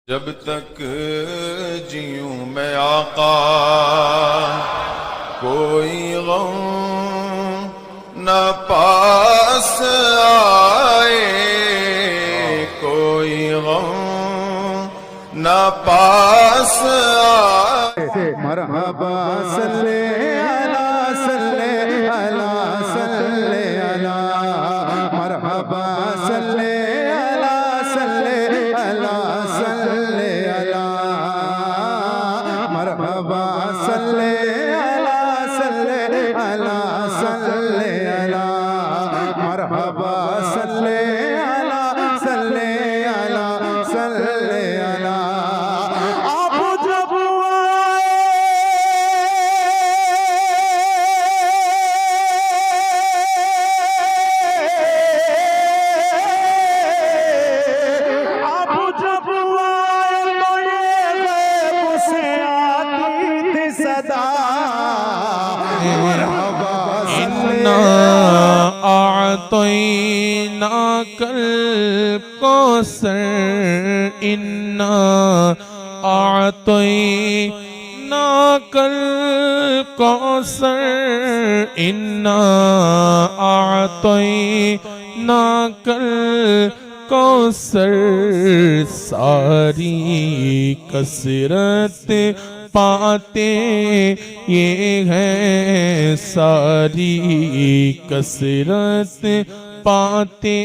جب تک جیوں میں آقا کوئی غم نہ پاس آئے، کوئی غم نہ پاس آئے۔ مرحبا صلی اللہ صلی اللہ صلی اللہ، مرحبا صلی اللہ صلی اللہ صلی اللہ، مرحبا صلی اللہ صلی اللہ صلی اللہ، مرحبا صلی اللہ صلی اللہ صلی اللہ۔ آپ جب أعطيناك الكوثر إنا أعطيناك الكوثر إنا أعطيناك الكوثر، ساری کثرت پاتے یہ ہے، ساری کثرت پاتے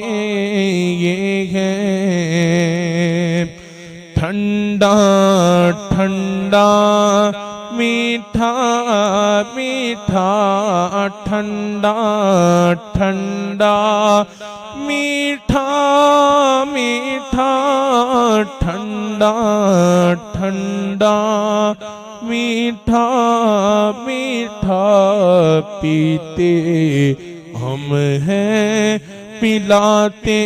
یہ ہے، ٹھنڈا ٹھنڈا میٹھا میٹھا، ٹھنڈا ٹھنڈا میٹھا میٹھا، ٹھنڈا ٹھنڈا میٹھا میٹھا، پیتے ہم ہیں پلاتے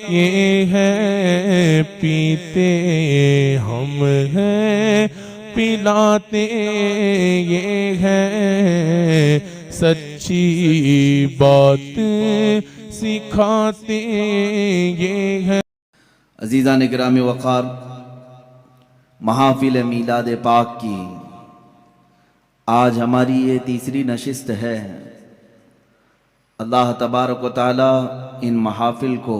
یہ ہے، پیتے ہم ہیں پلاتے یہ ہے، سچی بات سکھاتے یہ ہے۔ عزیزان گرامی وقار، محافل میلاد پاک کی آج ہماری یہ تیسری نشست ہے۔ اللہ تبارک و تعالی ان محافل کو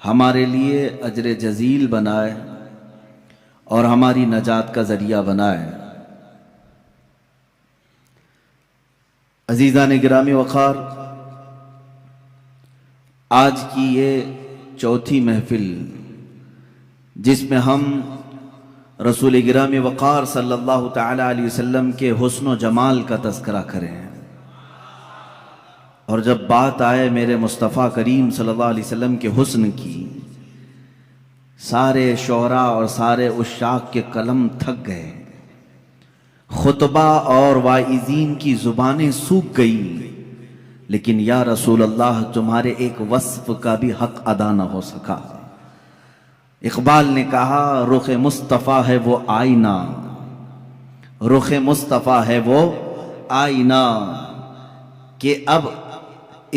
ہمارے لیے اجر جزیل بنائے اور ہماری نجات کا ذریعہ بنائے۔ عزیزان گرامی وقار، آج کی یہ چوتھی محفل جس میں ہم رسول گرامی وقار صلی اللہ تعالی علیہ وسلم کے حسن و جمال کا تذکرہ کریں، اور جب بات آئے میرے مصطفیٰ کریم صلی اللہ علیہ وسلم کے حسن کی، سارے شعراء اور سارے عشاق کے قلم تھک گئے، خطبہ اور واعظین کی زبانیں سوکھ گئی، لیکن یا رسول اللہ تمہارے ایک وصف کا بھی حق ادا نہ ہو سکا۔ اقبال نے کہا رخ مصطفیٰ ہے وہ آئینہ، رخ مصطفیٰ ہے وہ آئینہ، کہ اب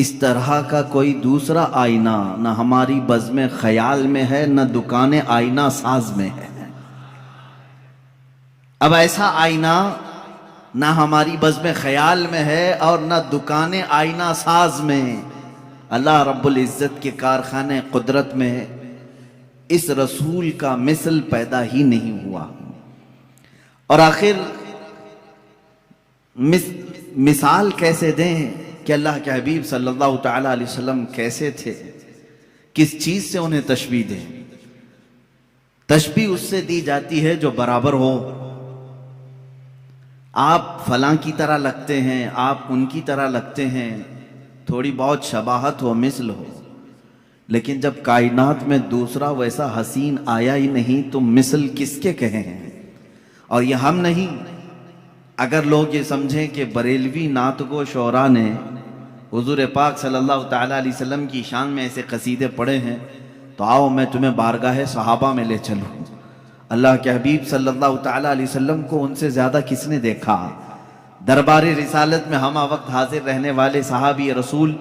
اس طرح کا کوئی دوسرا آئینہ نہ ہماری بزم خیال میں ہے، نہ دکان آئینہ ساز میں ہے۔ اب ایسا آئینہ نہ ہماری بزم خیال میں ہے اور نہ دکان آئینہ ساز میں، اللہ رب العزت کے کارخانے قدرت میں اس رسول کا مثل پیدا ہی نہیں ہوا۔ اور آخر مثال کیسے دیں کہ اللہ کے حبیب صلی اللہ تعالی علیہ وسلم کیسے تھے، کس چیز سے انہیں تشبیہ دیں؟ تشبیہ اس سے دی جاتی ہے جو برابر ہو۔ آپ فلاں کی طرح لگتے ہیں، آپ ان کی طرح لگتے ہیں، تھوڑی بہت شباہت ہو، مثل ہو، لیکن جب کائنات میں دوسرا ویسا حسین آیا ہی نہیں تو مثل کس کے کہیں ہیں؟ اور یہ ہم نہیں، اگر لوگ یہ سمجھیں کہ بریلوی نعت گو شعراء نے حضور پاک صلی اللہ تعالیٰ علیہ وسلم کی شان میں ایسے قصیدے پڑھے ہیں تو آؤ میں تمہیں بارگاہ صحابہ میں لے چلوں۔ اللہ کے حبیب صلی اللہ تعالیٰ علیہ وسلم کو ان سے زیادہ کس نے دیکھا؟ دربار رسالت میں ہمہ وقت حاضر رہنے والے صحابی رسول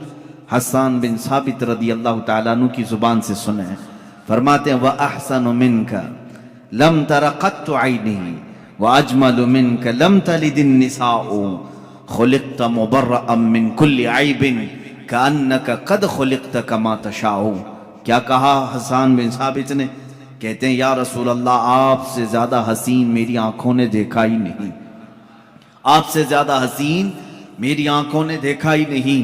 حسان بن ثابت رضی اللہ تعالیٰ عنہ کی زبان سے سنیں، فرماتے ہیں وَأَحْسَنُ مِنْكَ لَمْ تَرَ قَطُّ عَيْنِهِ وَأَجْمَلُ مِنْكَ لَمْ تَلِدِ النِّسَاءُ خُلِقْتَ مُبَرَّأً مِّن كُلِّ عَيْبٍ كَأَنَّكَ قَدْ خُلِقْتَ كَمَا تَشَاءُ. کیا کہا حسان بن ثابت نے؟ کہتے ہیں یا رسول اللہ آپ سے زیادہ حسین میری آنکھوں نے دیکھا ہی نہیں، آپ سے زیادہ حسین میری آنکھوں نے دیکھا ہی نہیں،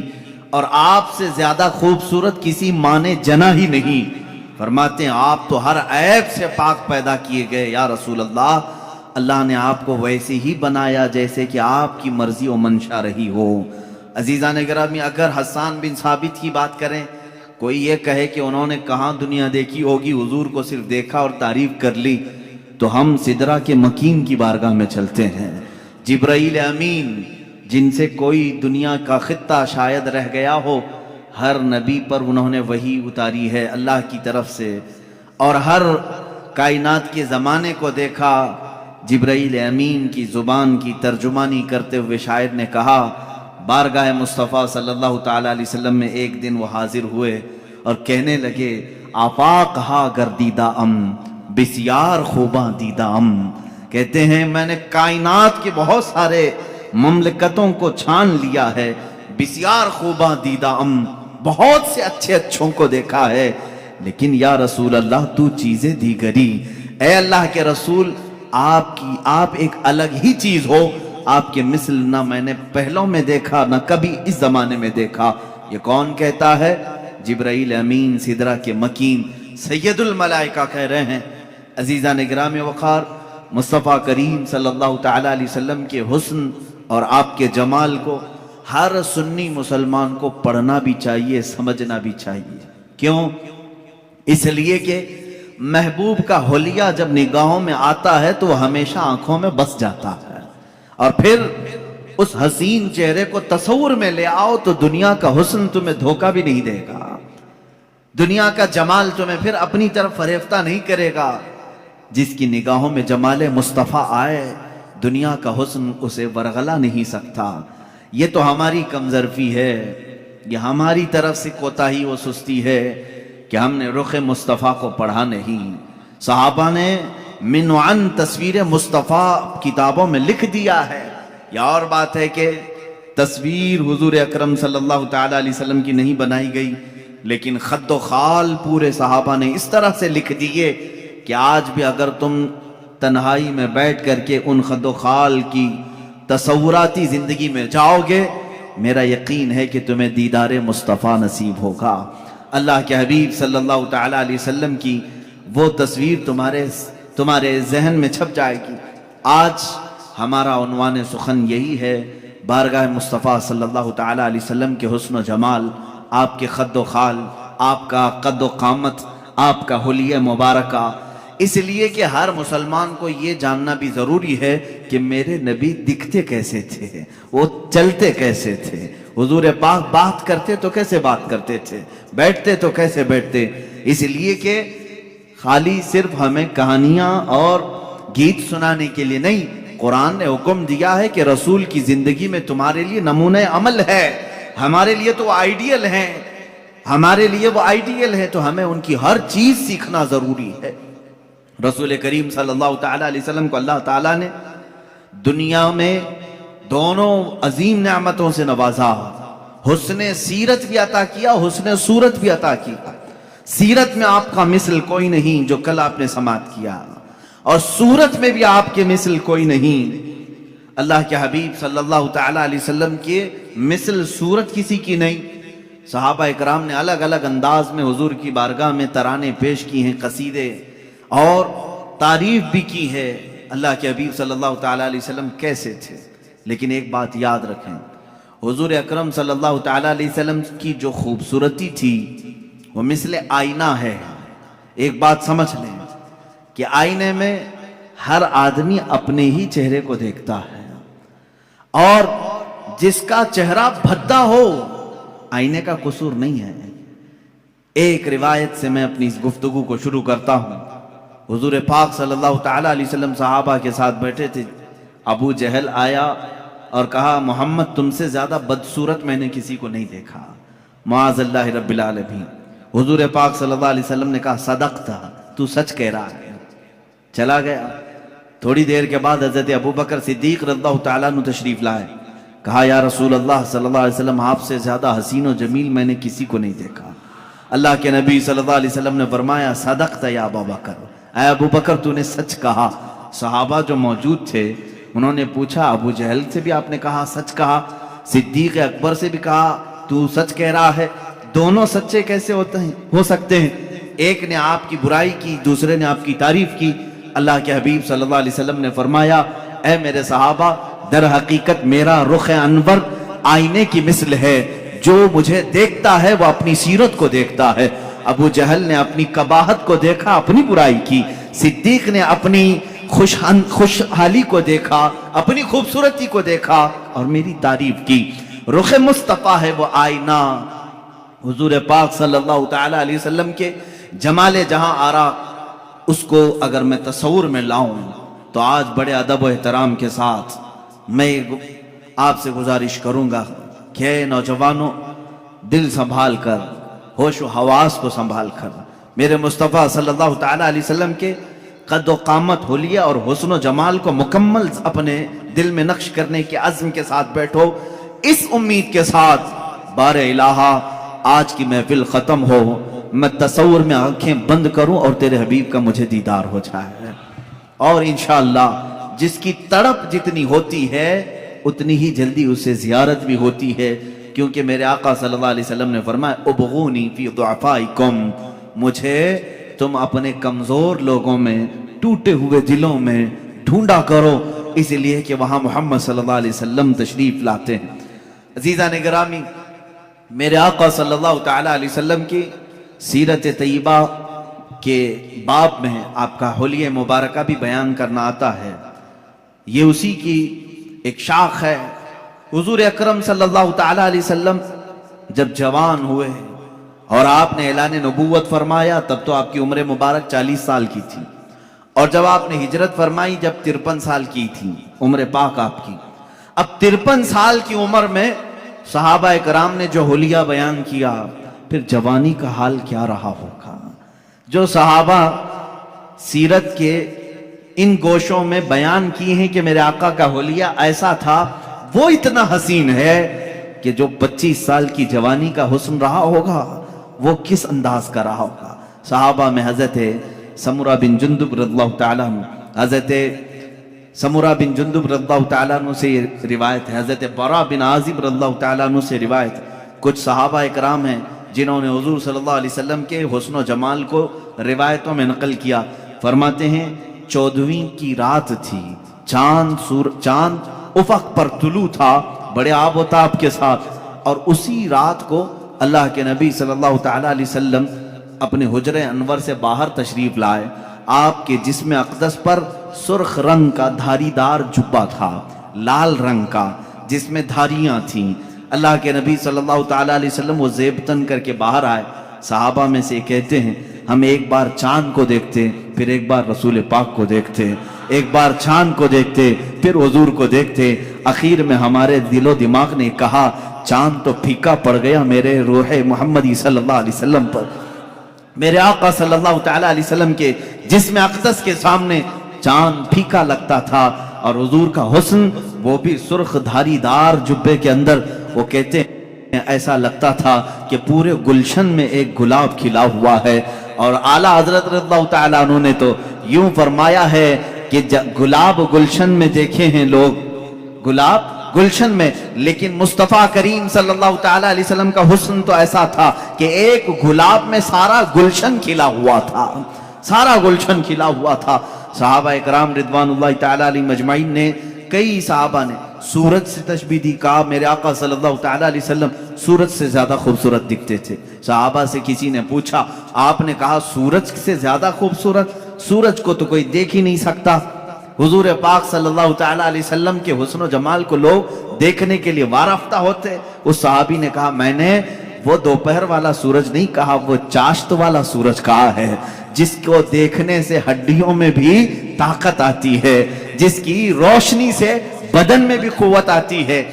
اور آپ سے زیادہ خوبصورت کسی ماں نے جنا ہی نہیں. فرماتے ہیں آپ تو ہر عیب سے پاک پیدا کیے گئے یا رسول اللہ، اللہ نے آپ کو ویسے ہی بنایا جیسے کہ آپ کی مرضی و منشا رہی ہو. عزیزان گرامی، اگر حسان بن ثابت کی بات کریں، کوئی یہ کہے کہ انہوں نے کہاں دنیا دیکھی ہوگی، حضور کو صرف دیکھا اور تعریف کر لی، تو ہم سدرہ کے مکین کی بارگاہ میں چلتے ہیں. جبرائیل امین جن سے کوئی دنیا کا خطہ شاید رہ گیا ہو، ہر نبی پر انہوں نے وحی اتاری ہے اللہ کی طرف سے، اور ہر کائنات کے زمانے کو دیکھا. جبرائیل امین کی زبان کی ترجمانی کرتے ہوئے شاعر نے کہا، بارگاہ مصطفیٰ صلی اللہ تعالیٰ علیہ وسلم میں ایک دن وہ حاضر ہوئے اور کہنے لگے آفاق ہا گردیدہ ام بسیار خوباں دیدہ ام. کہتے ہیں میں نے کائنات کے بہت سارے مملکتوں کو چھان لیا ہے، بسیار خوباں دیدہ ام، بہت سے اچھے اچھوں کو دیکھا ہے، لیکن یا رسول اللہ تو چیزیں دیگری. اے اللہ کے رسول آپ ایک الگ ہی چیز ہو، آپ کے مثل نہ میں نے پہلوں میں دیکھا نہ کبھی اس زمانے میں دیکھا. یہ کون کہتا ہے؟ جبرائیل امین سدرہ کے مکین سید الملائکہ کہہ رہے ہیں. عزیزان گرامی وقار، مصطفیٰ کریم صلی اللہ تعالیٰ علیہ وسلم کے حسن اور آپ کے جمال کو ہر سنی مسلمان کو پڑھنا بھی چاہیے، سمجھنا بھی چاہیے. کیوں؟ اس لیے کہ محبوب کا حلیہ جب نگاہوں میں آتا ہے تو وہ ہمیشہ آنکھوں میں بس جاتا ہے، اور پھر اس حسین چہرے کو تصور میں لے آؤ تو دنیا کا حسن تمہیں دھوکہ بھی نہیں دے گا، دنیا کا جمال تمہیں پھر اپنی طرف فریفتہ نہیں کرے گا. جس کی نگاہوں میں جمال مصطفیٰ آئے، دنیا کا حسن اسے ورغلا نہیں سکتا. یہ تو ہماری کمظرفی ہے، یہ ہماری طرف سے کوتاہی و سستی ہے کہ ہم نے رخ مصطفیٰ کو پڑھا نہیں. صحابہ نے من عن تصویر مصطفیٰ کتابوں میں لکھ دیا ہے. یا اور بات ہے کہ تصویر حضور اکرم صلی اللہ تعالیٰ علیہ وسلم کی نہیں بنائی گئی، لیکن خد و خال پورے صحابہ نے اس طرح سے لکھ دیے کہ آج بھی اگر تم تنہائی میں بیٹھ کر کے ان خد و خال کی تصوراتی زندگی میں جاؤ گے، میرا یقین ہے کہ تمہیں دیدار مصطفیٰ نصیب ہوگا. اللہ کے حبیب صلی اللہ تعالیٰ علیہ وسلم کی وہ تصویر تمہارے ذہن میں چھپ جائے گی. آج ہمارا عنوان سخن یہی ہے، بارگاہ مصطفیٰ صلی اللہ تعالیٰ علیہ وسلم کے حسن و جمال، آپ کے خد و خال، آپ کا قد و قامت، آپ کا حلیہ مبارکہ. اس لیے کہ ہر مسلمان کو یہ جاننا بھی ضروری ہے کہ میرے نبی دکھتے کیسے تھے، وہ چلتے کیسے تھے، حضور پاک بات کرتے تو کیسے بات کرتے تھے، بیٹھتے تو کیسے بیٹھتے. اس لیے کہ خالی صرف ہمیں کہانیاں اور گیت سنانے کے لیے نہیں، قرآن نے حکم دیا ہے کہ رسول کی زندگی میں تمہارے لیے نمونہ عمل ہے. ہمارے لیے تو وہ آئیڈیل ہیں، ہمارے لیے وہ آئیڈیل ہے، تو ہمیں ان کی ہر چیز سیکھنا ضروری ہے. رسول کریم صلی اللہ تعالیٰ علیہ وسلم کو اللہ تعالیٰ نے دنیا میں دونوں عظیم نعمتوں سے نوازا. حسن سیرت بھی عطا کیا، حسن صورت بھی عطا کیا. سیرت میں آپ کا مثل کوئی نہیں جو کل آپ نے سماعت کیا، اور صورت میں بھی آپ کے مثل کوئی نہیں. اللہ کے حبیب صلی اللہ تعالیٰ علیہ وسلم کے مثل صورت کسی کی نہیں. صحابہ اکرام نے الگ الگ انداز میں حضور کی بارگاہ میں ترانے پیش کی ہیں، قصیدے، اور تعریف بھی کی ہے اللہ کے حبیب صلی اللہ تعالیٰ علیہ وسلم کیسے تھے. لیکن ایک بات یاد رکھیں، حضور اکرم صلی اللہ تعالیٰ علیہ وسلم کی جو خوبصورتی تھی وہ مثل آئینہ ہے. ایک بات سمجھ لیں کہ آئینے میں ہر آدمی اپنے ہی چہرے کو دیکھتا ہے، اور جس کا چہرہ بھدا ہو آئینے کا قصور نہیں ہے. ایک روایت سے میں اپنی اس گفتگو کو شروع کرتا ہوں. حضور پاک صلی اللہ تعالیٰ علیہ وسلم صحابہ کے ساتھ بیٹھے تھے. ابو جہل آیا اور کہا محمد تم سے زیادہ بدصورت میں نے کسی کو نہیں دیکھا. معاذ اللہ رب العالمین. حضور پاک صلی اللہ علیہ وسلم نے کہا صدقتا، تو سچ کہہ رہا ہے. چلا گیا. تھوڑی دیر کے بعد حضرت ابوبکر صدیق رضی اللہ تعالیٰ عنہ تشریف لائے. کہا یا رسول اللہ صلی اللہ علیہ وسلم، آپ سے زیادہ حسین و جمیل میں نے کسی کو نہیں دیکھا. اللہ کے نبی صلی اللہ علیہ وسلم نے فرمایا صدقت یا ابوبکر، اے ابوبکر تو نے سچ کہا. صحابہ جو موجود تھے انہوں نے پوچھا ابو جہل سے بھی آپ نے کہا سچ کہا، صدیق اکبر سے بھی کہا تو سچ کہہ رہا ہے، دونوں سچے کیسے ہو سکتے ہیں؟ ایک نے آپ کی برائی کی، دوسرے نے آپ کی تعریف کی. اللہ کے حبیب صلی اللہ علیہ وسلم نے فرمایا اے میرے صحابہ، در حقیقت میرا رخ انور آئینے کی مثل ہے، جو مجھے دیکھتا ہے وہ اپنی سیرت کو دیکھتا ہے. ابو جہل نے اپنی قباحت کو دیکھا، اپنی برائی کی. صدیق نے اپنی خوشحالی کو دیکھا، اپنی خوبصورتی کو دیکھا اور میری تعریف کی. رخ مصطفیٰ ہے وہ آئینہ. حضور پاک صلی اللہ تعالیٰ علیہ وسلم کے جمال جہاں آرا، اس کو اگر میں تصور میں لاؤں تو آج بڑے ادب و احترام کے ساتھ میں آپ سے گزارش کروں گا کہ نوجوانوں، دل سنبھال کر، ہوش و حواس کو سنبھال کر میرے مصطفیٰ صلی اللہ تعالیٰ علیہ وسلم کے قد و قامت، حلیہ اور حسن و جمال کو مکمل اپنے دل میں نقش کرنے کے عزم کے ساتھ بیٹھو، اس امید کے ساتھ بار الہا آج کی محفل ختم ہو، میں تصور میں آنکھیں بند کروں اور تیرے حبیب کا مجھے دیدار ہو جائے. اور انشاءاللہ جس کی تڑپ جتنی ہوتی ہے اتنی ہی جلدی اسے زیارت بھی ہوتی ہے، کیونکہ میرے آقا صلی اللہ علیہ وسلم نے فرمایا ابغونی فی ضعفائکم، مجھے تم اپنے کمزور لوگوں میں، ٹوٹے ہوئے دلوں میں ڈھونڈا کرو، اس لیے کہ وہاں محمد صلی اللہ علیہ وسلم تشریف لاتے ہیں. عزیزان گرامی، میرے آقا صلی اللہ تعالیٰ علیہ وسلم کی سیرت طیبہ کے باب میں آپ کا حلیہ مبارکہ بھی بیان کرنا آتا ہے. یہ اسی کی ایک شاخ ہے. حضور اکرم صلی اللہ تعالیٰ علیہ وسلم جب جوان ہوئے اور آپ نے اعلان نبوت فرمایا تب تو آپ کی عمر مبارک 40 سال کی تھی، اور جب آپ نے ہجرت فرمائی جب 53 سال کی تھی عمر پاک آپ کی. اب 53 سال کی عمر میں صحابہ کرام نے جو حلیہ بیان کیا، پھر جوانی کا حال کیا رہا ہوگا. جو صحابہ سیرت کے ان گوشوں میں بیان کی ہیں کہ میرے آقا کا حلیہ ایسا تھا، وہ اتنا حسین ہے کہ جو 25 سال کی جوانی کا حسن رہا ہوگا وہ کس انداز کا رہا ہوگا. صحابہ میں حضرت سمرہ بن جندب رضی اللہ تعالیٰ عنہ، حضرت سمرہ بن جندب رضی اللہ تعالیٰ عنہ سے روایت ہے، حضرت براء بن عازب رضی اللہ تعالیٰ عنہ سے روایت. کچھ صحابہ اکرام ہیں جنہوں نے حضور صلی اللہ علیہ وسلم کے حسن و جمال کو روایتوں میں نقل کیا. فرماتے ہیں 14ویں کی رات تھی، چاند افق پر طلوع تھا بڑے آب و تاب کے ساتھ، اور اسی رات کو اللہ کے نبی صلی اللہ تعالیٰ علیہ وسلم اپنے حجر انور سے باہر تشریف لائے. آپ کے جسم اقدس پر سرخ رنگ کا دھاری دار جبہ تھا، لال رنگ کا جس میں دھاریاں تھیں. اللہ کے نبی صلی اللہ تعالیٰ علیہ وسلم وہ زیب تن کر کے باہر آئے. صحابہ میں سے کہتے ہیں ہم ایک بار چاند کو دیکھتے، پھر ایک بار رسول پاک کو دیکھتے، ایک بار چاند کو دیکھتے، پھر حضور کو دیکھتے. اخیر میں ہمارے دل و دماغ نے کہا چاند تو پھیکا پڑ گیا میرے روح محمدی صلی اللہ علیہ وسلم پر. میرے آقا صلی اللہ تعالیٰ علیہ وسلم کے جسم اقدس کے سامنے چاند پھیکا لگتا تھا، اور حضور کا حسن وہ بھی سرخ دھاری دار جبے کے اندر، وہ کہتے ہیں ایسا لگتا تھا کہ پورے گلشن میں ایک گلاب کھلا ہوا ہے. اور اعلیٰ حضرت رضی اللہ تعالیٰ عنہ نے تو یوں فرمایا ہے کہ گلاب گلشن میں دیکھے ہیں لوگ، گلاب گلشن میں، لیکن مصطفیٰ کریم صلی اللہ تعالیٰ علیہ وسلم کا حسن تو ایسا تھا کہ ایک گلاب میں سارا گلشن کھلا ہوا تھا، سارا گلشن کھلا ہوا تھا. صحابہ اکرام رضوان اللہ تعالیٰ علیہ مجمعین نے، کئی صحابہ نے سورج سے تشبیہ دی، کہا میرے آقا صلی اللہ تعالیٰ علیہ وسلم سورج سے زیادہ خوبصورت دکھتے تھے. صحابہ سے کسی نے پوچھا، آپ نے کہا سورج سے زیادہ خوبصورت؟ سورج کو تو کوئی دیکھ ہی نہیں سکتا. حضور پاک صلی اللہ تعالیٰ علیہ وسلم کے حسن و جمال کو لوگ دیکھنے کے لیے وارفتہ ہوتے. اس صحابی نے کہا میں نے وہ دوپہر والا سورج نہیں کہا، وہ چاشت والا سورج کہا ہے، جس کو دیکھنے سے ہڈیوں میں بھی طاقت آتی ہے، جس کی روشنی سے بدن میں بھی قوت آتی ہے.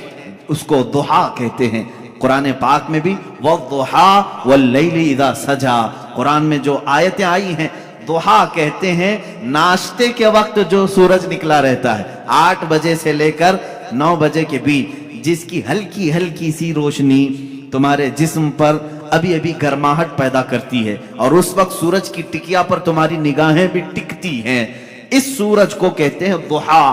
اس کو ضحیٰ کہتے ہیں، قرآن پاک میں بھی والضحا واللیل اذا سجا، قرآن میں جو آیتیں آئی ہیں، ضحا کہتے ہیں ناشتے کے وقت جو سورج نکلا رہتا ہے 8 بجے سے لے کر 9 بجے کے بیچ، جس کی ہلکی ہلکی سی روشنی تمہارے جسم پر ابھی ابھی گرماہٹ پیدا کرتی ہے، اور اس وقت سورج کی ٹکیا پر تمہاری نگاہیں بھی ٹکتی ہیں، اس سورج کو کہتے ہیں ضحا،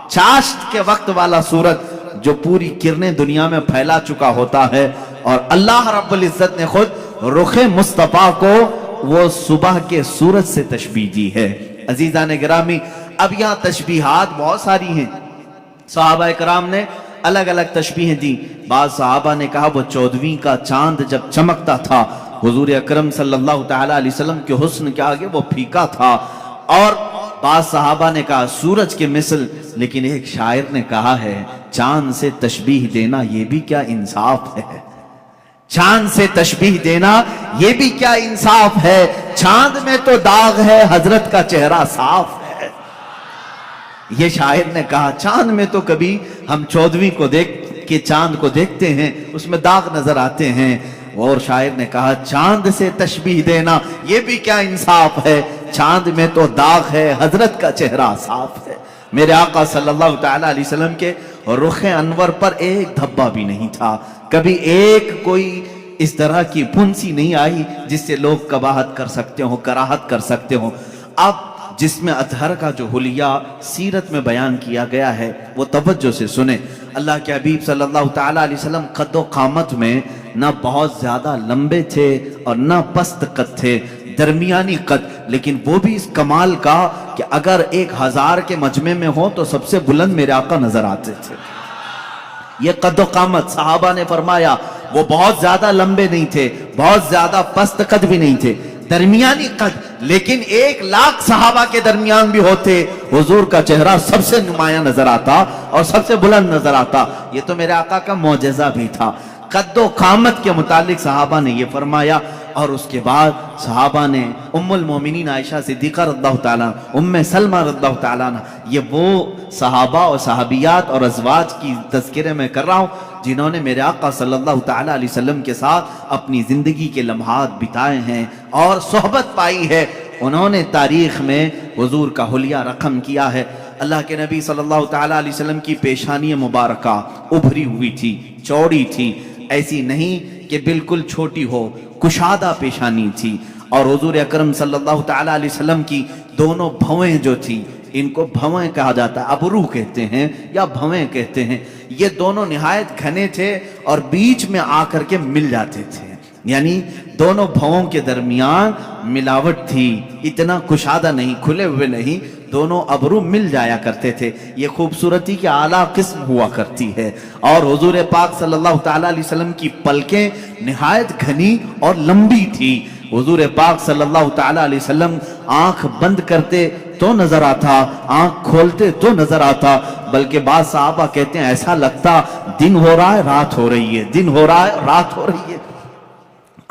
چاشت کے وقت والا سورج جو پوری کرنیں دنیا میں پھیلا چکا ہوتا ہے۔ اور اللہ رب العزت نے خود رخ مصطفیٰ کو وہ صبح کے سورج سے تشبیہ دی ہے۔ عزیزان گرامی، اب یہاں تشبیہات بہت ساری ہیں، صحابہ کرام نے الگ الگ تشبیہیں دی۔ بعض صحابہ نے کہا وہ 14ویں کا چاند جب چمکتا تھا حضور اکرم صلی اللہ تعالی علیہ وسلم کے حسن کے آگے وہ پھیکا تھا، اور بعض صحابہ نے کہا سورج کے مثل، لیکن ایک شاعر نے کہا ہے چاند سے تشبیہ دینا یہ بھی کیا انصاف ہے، چاند سے تشبیہ دینا یہ بھی کیا انصاف ہے، چاند میں تو داغ ہے حضرت کا چہرہ صاف ہے۔ یہ شاعر نے کہا چاند میں تو کبھی ہم 14ویں کو دیکھ کے چاند کو دیکھتے ہیں اس میں داغ نظر آتے ہیں، اور شاعر نے کہا چاند سے تشبیہ دینا یہ بھی کیا انصاف ہے، چاند میں تو داغ ہے حضرت کا چہرہ صاف ہے۔ میرے آقا صلی اللہ تعالی علیہ وسلم کے رخ انور پر ایک دھبا بھی نہیں تھا، کبھی ایک کوئی اس طرح کی پھنسی نہیں آئی جس سے لوگ قباحت کر سکتے ہوں، کراہت کر سکتے ہوں۔ اب جس میں اطہر کا جو حلیہ سیرت میں بیان کیا گیا ہے وہ توجہ سے سنیں۔ اللہ کے حبیب صلی اللہ تعالی علیہ وسلم قد و قامت میں نہ بہت زیادہ لمبے تھے اور نہ پست قد تھے، درمیانی قد، لیکن وہ بھی اس کمال کا کہ اگر 1000 کے مجمع میں ہو تو سب سے بلند میرے آقا نظر آتے تھے۔ یہ قد و قامت، صحابہ نے فرمایا وہ بہت زیادہ لمبے نہیں تھے، بہت زیادہ پست قد بھی نہیں تھے، درمیانی قد، لیکن 1,00,000 صحابہ کے درمیان بھی ہوتے حضور کا چہرہ سب سے نمایاں نظر آتا اور سب سے بلند نظر آتا۔ یہ تو میرے آقا کا معجزہ بھی تھا۔ قد و قامت کے متعلق صحابہ نے یہ فرمایا، اور اس کے بعد صحابہ نے ام المومنین عائشہ صدیقہ رضی اللہ تعالیٰ، ام سلمہ رضی اللہ تعالیٰ، یہ وہ صحابہ اور صحابیات اور ازواج کی تذکرے میں کر رہا ہوں جنہوں نے میرے آقا صلی اللہ تعالیٰ علیہ وسلم کے ساتھ اپنی زندگی کے لمحات بتائے ہیں اور صحبت پائی ہے، انہوں نے تاریخ میں حضور کا حلیہ رقم کیا ہے۔ اللہ کے نبی صلی اللہ تعالیٰ علیہ وسلم کی پیشانی مبارکہ ابھری ہوئی تھی، چوڑی تھی، ایسی نہیں کہ بالکل چھوٹی ہو، کشادہ پیشانی تھی، اور حضور اکرم صلی اللہ تعالیٰ علیہ وسلم کی دونوں بھویں جو تھی، ان کو بھویں کہا جاتا ہے، ابرو کہتے ہیں یا بھویں کہتے ہیں، یہ دونوں نہایت گھنے تھے اور بیچ میں آ کر کے مل جاتے تھے، یعنی دونوں بھووں کے درمیان ملاوٹ تھی، اتنا کشادہ نہیں، کھلے ہوئے نہیں، دونوں ابرو مل جایا کرتے تھے۔ یہ خوبصورتی کی اعلیٰ قسم ہوا کرتی ہے، اور حضور پاک صلی اللہ تعالیٰ علیہ وسلم کی پلکیں نہایت گھنی اور لمبی تھی۔ حضور پاک صلی اللہ تعالیٰ علیہ وسلم آنکھ بند کرتے تو نظر آتا، آنکھ کھولتے تو نظر آتا، بلکہ بعض صحابہ کہتے ہیں ایسا لگتا دن ہو رہا ہے رات ہو رہی ہے، دن ہو رہا ہے رات ہو رہی ہے۔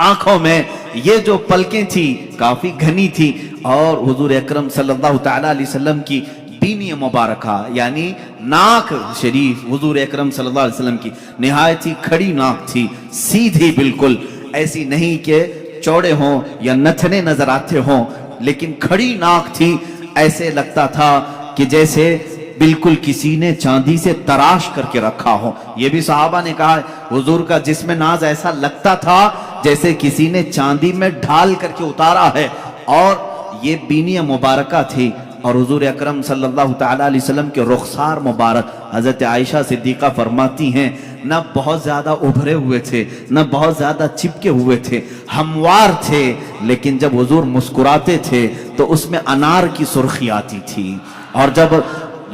آنکھوں میں یہ جو پلکیں تھی کافی گھنی تھی، اور حضور اکرم صلی اللہ تعالیٰ علیہ وسلم کی بینی مبارکہ یعنی ناک شریف، حضور اکرم صلی اللہ علیہ وسلم کی نہایت ہی کھڑی ناک تھی، سیدھی بالکل، ایسی نہیں کہ چوڑے ہوں یا نتھنے نظر آتے ہوں، لیکن کھڑی ناک تھی، ایسے لگتا تھا کہ جیسے بالکل کسی نے چاندی سے تراش کر کے رکھا ہو۔ یہ بھی صحابہ نے کہا حضور کا جسم ناز ایسا لگتا تھا جیسے کسی نے چاندی میں ڈھال کر کے اتارا ہے، اور یہ بینی مبارکہ تھی۔ اور حضور اکرم صلی اللہ تعالیٰ علیہ وسلم کے رخسار مبارک، حضرت عائشہ صدیقہ فرماتی ہیں نہ بہت زیادہ ابھرے ہوئے تھے نہ بہت زیادہ چپکے ہوئے تھے، ہموار تھے، لیکن جب حضور مسکراتے تھے تو اس میں انار کی سرخی آتی تھی، اور جب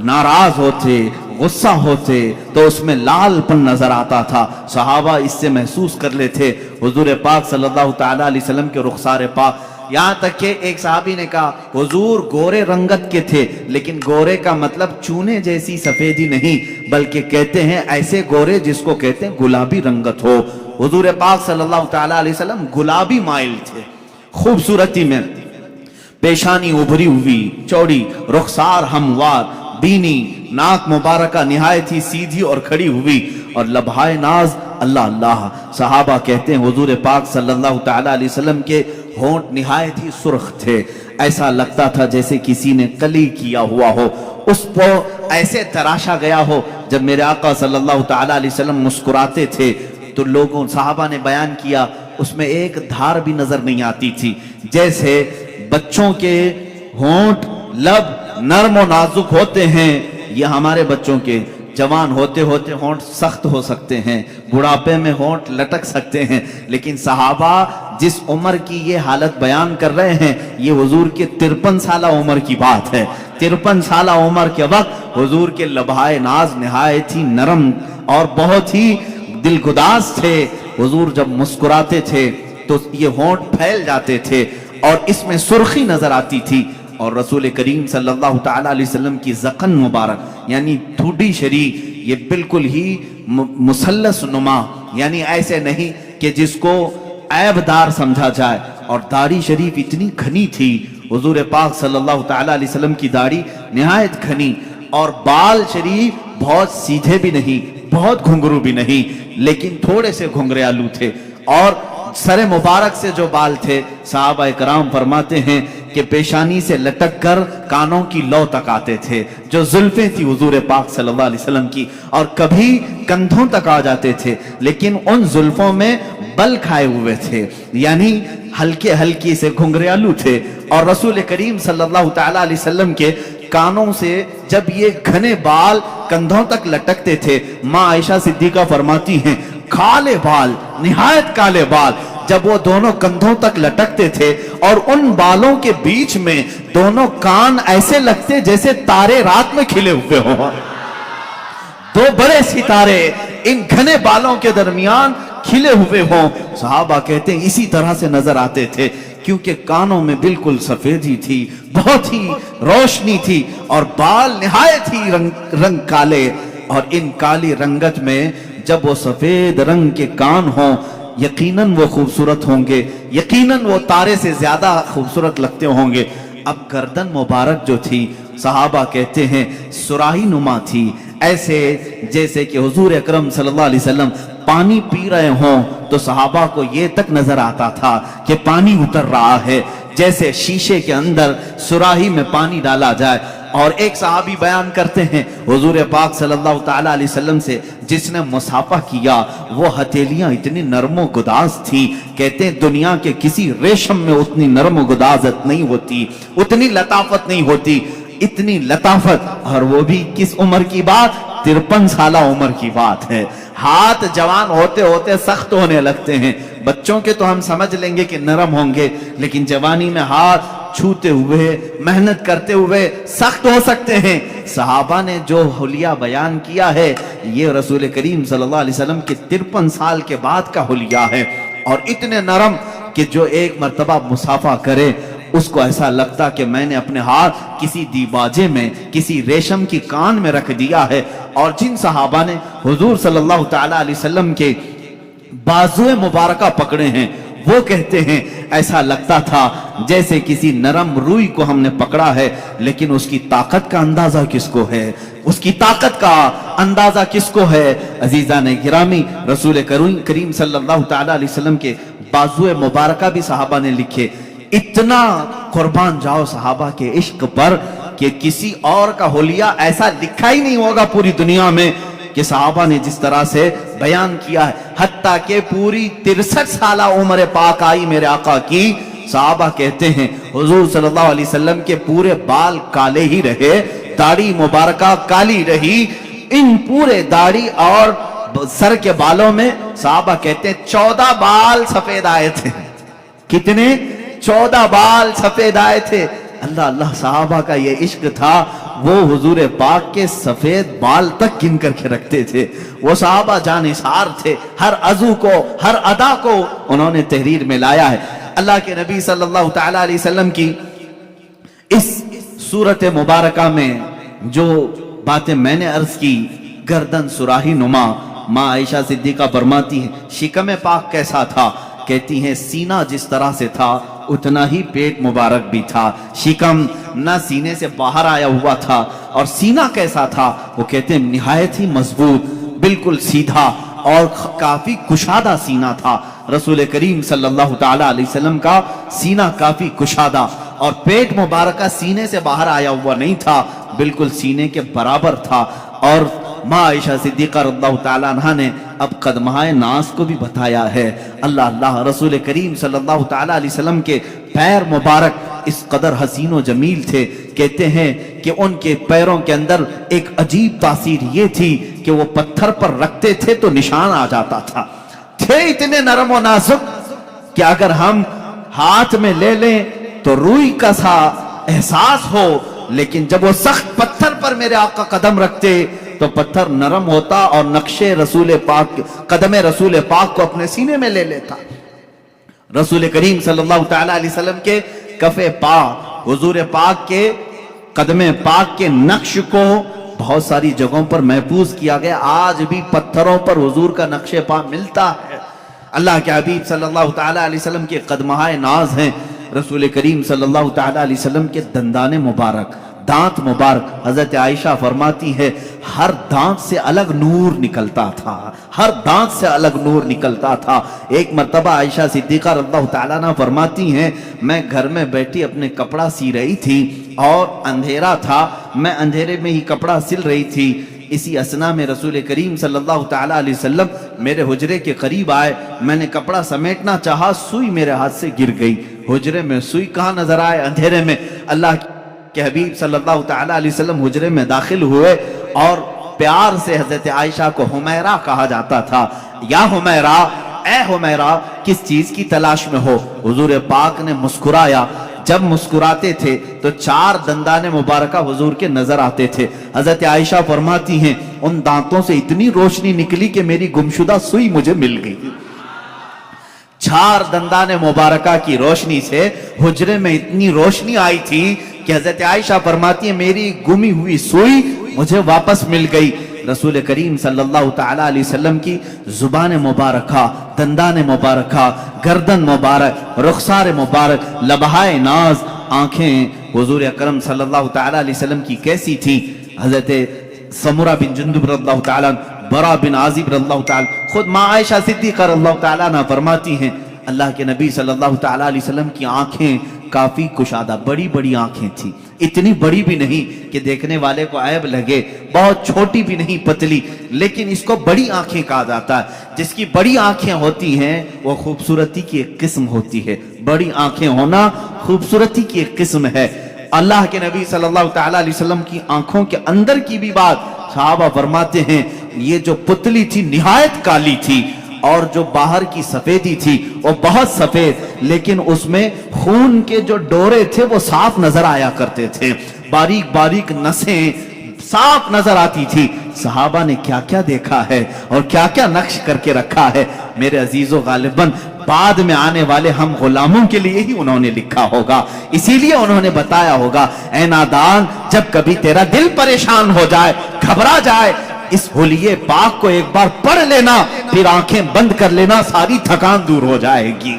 ناراض ہوتے غصہ ہوتے تو اس میں لال پن نظر آتا تھا۔ صحابہ اس سے محسوس کر لیتے حضور پاک صلی اللہ تعالیٰ علیہ وسلم کے رخسار پاک۔ یہاں تک کہ ایک صحابی نے کہا حضور گورے رنگت کے تھے، لیکن گورے کا مطلب چونے جیسی سفیدی نہیں، بلکہ کہتے ہیں ایسے گورے جس کو کہتے ہیں گلابی رنگت ہو۔ حضور پاک صلی اللہ تعالیٰ علیہ وسلم گلابی مائل تھے خوبصورتی میں، پیشانی ابھری ہوئی چوڑی، رخسار ہموار، بینی، ناک مبارکہ نہایت ہی سیدھی اور کھڑی ہوئی، اور لبہائے ناز اللہ اللہ. صحابہ کہتے ہیں حضور پاک صلی اللہ تعالیٰ علیہ وسلم کے ہونٹ نہایت ہی سرخ تھے، ایسا لگتا تھا جیسے کسی نے کلی کیا ہوا ہو، اس کو ایسے تراشا گیا ہو. جب میرے آقا صلی اللہ تعالیٰ علیہ وسلم مسکراتے تھے تو لوگوں صحابہ نے بیان کیا اس میں ایک دھار بھی نظر نہیں آتی تھی، جیسے بچوں کے ہونٹ لب نرم و نازک ہوتے ہیں، یہ ہمارے بچوں کے جوان ہوتے ہوتے ہونٹ سخت ہو سکتے ہیں، بڑھاپے میں ہونٹ لٹک سکتے ہیں، لیکن صحابہ جس عمر کی یہ حالت بیان کر رہے ہیں یہ حضور کے 53 سالہ عمر کی بات ہے. 53 سالہ عمر کے وقت حضور کے لبہائے ناز نہایت ہی نرم اور بہت ہی دل گداز تھے. حضور جب مسکراتے تھے تو یہ ہونٹ پھیل جاتے تھے اور اس میں سرخی نظر آتی تھی، اور رسول کریم صلی اللہ تعالیٰ علیہ وسلم کی ذقن مبارک یعنی ٹھوڈی شریف یہ بالکل ہی مثلث نما، یعنی ایسے نہیں کہ جس کو عیب دار سمجھا جائے، اور داڑھی شریف اتنی گھنی تھی. حضور پاک صلی اللہ تعالیٰ علیہ وسلم کی داڑھی نہایت گھنی، اور بال شریف بہت سیدھے بھی نہیں بہت گھنگرو بھی نہیں، لیکن تھوڑے سے گھنگریالو تھے. اور سر مبارک سے جو بال تھے صحابہ کرام فرماتے ہیں کہ پیشانی سے لٹک کر کانوں کی لو تک آتے تھے، جو زلفیں تھی حضور پاک صلی اللہ علیہ وسلم کی، اور کبھی کندھوں تک آ جاتے تھے، لیکن ان زلفوں میں بل کھائے ہوئے تھے، یعنی ہلکے ہلکی سے گھنگریالو تھے. اور رسول کریم صلی اللہ تعالیٰ علیہ وسلم کے کانوں سے جب یہ گھنے بال کندھوں تک لٹکتے تھے، ماں عائشہ صدیقہ فرماتی ہیں کالے بال، نہایت کالے بال جب وہ دونوں کندھوں تک لٹکتے تھے، اور ان بالوں کے بیچ میں دونوں کان ایسے لگتے جیسے تارے رات میں کھلے ہوئے ہوں، دو بڑے ستارے ان گھنے بالوں کے درمیان کھلے ہوئے ہوں. صحابہ کہتے ہیں اسی طرح سے نظر آتے تھے، کیونکہ کانوں میں بالکل سفیدی تھی، بہت ہی روشنی تھی، اور بال نہایت ہی رنگ کالے. اور ان کالی رنگت میں جب وہ سفید رنگ کے کان ہوں یقیناً وہ خوبصورت ہوں گے، یقیناً وہ تارے سے زیادہ خوبصورت لگتے ہوں گے. اب گردن مبارک جو تھی صحابہ کہتے ہیں سراہی نما تھی، ایسے جیسے کہ حضور اکرم صلی اللہ علیہ وسلم پانی پی رہے ہوں تو صحابہ کو یہ تک نظر آتا تھا کہ پانی اتر رہا ہے، جیسے شیشے کے اندر سراہی میں پانی ڈالا جائے. اور ایک صحابی بیان کرتے ہیں حضور پاک صلی اللہ تعالیٰ علیہ وسلم سے جس نے مصافحہ کیا وہ ہتھیلیاں اتنی نرم و گداز تھی، کہتے ہیں دنیا کے کسی ریشم میں اتنی نرم و گدازت نہیں ہوتی، اتنی لطافت نہیں ہوتی، اتنی لطافت. اور وہ بھی کس عمر کی بات؟ 53 سالہ عمر کی بات ہے. ہاتھ جوان ہوتے ہوتے سخت ہونے لگتے ہیں. بچوں کے تو ہم سمجھ لیں گے کہ نرم ہوں گے، لیکن جوانی میں ہاتھ چھوتے ہوئے محنت کرتے ہوئے سخت ہو سکتے ہیں. صحابہ نے جو حلیہ بیان کیا ہے یہ رسول کریم صلی اللہ علیہ وسلم کے 53 سال کے بعد کا حلیہ ہے، اور اتنے نرم کہ جو ایک مرتبہ مصافحہ کرے اس کو ایسا لگتا کہ میں نے اپنے ہاتھ کسی دیباجے میں کسی ریشم کی کان میں رکھ دیا ہے. اور جن صحابہ نے حضور صلی اللہ تعالیٰ علیہ وسلم کے بازوئے مبارکہ پکڑے ہیں وہ کہتے ہیں ایسا لگتا تھا جیسے کسی نرم روئی کو ہم نے پکڑا ہے. لیکن اس کی طاقت کا اندازہ کس کو ہے؟ اس کی طاقت کا اندازہ کس کو ہے؟ عزیزان گرامی، رسول کریم صلی اللہ تعالیٰ علیہ وسلم کے بازوئے مبارکہ بھی صحابہ نے لکھے. اتنا قربان جاؤ صحابہ کے عشق پر کہ کسی اور کا حلیہ ایسا لکھا ہی نہیں ہوگا پوری دنیا میں کہ صحابہ نے جس طرح سے بیان کیا ہے. حتیٰ کہ پوری 63 سالہ عمر پاک آئی میرے آقا کی، صحابہ کہتے ہیں حضور صلی اللہ علیہ وسلم کے پورے بال کالے ہی رہے، داڑھی مبارکہ کالی رہی. ان پورے داڑھی اور سر کے بالوں میں صحابہ کہتے ہیں 14 بال سفید آئے تھے. کتنے؟ 14 بال سفید آئے تھے. اللہ اللہ، صحابہ کا یہ عشق تھا، وہ حضور پاک کے سفید بال تک گن کر کے رکھتے تھے. وہ صحابہ جانثار تھے، ہر عضو کو ہر ادا کو انہوں نے تحریر میں لایا ہے. اللہ کے نبی صلی اللہ تعالیٰ علیہ وسلم کی اس صورت مبارکہ میں جو باتیں میں نے عرض کی، گردن سراہی نما، ماں عائشہ صدیقہ فرماتی ہیں شکم پاک کیسا تھا؟ کہتی ہیں سینہ جس طرح سے تھا اتنا ہی پیٹ مبارک بھی تھا. شکم نہ سینے سے باہر آیا ہوا تھا. اور سینہ کیسا تھا؟ وہ کہتے ہیں نہایت ہی مضبوط، بالکل سیدھا. اور کافی کشادہ سینہ تھا رسول کریم صلی اللہ تعالی علیہ وسلم کا سینہ کافی کشادہ، اور پیٹ مبارکہ سینے سے باہر آیا ہوا نہیں تھا، بالکل سینے کے برابر تھا۔ اور ماں عائشہ صدیقہ رضی اللہ تعالیٰ عنہ نے اب قدمہائے ناز کو بھی بتایا ہے۔ اللہ رسول کریم صلی اللہ تعالیٰ علیہ وسلم کے پیر مبارک اس قدر حسین و جمیل تھے، کہتے ہیں کہ ان کے پیروں کے اندر ایک عجیب تاثیر یہ تھی کہ وہ پتھر پر رکھتے تھے تو نشان آ جاتا تھا، تھے اتنے نرم و نازک کہ اگر ہم ہاتھ میں لے لیں تو روئی کا سا احساس ہو، لیکن جب وہ سخت پتھر پر میرے آقا قدم رکھتے تو پتھر نرم ہوتا اور نقشے رسول پاک، قدم رسول پاک کو اپنے سینے میں لے لیتا۔ رسول کریم صلی اللہ تعالیٰ علیہ وسلم کے کف پا، حضور پاک کے قدم پاک کے نقش کو بہت ساری جگہوں پر محفوظ کیا گیا، آج بھی پتھروں پر حضور کا نقش پا ملتا ہے۔ اللہ کے حبیب صلی اللہ تعالیٰ علیہ وسلم کے قدمہائے ناز ہیں رسول کریم صلی اللہ تعالیٰ علیہ وسلم کے دندان مبارک، دانت مبارک۔ حضرت عائشہ فرماتی ہے ہر دانت سے الگ نور نکلتا تھا، ہر دانت سے الگ نور نکلتا تھا۔ ایک مرتبہ عائشہ صدیقہ رضی اللہ تعالیٰ عنہ فرماتی ہیں میں گھر میں بیٹھی اپنے کپڑا سی رہی تھی اور اندھیرا تھا، میں اندھیرے میں ہی کپڑا سل رہی تھی، اسی اسنا میں رسول کریم صلی اللہ تعالیٰ علیہ وسلم میرے حجرے کے قریب آئے، میں نے کپڑا سمیٹنا چاہا، سوئی میرے ہاتھ سے گر گئی۔ حجرے میں سوئی کہاں نظر آئے؟ اندھیرے میں۔ اللہ کہ حبیب صلی اللہ تعالیٰ علیہ وسلم حجرے میں داخل ہوئے اور پیار سے حضرت عائشہ کو حمیرہ کہا جاتا تھا، یا حمیرہ، اے حمیرہ کس چیز کی تلاش میں ہو؟ حضور پاک نے مسکرایا، جب مسکراتے تھے تو 4 دندان مبارکہ حضور کے نظر آتے تھے۔ حضرت عائشہ فرماتی ہیں ان دانتوں سے اتنی روشنی نکلی کہ میری گمشدہ سوئی مجھے مل گئی۔ 4 دندان مبارکہ کی روشنی سے حجرے میں اتنی روشنی آئی تھی کہ حضرت عائشہ فرماتی ہیں میری گمی ہوئی سوئی مجھے واپس مل گئی۔ رسول کریم صلی اللہ تعالیٰ علیہ وسلم کی زبان مبارکہ، دندان مبارکہ، گردن مبارک، رخسار مبارک، لبہائے ناز، آنکھیں حضور اکرم صلی اللہ تعالیٰ علیہ وسلم کی کیسی تھی؟ حضرت سمرہ بن جندب رضی اللہ تعالیٰ، برا بن عازب رضی اللہ تعالیٰ، خود ماں عائشہ صدیقہ رضی اللہ تعالیٰ عنہ فرماتی ہیں اللہ کے نبی صلی اللہ تعالیٰ علیہ وسلم کی آنکھیں کافی کشادہ، بڑی بڑی آنکھیں تھیں، اتنی بڑی بھی نہیں کہ دیکھنے والے کو عیب لگے، بہت چھوٹی بھی نہیں پتلی، لیکن اس کو بڑی آنکھیں کہا جاتا ہے۔ جس کی بڑی آنکھیں ہوتی ہیں وہ خوبصورتی کی ایک قسم ہوتی ہے، بڑی آنکھیں ہونا خوبصورتی کی ایک قسم ہے۔ اللہ کے نبی صلی اللہ تعالیٰ علیہ وسلم کی آنکھوں کے اندر کی بھی بات صحابہ فرماتے ہیں یہ جو پتلی تھی نہایت کالی تھی، اور جو باہر کی سفیدی تھی وہ بہت سفید، لیکن اس میں خون کے جو ڈورے تھے وہ صاف نظر آیا کرتے تھے، باریک باریک نسیں صاف نظر آتی تھی۔ صحابہ نے کیا کیا دیکھا ہے اور کیا کیا نقش کر کے رکھا ہے، میرے عزیزو غالباً بعد میں آنے والے ہم غلاموں کے لیے ہی انہوں نے لکھا ہوگا، اسی لیے انہوں نے بتایا ہوگا اے نادان جب کبھی تیرا دل پریشان ہو جائے، گھبرا جائے، اس حلیے پاک کو ایک بار پڑھ لینا، پھر آنکھیں بند کر لینا، ساری تھکان دور ہو جائے گی،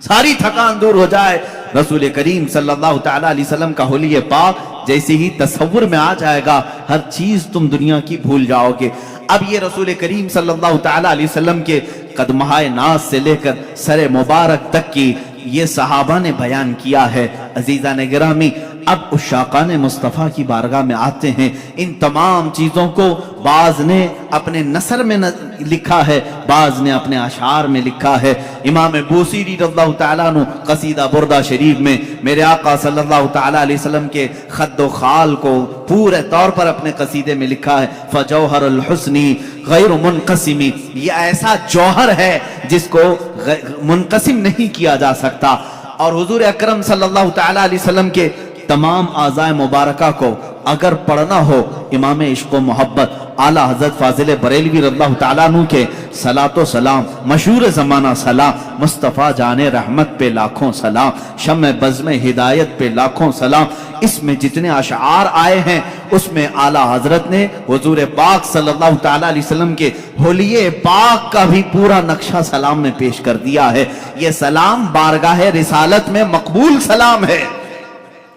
ساری تھکان دور ہو جائے۔ رسول کریم صلی اللہ تعالیٰ علیہ وسلم کا حلیے پاک جیسے ہی تصور میں آ جائے گا ہر چیز تم دنیا کی بھول جاؤ گے۔ اب یہ رسول کریم صلی اللہ تعالیٰ علیہ وسلم کے قدمہائے ناز سے لے کر سر مبارک تک کی یہ صحابہ نے بیان کیا ہے۔ عزیزان گرامی، اب عشاقان مصطفیٰ کی بارگاہ میں آتے ہیں، ان تمام چیزوں کو بعض نے اپنے نثر میں لکھا ہے، بعض نے اپنے اشعار میں لکھا ہے۔ امام بوصیری رضی اللہ تعالیٰ عنہ قصیدہ بردہ شریف میں میرے آقا صلی اللہ تعالیٰ علیہ وسلم کے خد و خال کو پورے طور پر اپنے قصیدے میں لکھا ہے، فجوہر الحسنی غیر منقسمی، یہ ایسا جوہر ہے جس کو منقسم نہیں کیا جا سکتا۔ اور حضور اکرم صلی اللہ تعالیٰ علیہ وسلم کے تمام اعضاء مبارکہ کو اگر پڑھنا ہو امام عشق و محبت اعلیٰ حضرت فاضل بریلوی رضی اللہ تعالیٰ عنہ کے صلاۃ و سلام، مشہور زمانہ سلام، مصطفیٰ جان رحمت پہ لاکھوں سلام، شمع بزم ہدایت پہ لاکھوں سلام، اس میں جتنے اشعار آئے ہیں اس میں اعلیٰ حضرت نے حضور پاک صلی اللہ تعالیٰ علیہ وسلم کے حلیے پاک کا بھی پورا نقشہ سلام میں پیش کر دیا ہے۔ یہ سلام بارگاہ رسالت میں مقبول سلام ہے،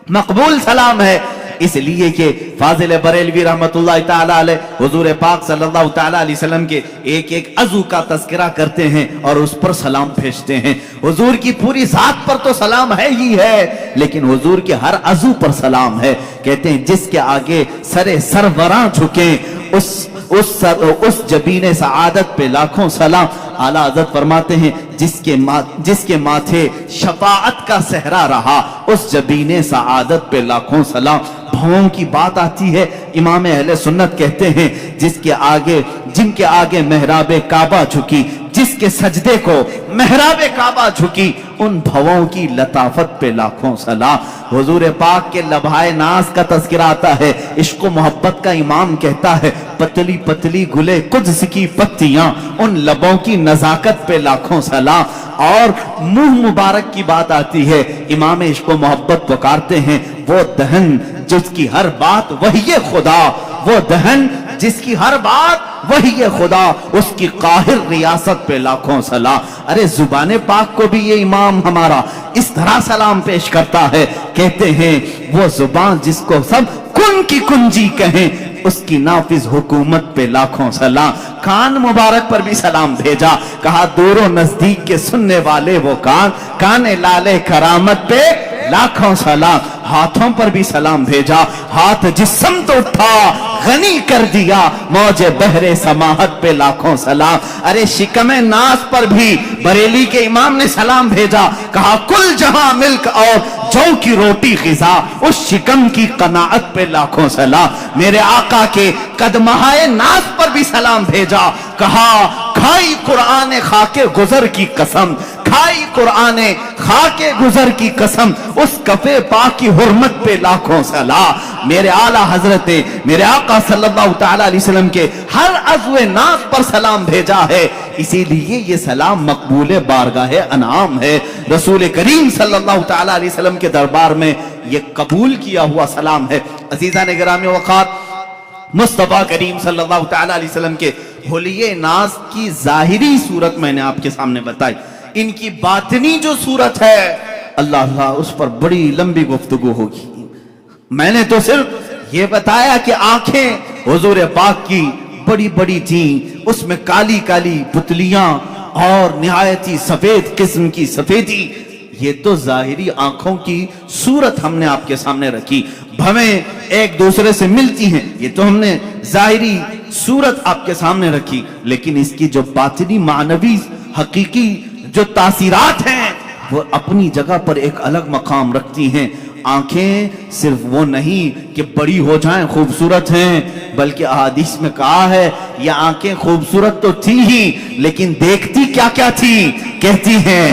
مقبول سلام ہے۔ اس لیے کہ فاضل بریلوی رحمت اللہ تعالی علیہ حضور پاک صلی اللہ تعالی علیہ وسلم کے ایک ایک عضو کا تذکرہ کرتے ہیں اور اس پر سلام بھیجتے ہیں. حضور کی پوری ذات پر تو سلام ہے ہی ہے, لیکن حضور کے ہر عضو پر سلام ہے. کہتے ہیں جس کے آگے سروراں جھکیں اس جبین سعادت پہ لاکھوں سلام. اعلیٰ حضرت فرماتے ہیں جس کے ماتھے شفاعت کا صحرا رہا اس جبین سعادت پہ لاکھوں سلام. بھووں کی بات آتی ہے, امام اہل سنت کہتے ہیں جن کے آگے محراب کعبہ جھکی, جس کے سجدے کو محراب کعبہ جھکی, ان بھووں کی لطافت پہ لاکھوں سلام. حضور پاک کے لبھائے ناز کا تذکرہ آتا ہے, عشق و محبت کا امام کہتا ہے پتلی پتلی گلے قدس کی پتیاں, ان لبوں کی نزاکت پہ لاکھوں سلام. اور منہ مبارک کی بات آتی ہے, امام عشق و محبت پکارتے ہیں وہ دہن جس کی ہر بات وحی خدا, وہ دہن جس کی ہر بات وحی خدا, اس کی قاہر ریاست پہ لاکھوں سلام. ارے زبان پاک کو بھی یہ امام ہمارا اس طرح سلام پیش کرتا ہے. کہتے ہیں وہ زبان جس کو سب کن کی کنجی کہیں, اس کی نافذ حکومت پہ لاکھوں سلام. کان مبارک پر بھی سلام بھیجا, کہا دور و نزدیک کے سننے والے وہ کان لالے کرامت پہ لاکھوں سلام. ہاتھوں پر بھی سلام بھیجا, ہاتھ جس سمت اٹھا غنی کر دیا موج بحر سماحت پہ لاکھوں سلام. ارے شکم ناز پر بھی بریلی کے امام نے سلام بھیجا, کہا کل جہاں ملک اور جو کی روٹی غذا, اس شکم کی قناعت پہ لاکھوں سلام. میرے آقا کے قدمہائے ناز پر بھی سلام بھیجا, کہا کھائی قرآن خاک گزر کی قسم, کھائی قرآن خاک گزر کی قسم, اس کفے پاک کی حرمت پہ لاکھوں سلام. میرے اعلیٰ حضرت میرے آقا صلی اللہ تعالی علیہ وسلم کے ہر عضو ناز پر سلام بھیجا ہے, اسی لیے یہ سلام مقبول بارگاہ انعام ہے. رسول کریم صلی اللہ تعالی علیہ وسلم کے دربار میں یہ قبول کیا ہوا سلام ہے. عزیزان گرامی وقار, مصطفیٰ کریم صلی اللہ تعالی علیہ وسلم کے حلیے ناز کی ظاہری صورت میں نے آپ کے سامنے بتائی, ان کی باطنی جو صورت ہے اللہ اس پر بڑی لمبی گفتگو ہوگی. میں نے تو صرف یہ بتایا کہ آنکھیں حضور پاک کی بڑی بڑی تھیں, اس میں کالی کالی پتلیاں اور نہایتی سفید قسم کی سفیدی, یہ تو ظاہری آنکھوں کی صورت ہم نے آپ کے سامنے رکھی. بھویں ایک دوسرے سے ملتی ہیں, یہ تو ہم نے ظاہری صورت آپ کے سامنے رکھی, لیکن اس کی جو باطنی معنوی حقیقی جو تاثیرات ہیں وہ اپنی جگہ پر ایک الگ مقام رکھتی ہیں. آنکھیں صرف وہ نہیں کہ بڑی ہو جائیں خوبصورت ہیں, بلکہ احادیث میں کہا ہے یہ آنکھیں خوبصورت تو تھی ہی, لیکن دیکھتی کیا کیا تھی. کہتی ہیں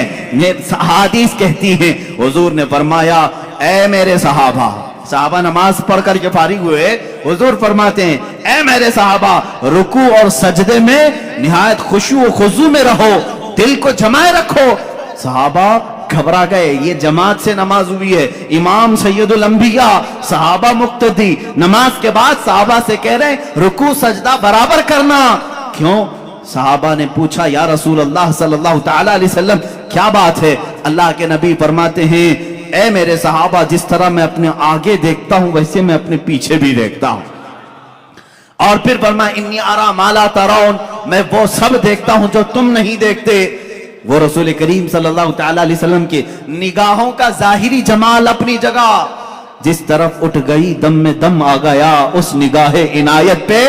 احادیث کہتی ہیں, حضور نے فرمایا اے میرے صحابہ نماز پڑھ کر کے فارغ ہوئے, حضور فرماتے ہیں اے میرے صحابہ رکوع اور سجدے میں نہایت خشوع و خضوع میں رہو, دل کو جمائے رکھو. صحابہ گھبرا گئے, یہ جماعت سے نماز ہوئی ہے, امام سید الانبیاء, صحابہ مقتدی, نماز کے بعد صحابہ سے کہہ رہے ہیں رکوع سجدہ برابر کرنا. کیوں؟ صحابہ نے پوچھا یا رسول اللہ صلی اللہ تعالی علیہ وسلم کیا بات ہے؟ اللہ کے نبی فرماتے ہیں اے میرے صحابہ جس طرح میں اپنے آگے دیکھتا ہوں ویسے میں اپنے پیچھے بھی دیکھتا ہوں. اور پھر فرمایا انی ارا ما لا ترون, میں وہ سب دیکھتا ہوں جو تم نہیں دیکھتے. وہ رسول کریم صلی اللہ تعالی علیہ وسلم کے نگاہوں کا ظاہری جمال اپنی جگہ, جس طرف اٹھ گئی دم میں دم آ گیا اس نگاہ عنایت پہ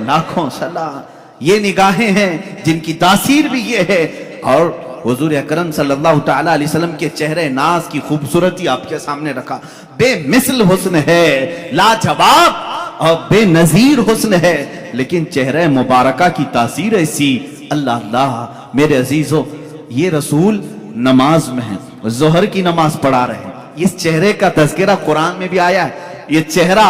لاکھوں سلام. یہ نگاہیں ہیں جن کی تاثیر بھی یہ ہے. اور حضور اکرم صلی اللہ تعالی علیہ وسلم کے چہرے ناز کی خوبصورتی آپ کے سامنے رکھا, بے مثل حسن ہے, لاجواب اور بے نظیر حسن ہے, لیکن چہرے مبارکہ کی تاثیر ایسی. اللہ اللہ میرے عزیزو, یہ رسول نماز میں ہیں, ظہر کی نماز پڑھا رہے ہیں, اس چہرے کا تذکرہ قرآن میں بھی آیا ہے. یہ چہرہ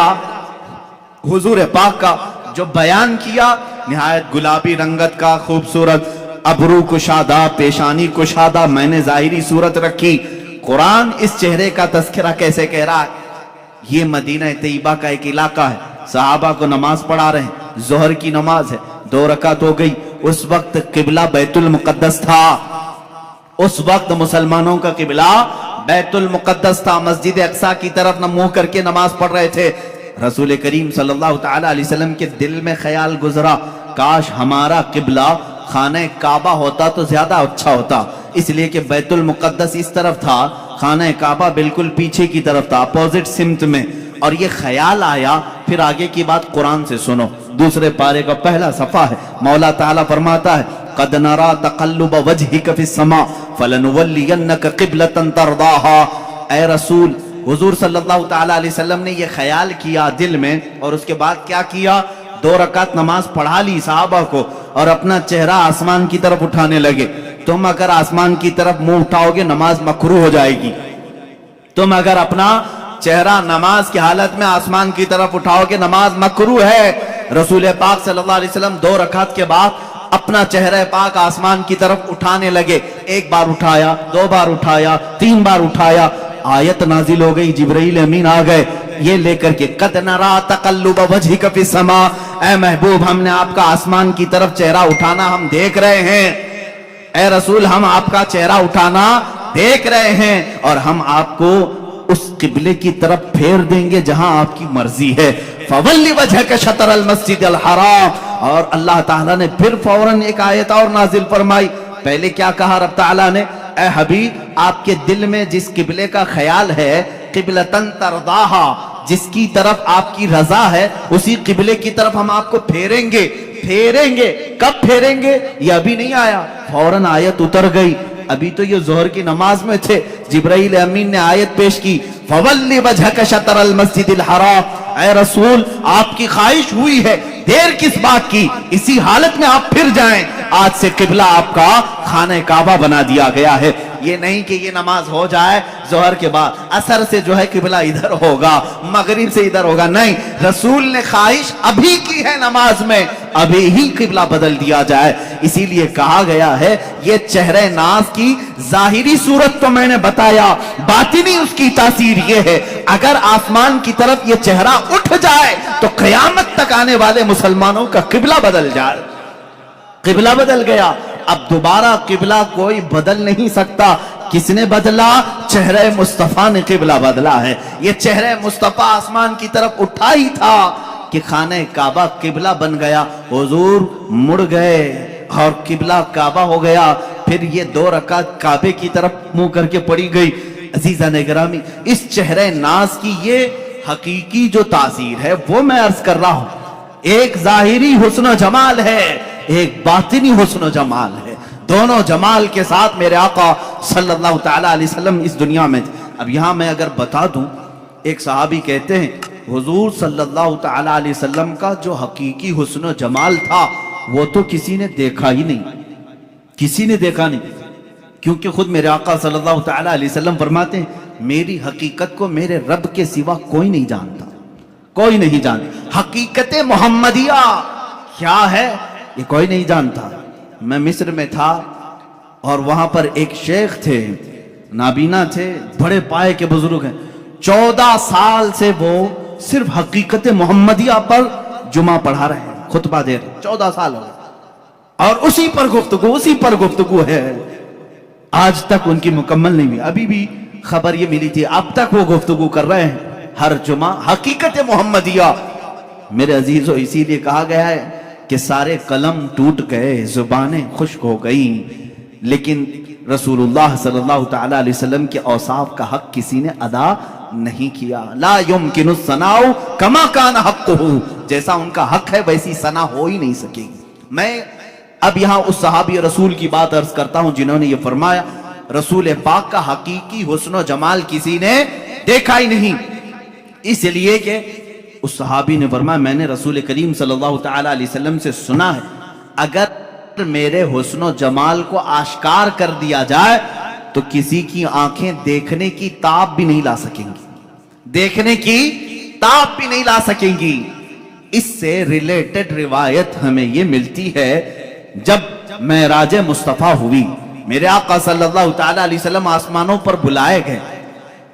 حضور پاک کا جو بیان کیا نہایت گلابی رنگت کا خوبصورت, ابرو کشادہ, پیشانی کشادہ, میں نے ظاہری صورت رکھی. قرآن اس چہرے کا تذکرہ کیسے کہہ رہا ہے؟ یہ مدینہ طیبہ کا ایک علاقہ ہے, صحابہ کو نماز پڑھا رہے ہیں, ظہر کی نماز ہے, 2 رکعت ہو گئی. اس وقت قبلہ بیت المقدس تھا, اس وقت مسلمانوں کا قبلہ بیت المقدس تھا, مسجد اقصی کی طرف نہ منہ کر کے نماز پڑھ رہے تھے. رسول کریم صلی اللہ تعالی علیہ وسلم کے دل میں خیال گزرا کاش ہمارا قبلہ خانہ کعبہ ہوتا تو زیادہ اچھا ہوتا، اس لیے کہ بیت المقدس اس طرف تھا، خانہ کعبہ بالکل پیچھے کی طرف تھا، اپوزٹ سمت میں، اور یہ خیال آیا۔ پھر آگے کی بات قرآن سے سنو، دوسرے پارے کا پہلا صفحہ ہے، مولا تعالیٰ فرماتا ہے قد نرا تقلب وجهك في السماء فلنولينك قبلة ترضاها۔ اے رسول، حضور صلی اللہ تعالیٰ علیہ وسلم نے یہ خیال کیا دل میں، اور اس کے بعد کیا کیا؟ 2 رکعت نماز پڑھا لی صحابہ کو، اور اپنا چہرہ آسمان کی طرف اٹھانے لگے۔ تم اگر آسمان کی طرف منہ اٹھاؤ گے نماز مکروہ ہو جائے گی، تم اگر اپنا چہرہ نماز کی حالت میں آسمان کی طرف اٹھاؤ گے نماز مکروہ ہے۔ رسول پاک صلی اللہ علیہ وسلم 2 رکعت کے بعد اپنا چہرہ پاک آسمان کی طرف اٹھانے لگے، 1 بار اٹھایا، 2 بار اٹھایا، 3 بار اٹھایا، آیت نازل ہو گئی، جبرائیل امین آ گئے یہ لے کر کے قد نرا تقلب وجهك في السماء، اے محبوب ہم نے آپ کا آسمان کی طرف چہرہ اٹھانا ہم دیکھ رہے ہیں، اے رسول ہم آپ کا چہرہ اٹھانا دیکھ رہے ہیں، اور ہم آپ کو اس قبلے کی طرف پھیر دیں گے جہاں آپ کی مرضی ہے۔ فَوَلِّ وَجْهَكَ شَطْرَ الْمَسْجِدِ الْحَرَامِ، اور اللہ تعالیٰ نے پھر فوراً ایک آیت اور نازل فرمائی۔ پہلے کیا کہا رب تعالیٰ نے؟ اے حبیب آپ کے دل میں جس قبلے کا خیال ہے، قبلتن ترضاہا، جس کی طرف آپ کی رضا ہے اسی قبلے کی طرف ہم آپ کو پھیریں گے۔ پھیریں گے کب پھیریں گے؟ یہ ابھی نہیں آیا، فوراً آیت اتر گئی۔ ابھی تو یہ ظہر کی نماز میں تھے، جبرائیل امین نے آیت پیش کی فَوَلِّ وَجْهَكَ شَطْرَ الْمَسْجِدِ الْحَرَامِ، اے رسول آپ کی خواہش ہوئی ہے، دیر کس بات کی، اسی حالت میں آپ پھر جائیں، آج سے قبلہ آپ کا خانہ کعبہ بنا دیا گیا ہے۔ یہ نہیں کہ یہ نماز ہو جائے ظہر کے بعد عصر سے جو ہے قبلہ ادھر ہوگا، مغرب سے ادھر ہوگا، نہیں، رسول نے خواہش ابھی کی ہے نماز میں، ابھی ہی قبلہ بدل دیا جائے۔ اسی لیے کہا گیا ہے یہ چہرہ ناز کی ظاہری صورت تو میں نے بتایا، باطنی اس کی تاثیر یہ ہے اگر آسمان کی طرف یہ چہرہ اٹھ جائے تو قیامت تک آنے والے مسلمانوں کا قبلہ بدل جائے۔ قبلہ بدل گیا، اب دوبارہ قبلہ کوئی بدل نہیں سکتا۔ کس نے بدلا؟ چہرہ مصطفیٰ نے قبلہ بدلا ہے۔ یہ چہرہ مصطفیٰ آسمان کی طرف اٹھا ہی تھا کہ خانہ کعبہ قبلہ بن گیا، حضور مڑ گئے اور قبلہ کعبہ ہو گیا۔ پھر یہ 2 رکعت کعبے کی طرف منہ کر کے پڑی گئی۔ عزیزان گرامی، اس چہرہ ناز کی یہ حقیقی جو تاثیر ہے وہ میں عرض کر رہا ہوں، ایک ظاہری حسن و جمال ہے، ایک باطنی حسن و جمال ہے، دونوں جمال کے ساتھ میرے آقا صلی اللہ تعالیٰ علیہ وسلم اس دنیا میں۔ اب یہاں میں اگر بتا دوں، ایک صحابی کہتے ہیں حضور صلی اللہ تعالیٰ علیہ وسلم کا جو حقیقی حسن و جمال تھا وہ تو کسی نے دیکھا ہی نہیں، کسی نے دیکھا نہیں، کیونکہ خود میرے آقا صلی اللہ تعالیٰ علیہ وسلم فرماتے ہیں میری حقیقت کو میرے رب کے سوا کوئی نہیں جانتا، کوئی نہیں جانتا۔ حقیقت محمدیہ کیا ہے یہ کوئی نہیں جانتا۔ میں مصر میں تھا اور وہاں پر ایک شیخ تھے، نابینا تھے، بڑے پائے کے بزرگ ہیں، 14 سال سے وہ صرف حقیقت محمدیہ پر جمعہ پڑھا رہے ہیں، خطبہ دے رہے ہیں، 14 سال ہو گئے، اور اسی پر گفتگو ہے، آج تک ان کی مکمل نہیں ہوئی۔ ابھی بھی خبر یہ ملی تھی، اب تک وہ گفتگو کر رہے ہیں ہر جمعہ حقیقت محمدیہ۔ میرے عزیزو، اسی لیے کہا گیا ہے کہ سارے قلم ٹوٹ گئے، زبانیں خشک ہو گئیں، لیکن رسول اللہ صلی اللہ تعالیٰ علیہ وسلم کے اوصاف کا حق کسی نے ادا نہیں کیا۔ لا يمکن الثناء کما کان حقہ، جیسا ان کا حق ہے ویسی ثنا ہو ہی نہیں سکے گی۔ میں اب یہاں اس صحابی رسول کی بات عرض کرتا ہوں جنہوں نے یہ فرمایا رسول پاک کا حقیقی حسن و جمال کسی نے دیکھا ہی نہیں، اس لیے کہ اس صحابی نے فرمایا میں نے رسول کریم صلی اللہ تعالیٰ علیہ وسلم سے سنا ہے اگر میرے حسن و جمال کو آشکار کر دیا جائے تو کسی کی آنکھیں دیکھنے کی تاب بھی نہیں لا سکیں گی، دیکھنے کی تاب بھی نہیں لا سکیں گی۔ اس سے ریلیٹڈ روایت ہمیں یہ ملتی ہے جب معراج مصطفیٰ ہوئی، میرے آقا صلی اللہ تعالیٰ علیہ وسلم آسمانوں پر بلائے گئے،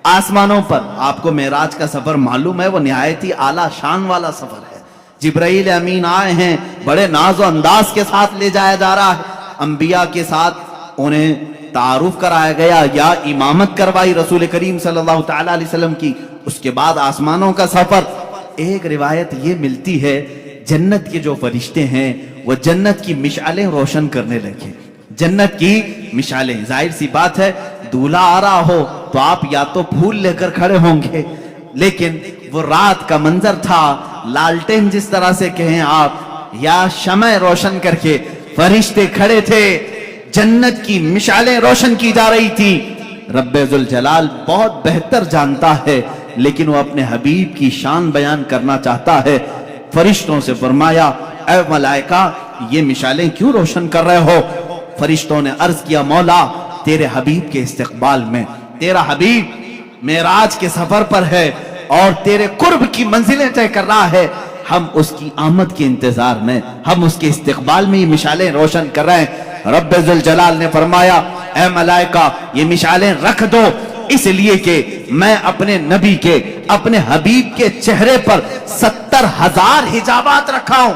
آسمانوں پر، آپ کو معراج کا سفر معلوم ہے وہ نہایت ہی اعلیٰ شان والا سفر ہے، جبرائیل امین آئے ہیں، بڑے ناز و انداز کے ساتھ لے جایا جا رہا ہے، انبیاء کے ساتھ انہیں تعارف کرایا گیا یا امامت کروائی رسول کریم صلی اللہ تعالیٰ علیہ وسلم کی، اس کے بعد آسمانوں کا سفر، ایک روایت یہ ملتی ہے جنت کے جو فرشتے ہیں وہ جنت کی مشعلیں روشن کرنے لگے. جنت کی مشعلیں، ظاہر سی بات ہے دولہا آ رہا ہو تو آپ یا تو پھول لے کر کھڑے ہوں گے، لیکن وہ رات کا منظر تھا، لالٹین جس طرح سے کہیں آپ یا شمع روشن کر کے فرشتے کھڑے تھے، جنت کی مشعلیں روشن کی جا رہی تھی. رب ذوالجلال بہت بہتر جانتا ہے، لیکن وہ اپنے حبیب کی شان بیان کرنا چاہتا ہے. فرشتوں سے فرمایا اے ملائکہ یہ مشعلیں کیوں روشن کر رہے ہو؟ فرشتوں نے عرض کیا مولا تیرے حبیب کے استقبال میں، تیرا حبیب معراج کے سفر پر ہے اور تیرے قرب کی منزلیں طے کر رہا ہے، ہم اس کی آمد کے انتظار میں، ہم اس کے استقبال میں یہ مشعلیں روشن کر رہے ہیں. رب ذوالجلال نے فرمایا اے ملائکہ یہ مشعلیں رکھ دو، اس لیے کہ میں اپنے نبی کے، اپنے حبیب کے چہرے پر 70,000 حجابات رکھا ہوں،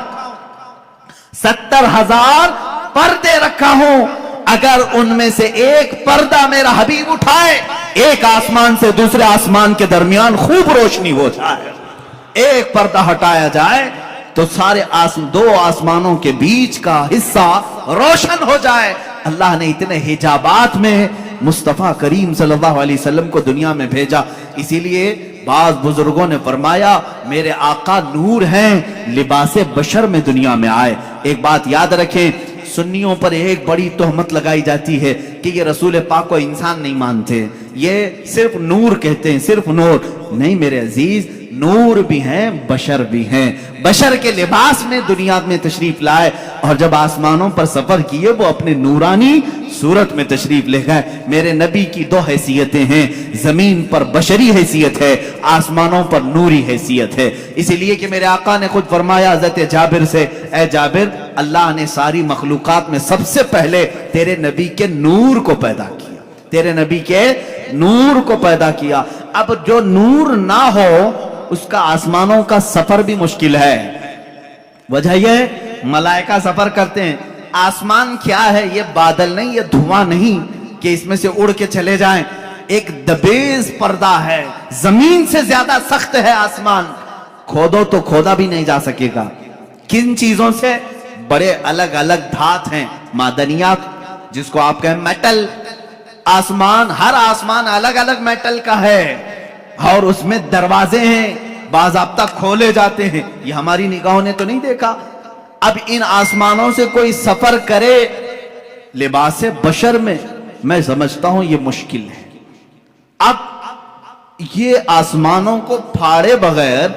70,000 پردے رکھا ہوں. اگر ان میں سے ایک پردہ میرا حبیب اٹھائے، ایک آسمان سے دوسرے آسمان کے درمیان خوب روشنی ہو جائے. ایک پردہ ہٹایا جائے تو سارے دو آسمانوں کے بیچ کا حصہ روشن ہو جائے. اللہ نے اتنے حجابات میں مصطفیٰ کریم صلی اللہ علیہ وسلم کو دنیا میں بھیجا. اسی لیے بعض بزرگوں نے فرمایا میرے آقا نور ہیں، لباس بشر میں دنیا میں آئے. ایک بات یاد رکھیں، سنیوں پر ایک بڑی تہمت لگائی جاتی ہے کہ یہ رسول پاک کو انسان نہیں مانتے، یہ صرف نور کہتے ہیں، صرف نور. نہیں میرے عزیز، نور بھی ہیں بشر بھی ہیں. بشر کے لباس میں دنیا میں تشریف لائے اور جب آسمانوں پر سفر کیے وہ اپنے نورانی صورت میں تشریف لے گئے. میرے نبی کی دو حیثیتیں ہیں، زمین پر بشری حیثیت ہے، آسمانوں پر نوری حیثیت ہے. اسی لیے کہ میرے آقا نے خود فرمایا حضرت جابر سے اے جابر اللہ نے ساری مخلوقات میں سب سے پہلے تیرے نبی کے نور کو پیدا کیا، تیرے نبی کے نور کو پیدا کیا. اب جو نور نہ ہو اس کا آسمانوں کا سفر بھی مشکل ہے. وجہ یہ ملائکہ سفر کرتے ہیں. آسمان کیا ہے؟ یہ بادل نہیں، یہ دھواں نہیں کہ اس میں سے اڑ کے چلے جائیں. ایک دبیز پردہ ہے، زمین سے زیادہ سخت ہے آسمان، کھودو تو کھودا بھی نہیں جا سکے گا. کن چیزوں سے؟ بڑے الگ الگ دھات ہیں، معدنیات جس کو آپ کہیں میٹل. آسمان، ہر آسمان الگ الگ میٹل کا ہے اور اس میں دروازے ہیں، باضابطہ کھولے جاتے ہیں. یہ ہماری نگاہوں نے تو نہیں دیکھا. اب ان آسمانوں سے کوئی سفر کرے لباس بشر میں سمجھتا ہوں یہ مشکل ہے. اب یہ آسمانوں کو پھاڑے بغیر،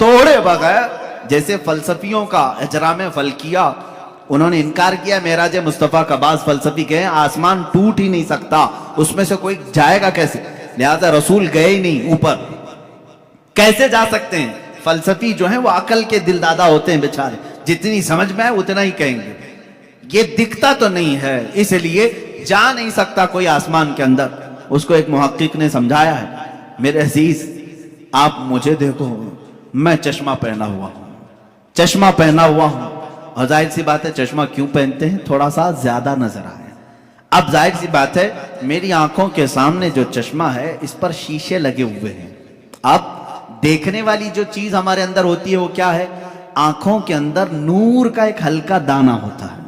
توڑے بغیر، جیسے فلسفیوں کا اجرام فلکیہ انہوں نے انکار کیا معراج مصطفیٰ کا. بعض فلسفی کہیں آسمان ٹوٹ ہی نہیں سکتا، اس میں سے کوئی جائے گا کیسے؟ لہذا رسول گئے ہی نہیں اوپر، کیسے جا سکتے ہیں؟ فلسفی جو ہیں وہ عقل کے دل دادا ہوتے ہیں بیچارے، جتنی سمجھ میں ہے اتنا ہی کہیں گے. یہ دکھتا تو نہیں ہے اس لیے جا نہیں سکتا کوئی آسمان کے اندر. اس کو ایک محقق نے سمجھایا ہے میرے عزیز آپ مجھے دیکھو، میں چشمہ پہنا ہوا ہوں، چشمہ پہنا ہوا ہوں. اور ظاہر سی بات ہے چشمہ کیوں پہنتے ہیں؟ تھوڑا سا زیادہ نظر آئے. اب ظاہر سی بات ہے میری آنکھوں کے سامنے جو چشمہ ہے اس پر شیشے لگے ہوئے ہیں. اب دیکھنے والی جو چیز ہمارے اندر ہوتی ہے وہ کیا ہے؟ آنکھوں کے اندر نور کا ایک ہلکا دانہ ہوتا ہے،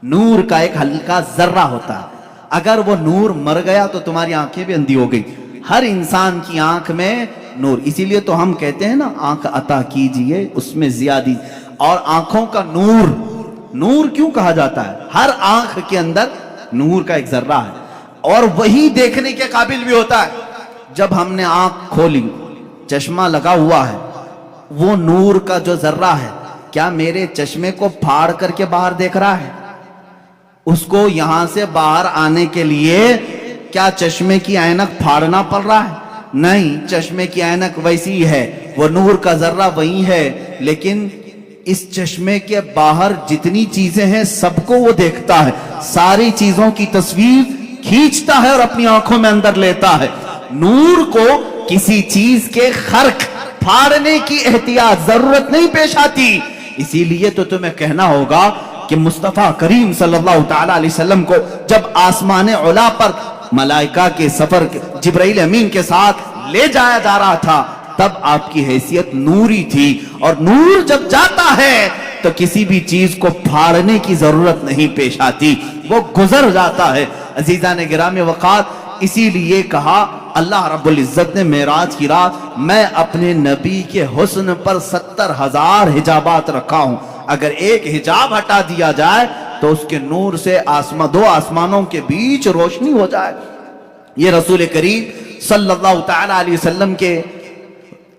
نور کا ایک ہلکا ذرہ ہوتا ہے. اگر وہ نور مر گیا تو تمہاری آنکھیں بھی اندھی ہو گئی. ہر انسان کی آنکھ میں نور، اسی لیے تو ہم کہتے ہیں نا آنکھ عطا کیجئے اس میں زیادی. اور آنکھوں کا نور، نور کیوں کہا جاتا ہے؟ ہر آنکھ کے اندر نور کا ایک ذرہ ہے اور وہی دیکھنے کے قابل بھی ہوتا ہے. جب ہم نے آنکھ کھولی، چشمہ لگا ہوا ہے، وہ نور کا جو ذرہ ہے کیا میرے چشمے کو پھاڑ کر کے باہر دیکھ رہا ہے؟ اس کو یہاں سے باہر آنے کے لیے کیا چشمے کی اینک پھاڑنا پڑ رہا ہے؟ نہیں، چشمے کی اینک ویسی ہے، وہ نور کا ذرہ وہی ہے. لیکن اس چشمے کے باہر جتنی چیزیں ہیں سب کو وہ دیکھتا ہے، ساری چیزوں کی تصویر کھینچتا ہے اور اپنی آنکھوں میں اندر لیتا ہے. نور کو کسی چیز کے خرق پھاڑنے کی احتیاط ضرورت نہیں پیش آتی. اسی لیے تو تمہیں کہنا ہوگا کہ مصطفیٰ کریم صلی اللہ تعالی علیہ وسلم کو جب آسمان علا پر ملائکہ کے سفر جبرائیل امین کے ساتھ لے جایا جا رہا تھا تب آپ کی حیثیت نوری تھی، اور نور جب جاتا ہے تو کسی بھی چیز کو پھاڑنے کی ضرورت نہیں پیش آتی، وہ گزر جاتا ہے۔ عزیزان گرامی وقار، اسی لیے کہا اللہ رب العزت نے معراج کی رات میں اپنے نبی کے حسن پر 70,000 حجابات رکھا ہوں، اگر ایک حجاب ہٹا دیا جائے تو اس کے نور سے دو آسمانوں کے بیچ روشنی ہو جائے۔ یہ رسول کریم صلی اللہ تعالی علیہ وسلم کے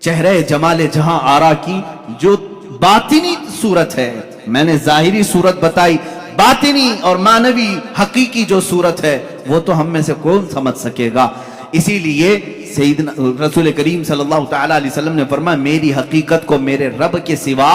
چہرے جمال جہاں آرا کی جو باطنی صورت ہے، میں نے ظاہری صورت بتائی، باطنی اور معنوی حقیقی جو صورت ہے وہ تو ہم میں سے کون سمجھ سکے گا۔ اسی لیے سیدنا رسول کریم صلی اللہ تعالی علیہ وسلم نے فرمایا میری حقیقت کو میرے رب کے سوا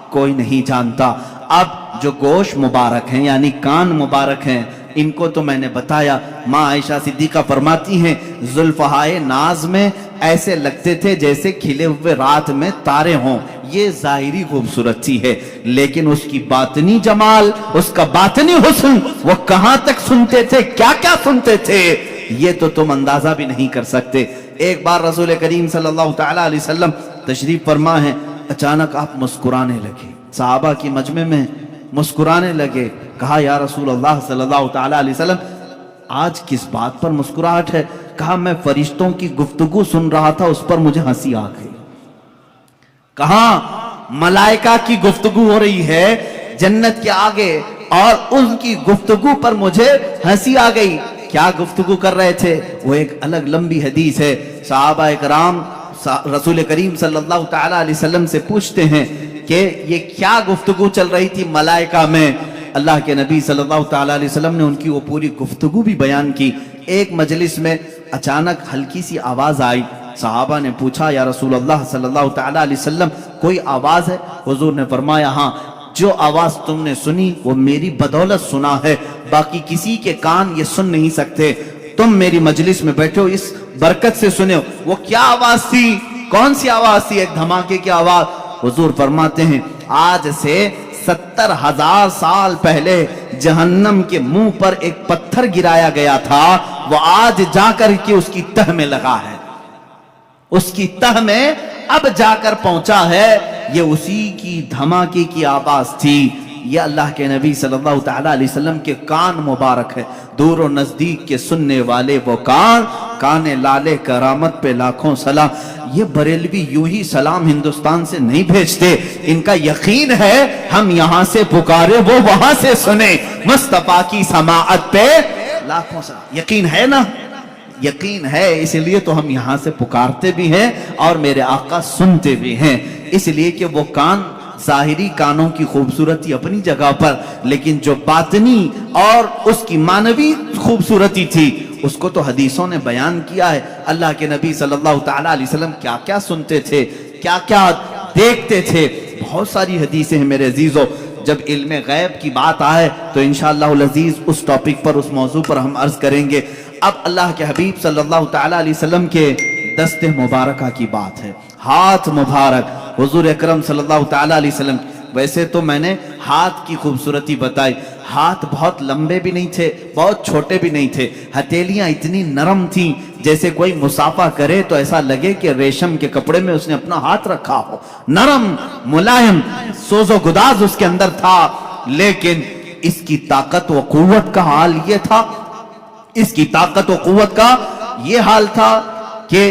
کوئی نہیں جانتا۔ اب جو گوش مبارک ہیں یعنی کان مبارک ہیں ان کو تو میں نے بتایا۔ ماں عائشہ صدیقہ فرماتی ہیں زلفہائے ناز میں ایسے لگتے تھے جیسے کھلے ہوئے رات میں تارے ہوں، یہ ظاہری خوبصورتی ہے، لیکن اس کی باطنی جمال، اس کا باطنی حسن، وہ کہاں تک سنتے تھے، کیا کیا سنتے تھے، یہ تو تم اندازہ بھی نہیں کر سکتے۔ ایک بار رسول کریم صلی اللہ تعالی علیہ وسلم تشریف فرما ہے، اچانک آپ مسکرانے لگے، صحابہ کی مجمع میں مسکرانے لگے۔ کہا یا رسول اللہ صلی اللہ تعالی علیہ وسلم آج کس بات پر مسکراہٹ ہے؟ کہا میں فرشتوں کی گفتگو سن رہا تھا، اس پر مجھے ہنسی آ گئی۔ کہا ملائکہ کی گفتگو ہو رہی ہے جنت کے آگے اور ان کی گفتگو پر مجھے ہنسی آ گئی۔ کیا گفتگو کر رہے تھے؟ وہ ایک الگ لمبی حدیث ہے۔ صحابہ کرام رسول کریم صلی اللہ تعالی علیہ وسلم سے پوچھتے ہیں کہ یہ کیا گفتگو چل رہی تھی ملائکہ میں؟ اللہ کے نبی صلی اللہ تعالی علیہ وسلم نے ان کی وہ پوری گفتگو بھی بیان کی۔ ایک مجلس میں اچانک ہلکی سی آواز آئی، صحابہ نے پوچھا یا رسول اللہ صلی اللہ تعالی علیہ وسلم کوئی آواز ہے؟ حضور نے فرمایا ہاں، جو آواز تم نے سنی وہ میری بدولت سنا ہے، باقی کسی کے کان یہ سن نہیں سکتے، تم میری مجلس میں بیٹھے ہو اس برکت سے سنے ہو۔ وہ کیا آواز تھی؟ کون سی آواز تھی؟ ایک دھماکے کی آواز۔ حضور فرماتے ہیں آج سے 70,000 سال پہلے جہنم کے منہ پر ایک پتھر گرایا گیا تھا، وہ آج جا کر کے اس کی تہ میں لگا ہے، اس کی تہ میں اب جا کر پہنچا ہے، یہ اسی کی دھماکے کی آواز تھی۔ یہ اللہ کے نبی صلی اللہ تعالی علیہ وسلم کے کان مبارک ہے، دور و نزدیک کے سننے والے وہ کان لالے کرامت پہ لاکھوں سلام۔ یہ بریلوی یوں ہی سلام ہندوستان سے نہیں بھیجتے، ان کا یقین ہے ہم یہاں سے پکارے وہ وہاں سے سنے، مصطفیٰ کی سماعت پہ لاکھوں سلام۔ یقین ہے نا؟ یقین ہے، اس لیے تو ہم یہاں سے پکارتے بھی ہیں اور میرے آقا سنتے بھی ہیں، اس لیے کہ وہ کان ظاہری کانوں کی خوبصورتی اپنی جگہ پر، لیکن جو باطنی اور اس کی معنوی خوبصورتی تھی اس کو تو حدیثوں نے بیان کیا ہے۔ اللہ کے نبی صلی اللہ تعالی علیہ وسلم کیا کیا سنتے تھے، کیا کیا دیکھتے تھے، بہت ساری حدیثیں ہیں میرے عزیزو۔ جب علم غیب کی بات آئے تو انشاءاللہ العزیز اس ٹاپک پر، اس موضوع پر ہم عرض کریں گے۔ اب اللہ کے حبیب صلی اللہ تعالی علیہ وسلم کے دست مبارکہ کی بات ہے، ہاتھ مبارک حضور اکرم صلی اللہ تعالی علیہ وسلم۔ ویسے تو میں نے ہاتھ کی خوبصورتی بتائی، ہاتھ بہت لمبے بھی نہیں تھے، بہت چھوٹے بھی نہیں تھے، ہتھیلیاں اتنی نرم تھیں جیسے کوئی مصافحہ کرے تو ایسا لگے کہ ریشم کے کپڑے میں اس نے اپنا ہاتھ رکھا ہو، نرم ملائم، سوز و گداز اس کے اندر تھا۔ لیکن اس کی طاقت و قوت کا حال یہ تھا، اس کی طاقت و قوت کا یہ حال تھا کہ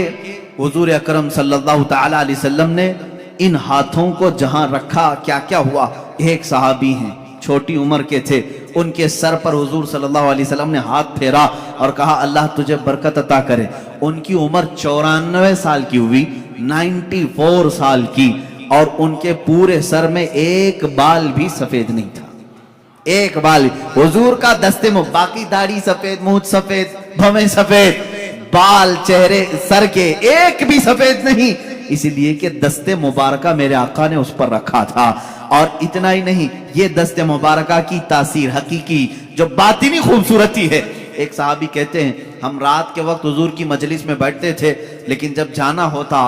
حضور اکرم صلی اللہ تعالی علیہ وسلم نے ان ہاتھوں کو جہاں رکھا کیا کیا ہوا۔ ایک صحابی ہیں چھوٹی عمر کے تھے، ان کے سر پر حضور صلی اللہ علیہ وسلم نے ہاتھ پھیرا اور کہا اللہ تجھے برکت عطا کرے۔ ان کی عمر 94 سال کی ہوئی، 94 سال کی، اور ان کے پورے سر میں ایک بال بھی سفید نہیں تھا، ایک بال۔ حضور کا دستے میں باقی داڑھی سفید، مونچھ سفید، بھویں سفید، بال چہرے سر کے ایک بھی سفید نہیں، اس لیے کہ دست مبارکہ میرے آقا نے اس پر رکھا تھا۔ اور اتنا ہی نہیں، یہ دست مبارکہ کی تاثیر حقیقی جو باطنی خوبصورتی ہے۔ ایک صحابی کہتے ہیں ہم رات کے وقت حضور کی مجلس میں بیٹھتے تھے، لیکن جب جانا ہوتا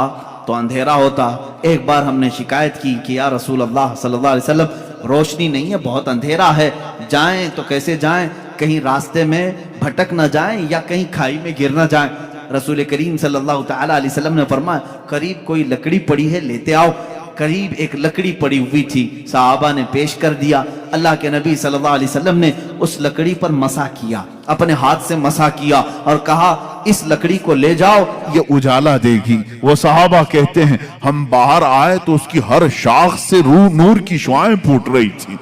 تو اندھیرا ہوتا۔ ایک بار ہم نے شکایت کی کہ یا رسول اللہ صلی اللہ علیہ وسلم روشنی نہیں ہے، بہت اندھیرا ہے، جائیں تو کیسے جائیں، کہیں راستے میں بھٹک نہ جائیں یا کہیں کھائی میں گر نہ جائیں۔ رسول کریم صلی اللہ تعالیٰ علیہ وسلم نے فرمایا قریب کوئی لکڑی پڑی ہے لیتے آؤ. قریب ایک لکڑی پڑی ہوئی تھی, صحابہ نے پیش کر دیا. اللہ کے نبی صلی اللہ علیہ وسلم نے اس لکڑی پر مسح کیا, اپنے ہاتھ سے مسح کیا اور کہا اس لکڑی کو لے جاؤ, یہ اجالا دے گی. وہ صحابہ کہتے ہیں ہم باہر آئے تو اس کی ہر شاخ سے نور کی شعائیں پھوٹ رہی تھی,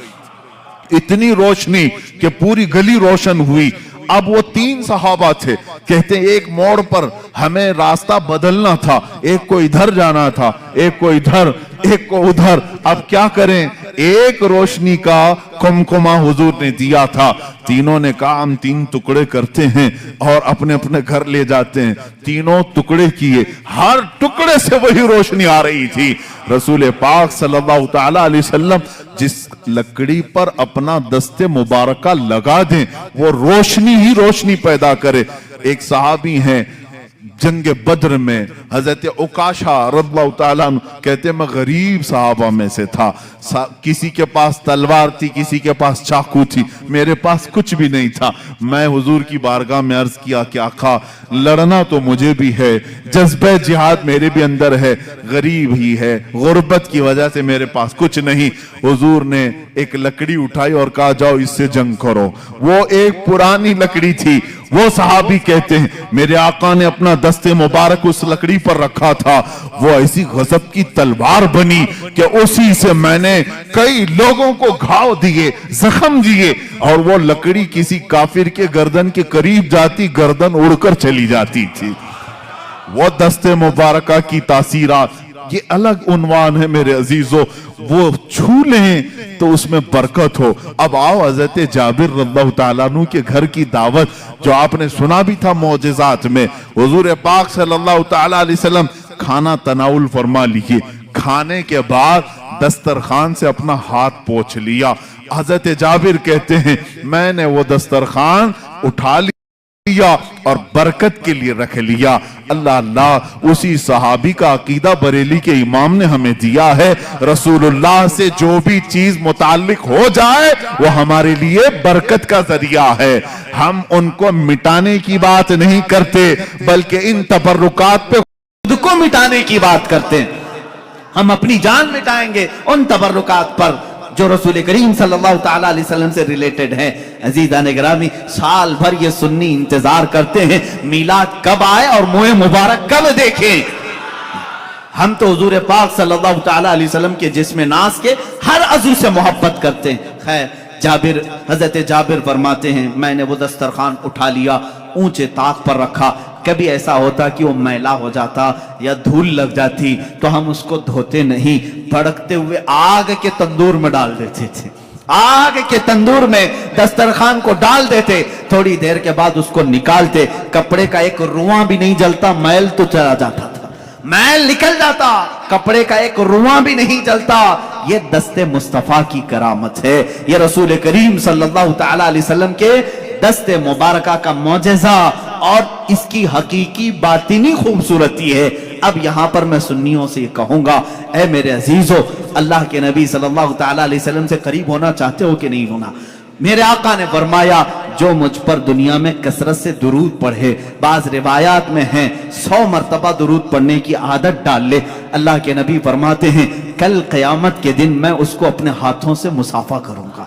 اتنی روشنی کہ پوری گلی روشن ہوئی. اب وہ 3 صحابہ تھے, کہتے ہیں ایک موڑ پر ہمیں راستہ بدلنا تھا, ایک کو ادھر جانا تھا, ایک کو ادھر, ایک کو ادھر. اب کیا کریں, ایک روشنی کا کمکمہ حضور نے دیا تھا. تینوں نے کہا ہم 3 ٹکڑے کرتے ہیں اور اپنے اپنے گھر لے جاتے ہیں. تینوں ٹکڑے کیے, ہر ٹکڑے سے وہی روشنی آ رہی تھی. رسول پاک صلی اللہ تعالیٰ علیہ وسلم جس لکڑی پر اپنا دست مبارکہ لگا دیں وہ روشنی ہی روشنی پیدا کرے. ایک صحابی ہیں جنگ بدر میں, حضرت عکاشہ رضی اللہ تعالیٰ عنہ, کہتے ہیں میں غریب صحابہ میں سے تھا, کسی کے پاس تلوار تھی, کسی کے پاس چاقو تھی, میرے پاس کچھ بھی نہیں تھا. میں حضور کی بارگاہ میں عرض کیا کہ آقا لڑنا تو مجھے بھی ہے, جذبہ جہاد میرے بھی اندر ہے, غریب ہی ہے, غربت کی وجہ سے میرے پاس کچھ نہیں. حضور نے ایک لکڑی اٹھائی اور کہا جاؤ اس سے جنگ کرو. وہ ایک پرانی لکڑی تھی. وہ صحابی کہتے ہیں میرے آقا نے اپنا دست مبارک اس لکڑی پر رکھا تھا, وہ ایسی غضب کی تلوار بنی کہ اسی سے میں نے کئی لوگوں کو گھاؤ دیے, زخم دیے, اور وہ لکڑی کسی کافر کے گردن کے قریب جاتی, گردن اڑ کر چلی جاتی تھی. وہ دست مبارکہ کی تاثیرات یہ الگ عنوان ہے میرے عزیزو, وہ چھو لیں تو اس میں برکت ہو. اب آؤ حضرت جابر رضی اللہ تعالیٰ عنہ کے گھر کی دعوت جو آپ نے سنا بھی تھا معجزات میں. حضور پاک صلی اللہ تعالیٰ علیہ وسلم کھانا تناول فرما لیے, کھانے کے بعد دسترخوان سے اپنا ہاتھ پوچھ لیا. حضرت جابر کہتے ہیں میں نے وہ دسترخوان اٹھا لیا اور برکت کے لیے رکھ لیا. اللہ اللہ, اسی صحابی کا عقیدہ بریلی کے امام نے ہمیں دیا ہے. رسول اللہ سے جو بھی چیز متعلق ہو جائے وہ ہمارے لیے برکت کا ذریعہ ہے. ہم ان کو مٹانے کی بات نہیں کرتے بلکہ ان تبرکات پہ خود کو مٹانے کی بات کرتے ہیں. ہم اپنی جان مٹائیں گے ان تبرکات پر جو رسول کریم صلی اللہ تعالیٰ علیہ وسلم سے ریلیٹڈ ہے. عزیزان گرامی, سال بھر یہ سنی انتظار کرتے ہیں میلاد کب آئے اور منہ مبارک کب دیکھیں. ہم تو حضور پاک صلی اللہ تعالیٰ علیہ وسلم کے جسم ناز کے ہر عضو سے محبت کرتے ہیں. خیر, حضرت جابر فرماتے ہیں میں نے وہ دسترخوان اٹھا لیا, اونچے طاق پر رکھا. کبھی ایسا ہوتا کہ وہ میلا ہو جاتا یا دھول لگ جاتی تو ہم اس کو دھوتے نہیں, بھڑکتے ہوئے آگ کے تندور میں ڈال دیتے تھے. آگ کے تندور میں دسترخوان کو ڈال دیتے, تھوڑی دیر کے بعد اس کو نکالتے, کپڑے کا ایک رواں بھی نہیں جلتا, میل تو چلا جاتا تھا, میل نکل جاتا, کپڑے کا ایک رواں بھی نہیں جلتا. یہ دست مصطفیٰ کی کرامت ہے, یہ رسول کریم صلی اللہ تعالیٰ علیہ وسلم کے دست مبارکہ کا معجزہ اور اس کی حقیقی باطنی خوبصورتی ہے. اب یہاں پر میں سنیوں سے کہوں گا, اے میرے عزیزو, اللہ کے نبی صلی اللہ تعالیٰ علیہ وسلم سے قریب ہونا چاہتے ہو کہ نہیں ہونا؟ میرے آقا نے فرمایا جو مجھ پر دنیا میں کثرت سے درود پڑھے, بعض روایات میں ہیں 100 مرتبہ درود پڑھنے کی عادت ڈال لے. اللہ کے نبی فرماتے ہیں کل قیامت کے دن میں اس کو اپنے ہاتھوں سے مصافحہ کروں گا.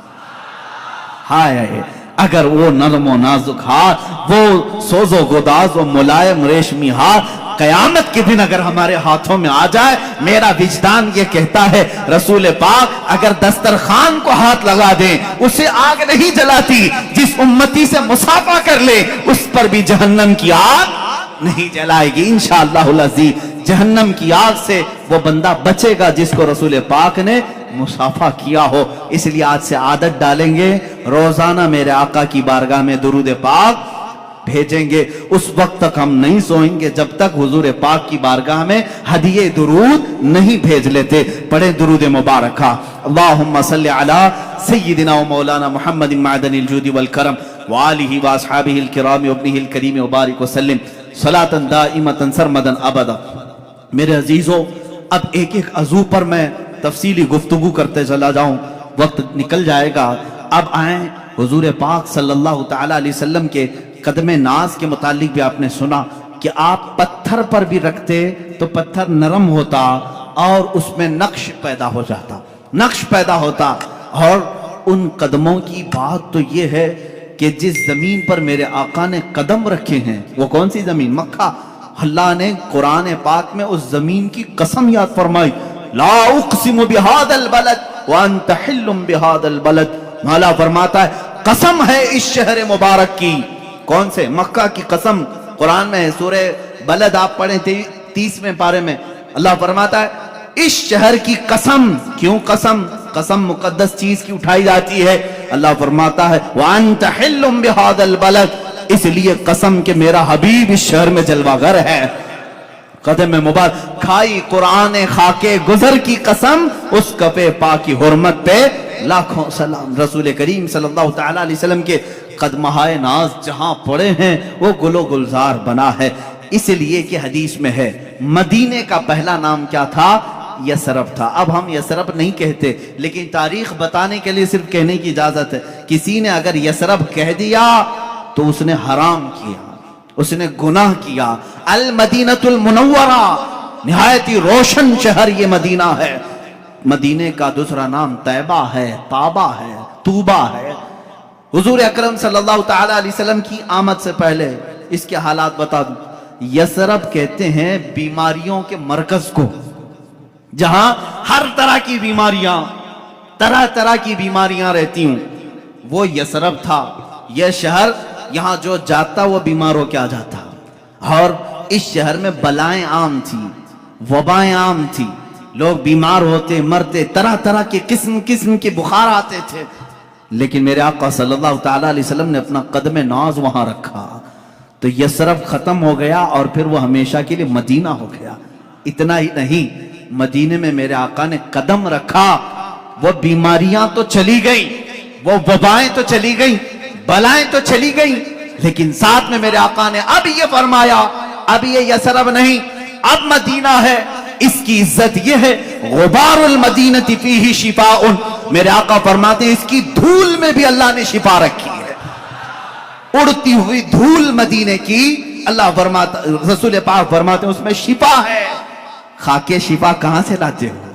ہائے, اگر وہ نرم و نازک ہاتھ, وہ سوز و گداز و ملائم ریشمی ہاتھ قیامت کے دن اگر ہمارے ہاتھوں میں آ جائے, میرا وجدان یہ کہتا ہے رسول پاک اگر دسترخوان کو ہاتھ لگا دیں اسے آگ نہیں جلاتی, جس امتی سے مصافحہ کر لے اس پر بھی جہنم کی آگ نہیں جلائے گی انشاءاللہ العزیز. جہنم کی آگ سے وہ بندہ بچے گا جس کو رسول پاک نے مصافحہ کیا ہو. اس لیے آج سے عادت ڈالیں گے, روزانہ میرے آقا کی بارگاہ میں درود پاک بھیجیں گے. اس وقت تک ہم نہیں سوئیں گے جب تک حضور پاک کی بارگاہ میں ہدیہ درود نہیں بھیج لیتے. پڑھیں درود مبارکہ, اللہم صلی علی سیدنا و مولانا محمد معدن الجود والکرم وآلہ واصحابہ الکرام وابنہ الکریم وبارک وسلم صلاۃ دائمۃ سرمدا ابدا. میرے عزیزو, اب ایک ایک عضو پر میں تفصیلی گفتگو کرتے چلا جاؤں, وقت نکل جائے گا. اب آئیں حضور پاک صلی اللہ تعالیٰ علیہ وسلم کے قدم ناز کے متعلق بھی آپ نے سنا کہ آپ پتھر پر بھی رکھتے تو پتھر نرم ہوتا اور اس میں نقش پیدا ہو جاتا، نقش پیدا ہوتا۔ اور ان قدموں کی بات تو یہ ہے کہ جس زمین پر میرے آقا نے قدم رکھے ہیں، وہ کون سی زمین؟ مکہ۔ اللہ نے قرآن پاک میں اس زمین کی قسم یاد فرمائی، لا اقسم بهذا البلد وانت حل بهذا البلد۔ مولا فرماتا ہے قسم ہے اس شہر مبارک کی۔ کون سے؟ مکہ کی قسم قرآن میں ہے، سورہ بلد آپ پڑھیں 30ویں پارے میں، اللہ فرماتا ہے اس شہر کی قسم۔ کیوں قسم؟ قسم مقدس چیز کی اٹھائی جاتی ہے۔ اللہ فرماتا ہے وانت حل بهذا البلد، اس لیے قسم کہ میرا حبیب اس شہر میں جلوہ گر ہے۔ قدم مبارک کھائی قرآن خاکے گزر کی قسم، اس کفے پاک کی حرمت پہ لاکھوں سلام۔ رسول کریم صلی اللہ تعالی علیہ وسلم کے قدمہائے ناز جہاں پڑے ہیں وہ گل و گلزار بنا ہے، اس لیے کہ حدیث میں ہے مدینے کا پہلا نام کیا تھا؟ یثرب تھا۔ اب ہم یثرب نہیں کہتے، لیکن تاریخ بتانے کے لیے صرف کہنے کی اجازت ہے۔ کسی نے اگر یثرب کہہ دیا تو اس نے حرام کیا، اس نے گناہ کیا۔ المدینۃ المنورہ، نہایت ہی روشن شہر یہ مدینہ ہے۔ مدینے کا دوسرا نام طیبہ ہے، طابہ ہے، طوبہ ہے۔ حضور اکرم صلی اللہ تعالی علیہ وسلم کی آمد سے پہلے اس کے حالات بتا دوں۔ یثرب کہتے ہیں بیماریوں کے مرکز کو، جہاں ہر طرح کی بیماریاں، طرح طرح کی بیماریاں رہتی ہوں، وہ یثرب تھا۔ یہ شہر یہاں جو جاتا وہ بیمار ہو کے آ جاتا، اور اس شہر میں بلائیں عام تھی، وبائیں عام تھی، لوگ بیمار ہوتے، مرتے، طرح طرح کے قسم قسم کے بخار آتے تھے۔ لیکن میرے آقا صلی اللہ تعالی علیہ وسلم نے اپنا قدم ناز وہاں رکھا تو یثرب ختم ہو گیا، اور پھر وہ ہمیشہ کے لیے مدینہ ہو گیا۔ اتنا ہی نہیں، مدینے میں میرے آقا نے قدم رکھا، وہ بیماریاں تو چلی گئی، وہ وبائیں تو چلی گئی، بلائیں تو چلی گئی، لیکن ساتھ میں میرے آقا نے اب یہ فرمایا اب یہ یثرب نہیں، اب مدینہ ہے۔ اس کی عزت یہ ہے غبار المدینہ فیہ شفاء، میرے آقا فرماتے ہیں اس کی دھول میں بھی اللہ نے شفا رکھی ہے۔ اڑتی ہوئی دھول مدینے کی اللہ فرماتا، رسول پاک فرماتے ہیں اس میں شفا ہے۔ خاکے شفا کہاں سے لاتے ہو؟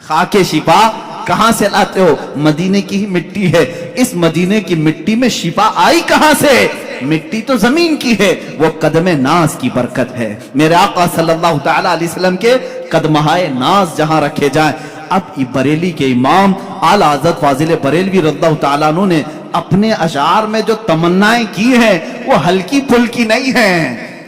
خاکے شفا کہاں سے لاتے ہو؟ مدینے کی ہی مٹی ہے۔ اس مدینے کی مٹی میں شفا آئی کہاں سے؟ مٹی تو زمین کی ہے، وہ قدم ناز کی برکت ہے۔ میرے آقا صلی اللہ تعالی علیہ وسلم کے قدمہائے ناز جہاں رکھے جائیں۔ اب بریلی کے امام اعلی حضرت فاضل بریلوی رضی اللہ تعالیٰ عنہ نے اپنے اشعار میں جو تمنائیں کی ہیں وہ ہلکی پھلکی نہیں ہیں،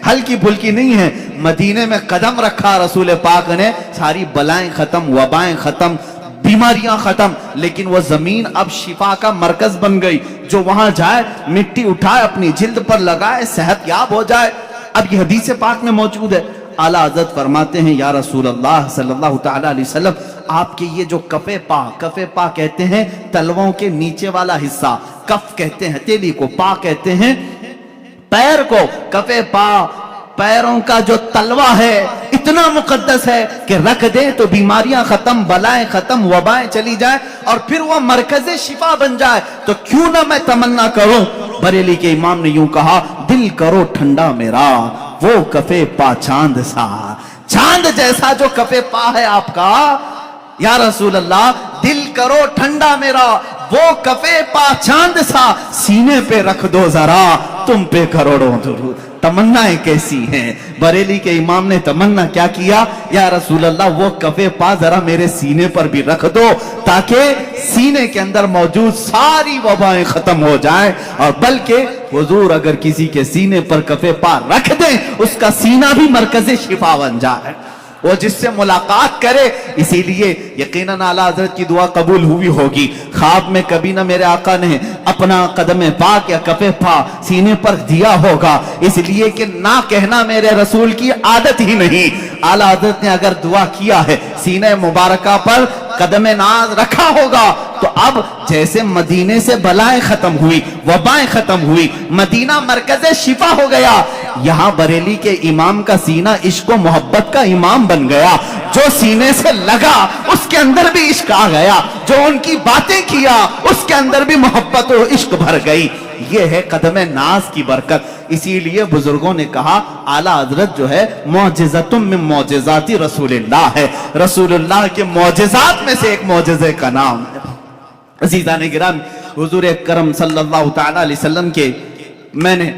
ہلکی پھلکی نہیں ہے۔ مدینے میں قدم رکھا رسول پاک نے، ساری بلائیں ختم، وبائیں ختم، بیماریاں ختم، لیکن وہ زمین اب شفا کا مرکز بن گئی۔ جو وہاں جائے مٹی اٹھائے اپنی جلد پر لگائے صحت یاب ہو جائے۔ اب یہ حدیث پاک میں موجود ہے، اعلیٰ حضرت فرماتے ہیں یا رسول اللہ صلی اللہ تعالی علیہ وسلم، آپ کے یہ جو کفے پا کہتے ہیں تلووں کے نیچے والا حصہ، کف کہتے ہیں ہتھیلی کو، پا کہتے ہیں پیر کو، کفے پا پیروں کا جو تلوہ ہے اتنا مقدس ہے کہ رکھ دیں تو بیماریاں ختم، بلائیں ختم، وبائیں چلی جائیں، اور پھر وہ مرکز شفا بن جائے۔ تو کیوں نہ میں تمنا کروں؟ بریلی کے امام نے یوں کہا، دل کرو ٹھنڈا میرا وہ کفے پا چاند سا، چاند جیسا جو کفے پا ہے آپ کا یا رسول اللہ، دل کرو ٹھنڈا میرا وہ کفے پا چاند سا، سینے پہ رکھ دو ذرا تم پہ کروڑوں درود۔ تمنائیں کیسی ہیں؟ بریلی کے امام نے تمنا کیا کیا؟ یا رسول اللہ وہ کفے پا ذرا میرے سینے پر بھی رکھ دو، تاکہ سینے کے اندر موجود ساری وبائیں ختم ہو جائیں، اور بلکہ حضور اگر کسی کے سینے پر کفے پا رکھ دیں اس کا سینہ بھی مرکز شفا بن جائے، وہ جس سے ملاقات کرے۔ اسی لیے یقیناً اعلیٰ حضرت کی دعا قبول ہوئی ہوگی۔ خواب میں کبھی نہ میرے آقا نے اپنا قدم پاک یا کفے پا سینے پر دیا ہوگا، اس لیے کہ نہ کہنا میرے رسول کی عادت ہی نہیں۔ اعلیٰ حضرت نے اگر دعا کیا ہے سینہ مبارکہ پر قدم ناز رکھا ہوگا، تو اب جیسے مدینے سے بلائیں ختم ہوئی، وبائیں ختم ہوئی، مدینہ مرکز شفا ہو گیا، یہاں بریلی کے امام کا سینہ عشق و محبت کا امام بن گیا۔ جو سینے سے لگا اس کے اندر بھی عشق آ گیا، جو ان کی باتیں کیا اس کے اندر بھی محبت و عشق بھر گئی۔ یہ ہے قدم ناز کی برکت۔ اسی لیے بزرگوں نے کہا اعلیٰ حضرت جو ہے معجزۃ من معجزات رسول اللہ ہے، رسول اللہ کے معجزات میں سے ایک معجزے کا نام ہے۔ عزیزان گرامی، حضور اکرم صلی اللہ تعالی علیہ وسلم کے میں نے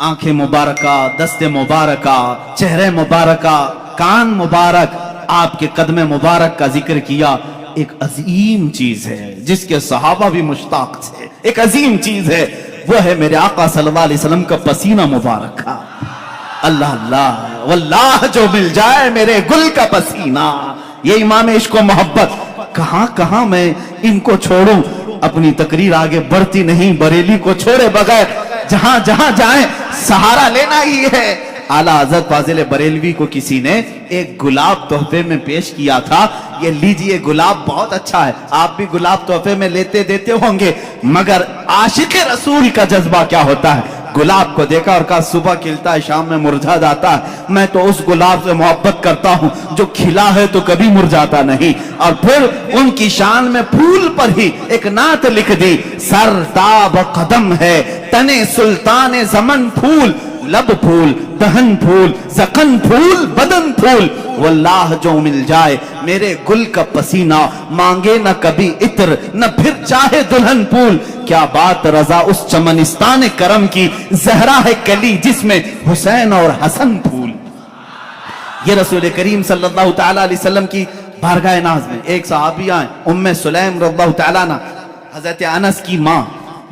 آنکھیں مبارکہ، دست مبارکہ، چہرے مبارکہ، کان مبارک، آپ کے قدم مبارک کا ذکر کیا۔ ایک عظیم چیز ہے جس کے صحابہ بھی مشتاق تھے، ایک عظیم چیز ہے، وہ ہے میرے آقا صلی اللہ علیہ وسلم کا پسینہ مبارک کا۔ اللہ اللہ واللہ جو مل جائے میرے گل کا پسینہ، یہ امام عشق و محبت۔ کہاں کہاں میں ان کو چھوڑوں، اپنی تقریر آگے بڑھتی نہیں، بریلی کو چھوڑے بغیر جہاں جہاں جائیں سہارا لینا ہی ہے۔ اعلیٰ حضرت فاضل بریلوی کو کسی نے ایک گلاب تحفے میں پیش کیا تھا، یہ لیجئے گلاب بہت اچھا ہے، آپ بھی گلاب تحفے میں لیتے دیتے ہوں گے، مگر عاشق رسول کا جذبہ کیا ہوتا ہے؟ گلاب کو دیکھا اور کہا صبح کھلتا ہے شام میں مرجھا جاتا ہے، میں تو اس گلاب سے محبت کرتا ہوں جو کھلا ہے تو کبھی مرجھاتا نہیں۔ اور پھر ان کی شان میں پھول پر ہی ایک نعت لکھ دی، سر تاب قدم ہے تنے سلطان زمن پھول، لب پھول، دہن پھول، زقن پھول، بدن پھول، واللہ جو مل جائے میرے گل کا پسینہ، مانگے نہ کبھی عطر نہ پھر چاہے دلہن پھول۔ کیا بات رضا اس چمنستان کرم کی، زہرا ہے کلی جس میں حسین اور حسن پھول۔ یہ رسول کریم صلی اللہ تعالی علیہ وسلم کی بارگاہ ناز میں ایک صحابی آئیں، ام سلیم رضی اللہ تعالیٰ عنہ، حضرت انس کی ماں،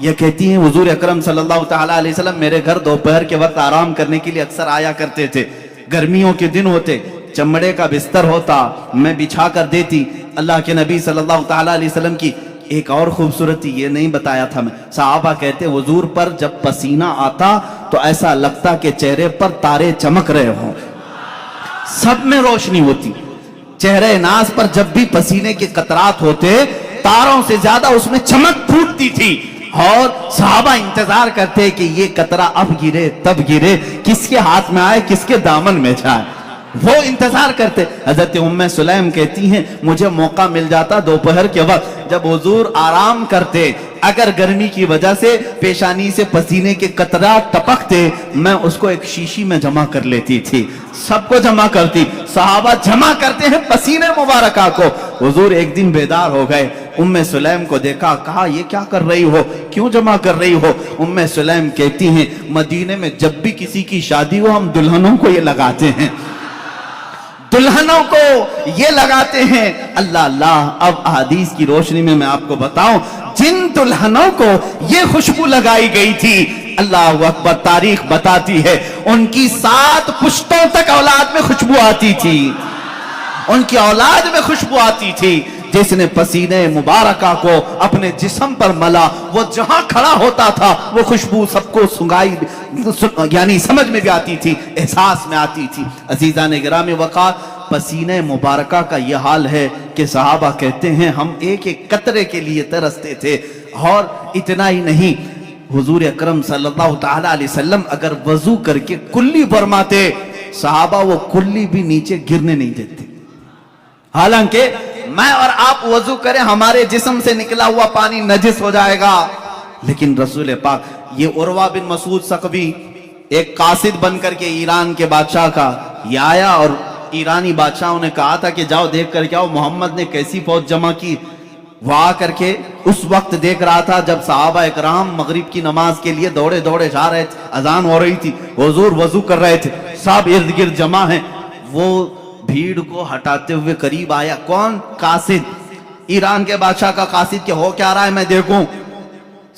یہ کہتی ہیں حضور اکرم صلی اللہ تعالیٰ علیہ وسلم میرے گھر دوپہر کے وقت آرام کرنے کے لیے اکثر آیا کرتے تھے، گرمیوں کے دن ہوتے، چمڑے کا بستر ہوتا، میں بچھا کر دیتی۔ اللہ کے نبی صلی اللہ تعالیٰ علیہ وسلم کی ایک اور خوبصورتی یہ نہیں بتایا تھا میں، صحابہ کہتے حضور پر جب پسینہ آتا تو ایسا لگتا کہ چہرے پر تارے چمک رہے ہوں، سب میں روشنی ہوتی، چہرے ناز پر جب بھی پسینے کے قطرات ہوتے تاروں سے زیادہ اس میں چمک پھوٹتی تھی، اور صحابہ انتظار کرتے کہ یہ قطرہ اب گرے تب گرے، کس کے ہاتھ میں آئے کس کے دامن میں جائے، وہ انتظار کرتے۔ حضرت ام سلیم کہتی ہیں مجھے موقع مل جاتا دوپہر کے وقت جب حضور آرام کرتے، اگر گرمی کی وجہ سے پیشانی سے پسینے کے قطرات ٹپکتے، میں اس کو ایک شیشی میں جمع کر لیتی تھی، سب کو جمع کرتی، صحابہ جمع کرتے ہیں پسینے مبارکہ کو۔ حضور ایک دن بیدار ہو گئے، ام سلیم کو دیکھا، کہا یہ کیا کر رہی ہو، کیوں جمع کر رہی ہو؟ ام سلیم کہتی ہیں مدینے میں جب بھی کسی کی شادی ہو ہم دلہنوں کو یہ لگاتے ہیں، دلہنوں کو یہ لگاتے ہیں۔ اللہ اللہ، اب احادیث کی روشنی میں آپ کو بتاؤں، جن دلہنوں کو یہ خوشبو لگائی گئی تھی، اللہ اکبر، تاریخ بتاتی ہے ان کی 7 پشتوں تک اولاد میں خوشبو آتی تھی، ان کی اولاد میں خوشبو آتی تھی۔ جس نے پسینے مبارکہ کو اپنے جسم پر ملا، وہ جہاں کھڑا ہوتا تھا وہ خوشبو سب کو سنگائی، یعنی سمجھ میں بھی آتی تھی، احساس میں آتی تھی۔ عزیزان گرامی وقار، پسینے مبارکہ کا یہ حال ہے کہ صحابہ کہتے ہیں ہم ایک ایک قطرے کے لیے ترستے تھے۔ اور اتنا ہی نہیں، حضور اکرم صلی اللہ تعالی علیہ وسلم اگر وضو کر کے کلی فرماتے، صحابہ وہ کلی بھی نیچے گرنے نہیں دیتے، حالانکہ میں اور آپ وضو کریں ہمارے جسم سے نکلا ہوا پانی نجس ہو جائے گا، لیکن رسول پاک، یہ عروہ بن مسعود ثقفی ایک قاصد بن کر کے ایران کے بادشاہ کا یہ آیا، اور ایرانی بادشاہوں نے کہا تھا کہ جاؤ دیکھ کر کے آؤ محمد نے کیسی فوج جمع کی۔ وہ آ کر کے اس وقت دیکھ رہا تھا جب صحابہ اکرام مغرب کی نماز کے لیے دوڑے دوڑے جا رہے تھے، اذان ہو رہی تھی، حضور وضو کر رہے تھے، سب ارد گرد جمع ہیں۔ وہ بھیڑ کو ہٹاتے ہوئے قریب آیا، کون؟ قاصد، ایران کے بادشاہ کا قاصد، کہ ہو کیا رہا ہے میں دیکھوں۔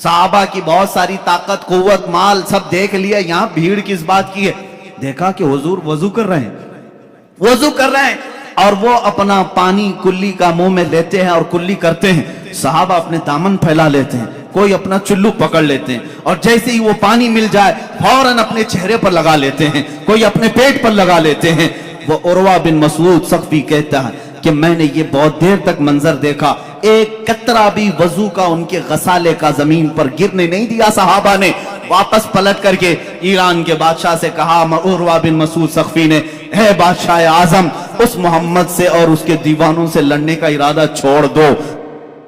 صحابہ کی بہت ساری طاقت، قوت، مال سب دیکھ لیا، یہاں بھیڑ کس بات کی ہے؟ دیکھا کہ حضور وضو کر رہے ہیں، وضو کر رہے ہیں، اور وہ اپنا پانی کلی کا منہ میں لیتے ہیں اور کلی کرتے ہیں۔ صحابہ اپنے دامن پھیلا لیتے ہیں، کوئی اپنا چلو پکڑ لیتے ہیں، اور جیسے ہی وہ پانی مل جائے فوراً اپنے چہرے پر لگا لیتے ہیں، کوئی اپنے پیٹ پر لگا لیتے ہیں۔ وہ عروہ بن مسعود ثقفی کہتا ہے کہ میں نے یہ بہت دیر تک منظر دیکھا، ایک قطرہ بھی وضو کا ان کے غسالے کا زمین پر گرنے نہیں دیا۔ صحابہ نے واپس پلٹ کر کے ایران کے بادشاہ سے کہا، عروہ بن مسعود ثقفی نے، اے بادشاہ اعظم، اس محمد سے اور اس کے دیوانوں سے لڑنے کا ارادہ چھوڑ دو۔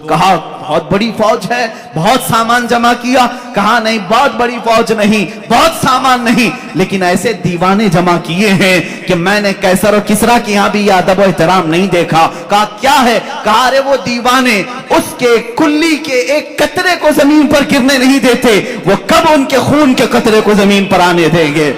کہا بہت بڑی فوج ہے، بہت سامان جمع کیا۔ کہا نہیں، بہت بڑی فوج نہیں، بہت سامان نہیں، لیکن ایسے دیوانے جمع کیے ہیں کہ میں نے قیصر و کسریٰ کے یہاں بھی یہ ادب و احترام نہیں دیکھا۔ کہا کیا ہے؟ کہا ارے وہ دیوانے اس کے کلی کے ایک قطرے کو زمین پر گرنے نہیں دیتے، وہ کب ان کے خون کے قطرے کو زمین پر آنے دیں گے؟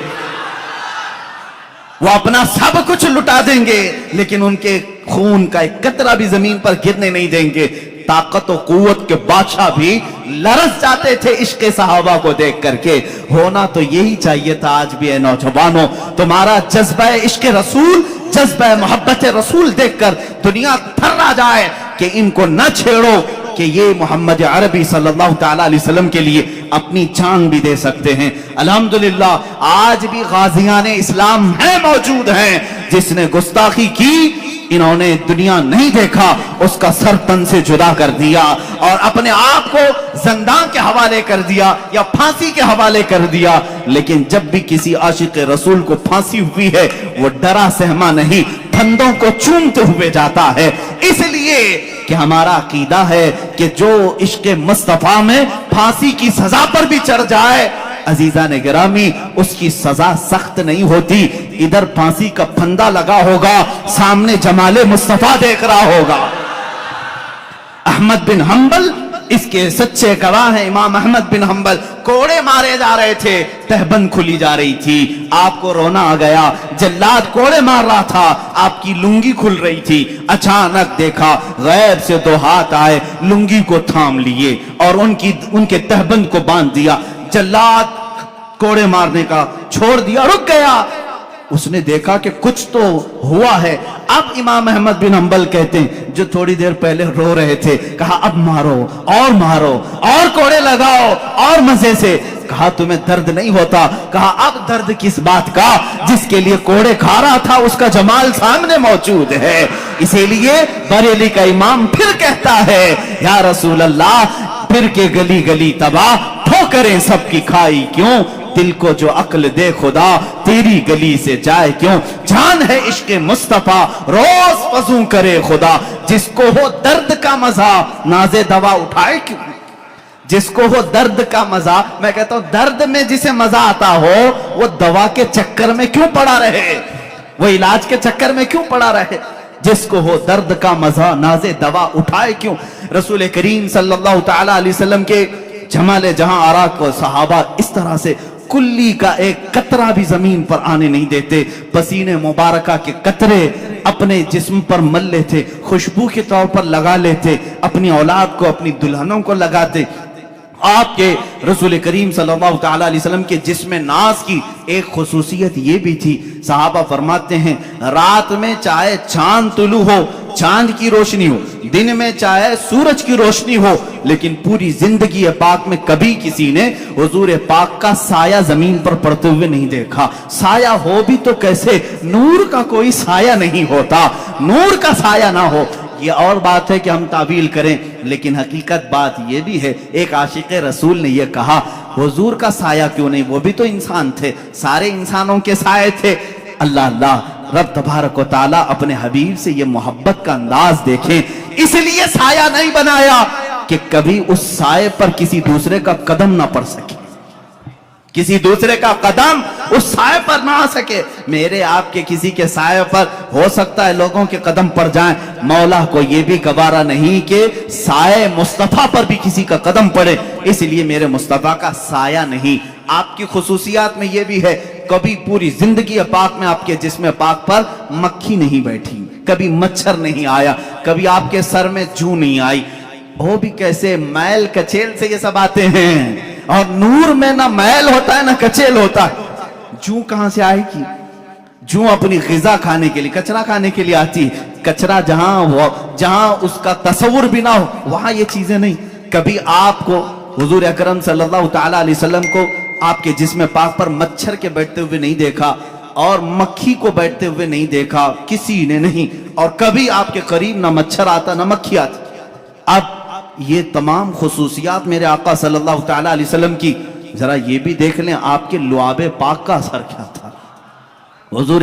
وہ اپنا سب کچھ لٹا دیں گے لیکن ان کے خون کا ایک قطرہ بھی زمین پر گرنے نہیں دیں گے۔ طاقت و قوت کے بادشاہ بھی لرز جاتے تھے عشق صحابہ کو دیکھ کر کے۔ ہونا تو یہی چاہیے تھا آج بھی اے نوجوانوں، تمہارا جذبہ عشق رسول، جذبہ محبت رسول دیکھ کر دنیا تھرا جائے کہ ان کو نہ چھیڑو، کہ یہ محمد عربی صلی اللہ تعالی علیہ وسلم کے لیے اپنی جان بھی دے سکتے ہیں۔ الحمدللہ آج بھی غازیان اسلام ہیں، موجود ہیں۔ جس نے گستاخی کی انہوں نے دنیا نہیں دیکھا، اس کا سر تن سے جدا کر دیا اور اپنے آپ کو زندان کے حوالے کر دیا یا پھانسی کے حوالے کر دیا۔ لیکن جب بھی کسی عاشق رسول کو پھانسی ہوئی ہے وہ ڈرا سہما نہیں، پھندوں کو چومتے ہوئے جاتا ہے، اس لیے کہ ہمارا عقیدہ ہے کہ جو عشق مصطفیٰ میں پھانسی کی سزا پر بھی چڑھ جائے، عزیزان گرامی، اس کی سزا سخت نہیں ہوتی۔ ادھر پھانسی کا پھندا لگا ہوگا، سامنے جمال مصطفیٰ دیکھ رہا ہوگا۔ احمد بن حنبل اس کے سچے گواہ ہیں۔ امام احمد بن حنبل کوڑے مارے جا رہے تھے، تہبند کھلی جا رہی تھی، آپ کو رونا آ گیا، جلاد کوڑے مار رہا تھا، آپ کی لنگی کھل رہی تھی، اچانک دیکھا غیب سے دو ہاتھ آئے، لنگی کو تھام لیے اور ان کے تہبند کو باندھ دیا۔ جلاد کوڑے مارنے کا چھوڑ دیا، رک گیا۔ اس نے دیکھا کہ کچھ تو ہوا ہے۔ اب امام احمد بن حنبل کہتے ہیں جو تھوڑی دیر پہلے رو رہے تھے، کہا اب مارو اور کوڑے لگاؤ اور مزے سے۔ کہا تمہیں درد نہیں ہوتا؟ کہا اب درد کس بات کا؟ جس کے لیے کوڑے کھا رہا تھا اس کا جمال سامنے موجود ہے۔ اسی لیے بریلی کا امام پھر کہتا ہے یا رسول اللہ، پھر کے گلی گلی تباہ، ٹھوکریں سب کی کھائی کیوں؟ دل کو جو عقل دے خدا، تیری گلی سے جائے کیوں؟ جان ہے عشق مصطفیٰ، روز وضو کرے خدا، جس کو ہو درد کا مزہ ناز دوا اٹھائے کیوں؟ جس کو ہو درد کا مزہ، میں کہتا ہوں درد میں جسے مزہ آتا ہو وہ دوا کے چکر میں کیوں پڑا رہے، وہ علاج کے چکر میں کیوں پڑا رہے؟ جس کو ہو درد کا مزہ ناز دوا اٹھائے کیوں؟ رسول کریم صلی اللہ تعالی علیہ وسلم کے جمال جہاں آرا کو صحابہ اس طرح سے کلی کا ایک قطرہ بھی زمین پر آنے نہیں دیتے، پسینے مبارکہ کے قطرے اپنے جسم پر مل لیتے، خوشبو کے طور پر لگا لیتے، اپنی اولاد کو، اپنی دلہنوں کو لگاتے۔ آپ کے رسول کریم صلی اللہ تعالی علیہ وسلم کے جسم ناز کی ایک خصوصیت یہ بھی تھی، صحابہ فرماتے ہیں رات میں چاہے چاند طلوع ہو، چاند کی روشنی ہو، دن میں چاہے سورج کی روشنی ہو، لیکن پوری زندگی پاک میں کبھی کسی نے حضور پاک کا سایہ زمین پر پڑتے ہوئے نہیں دیکھا۔ سایہ ہو بھی تو کیسے، نور کا کوئی سایہ نہیں ہوتا، نور کا سایہ نہ ہو۔ یہ اور بات ہے کہ ہم تعویل کریں، لیکن حقیقت بات یہ بھی ہے، ایک عاشق رسول نے یہ کہا حضور کا سایہ کیوں نہیں، وہ بھی تو انسان تھے، سارے انسانوں کے سائے تھے۔ اللہ اللہ، رب تبارک و تعالیٰ اپنے حبیب سے یہ محبت کا انداز دیکھیں، اس لیے سایہ نہیں بنایا کہ کبھی اس سائے پر کسی دوسرے کا قدم نہ پڑ سکے، کسی دوسرے کا قدم اس سائے پر نہ آ سکے۔ میرے آپ کے کسی کے سائے پر ہو سکتا ہے لوگوں کے قدم پڑ جائیں، مولا کو یہ بھی گوارا نہیں کہ سائے مصطفیٰ پر بھی کسی کا قدم پڑے، اس لیے میرے مصطفیٰ کا سایہ نہیں۔ آپ کی خصوصیات میں یہ بھی ہے، کبھی پوری زندگی پاک میں آپ کے جسم پاک پر مکھی نہیں بیٹھی، کبھی مچھر نہیں آیا، کبھی آپ کے سر میں جوں نہیں آئی۔ وہ بھی کیسے، میل کچیل سے یہ سب آتے ہیں، اور نور میں نہ میل ہوتا ہے نہ کچیل ہوتا ہے۔ جوں کہاں سے آئے گی؟ جوں اپنی غذا کھانے کے لیے، کچرا کھانے کے لیے آتی ہے۔ کچرا جہاں اس کا تصور بھی نہ ہو وہاں یہ چیزیں نہیں۔ کبھی آپ کو حضور اکرم صلی اللہ تعالی علیہ وسلم کو آپ کے جسم پاک پر مچھر کے بیٹھتے ہوئے نہیں دیکھا، اور مکھی کو بیٹھتے ہوئے نہیں دیکھا، کسی نے نہیں۔ اور کبھی آپ کے قریب نہ مچھر آتا نہ مکھی آتی۔ اب یہ تمام خصوصیات میرے آقا صلی اللہ تعالی علیہ وسلم کی، ذرا یہ بھی دیکھ لیں آپ کے لعاب پاک کا اثر کیا تھا۔ حضور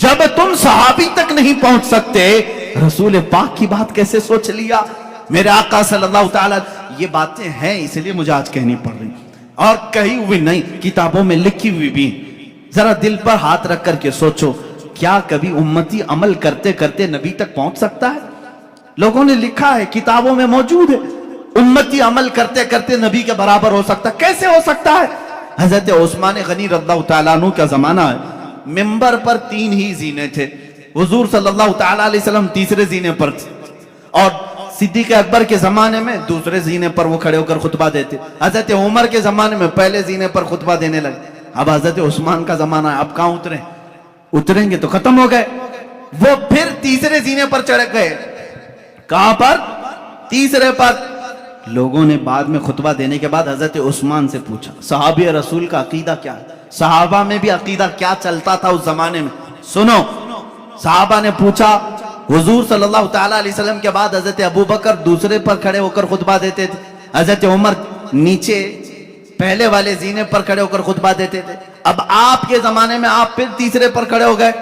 جب تم صحابی تک نہیں پہنچ سکتے رسول پاک کی بات کیسے سوچ لیا؟ میرے آقا صلی اللہ تعالی، یہ باتیں ہیں اس لیے مجھے آج کہنی پڑ رہی، اور کہی ہوئی نہیں، کتابوں میں لکھی ہوئی بھی۔ ذرا دل پر ہاتھ رکھ کر کے سوچو، کیا کبھی امتی عمل کرتے کرتے نبی تک پہنچ سکتا ہے؟ لوگوں نے لکھا ہے، کتابوں میں موجود ہے، امتی عمل کرتے کرتے نبی کے برابر ہو سکتا ہے۔ کیسے ہو سکتا ہے؟ حضرت عثمان غنی رضی اللہ تعالیٰ عنہ کا زمانہ ہے، ممبر پر 3 ہی زینے تھے، حضور صلی اللہ تعالیٰ علیہ وسلم تیسرے زینے پر تھے، اور صدیق اکبر کے زمانے میں دوسرے زینے پر وہ کھڑے ہو کر خطبہ دیتے، حضرت عمر کے زمانے میں پہلے زینے پر خطبہ دینے لگے، اب حضرت عثمان کا زمانہ ہے، اب کہاں اتریں گے تو ختم ہو گئے، وہ پھر تیسرے زینے پر چڑھ گئے۔ کہاں پر؟ تیسرے پر۔ لوگوں نے بعد میں خطبہ دینے کے بعد حضرت عثمان سے پوچھا، صحابی رسول کا عقیدہ کیا ہے؟ صحابہ میں بھی عقیدہ کیا چلتا تھا اس زمانے میں؟ سنو، صحابہ نے پوچھا، حضور صلی اللہ تعالیٰ علیہ وسلم کے بعد حضرت ابو بکر دوسرے پر کھڑے ہو کر خطبہ دیتے تھے، حضرت عمر نیچے پہلے والے زینے پر کھڑے ہو کر خطبہ دیتے تھے، اب آپ کے زمانے میں آپ پھر تیسرے پر کھڑے ہو گئے۔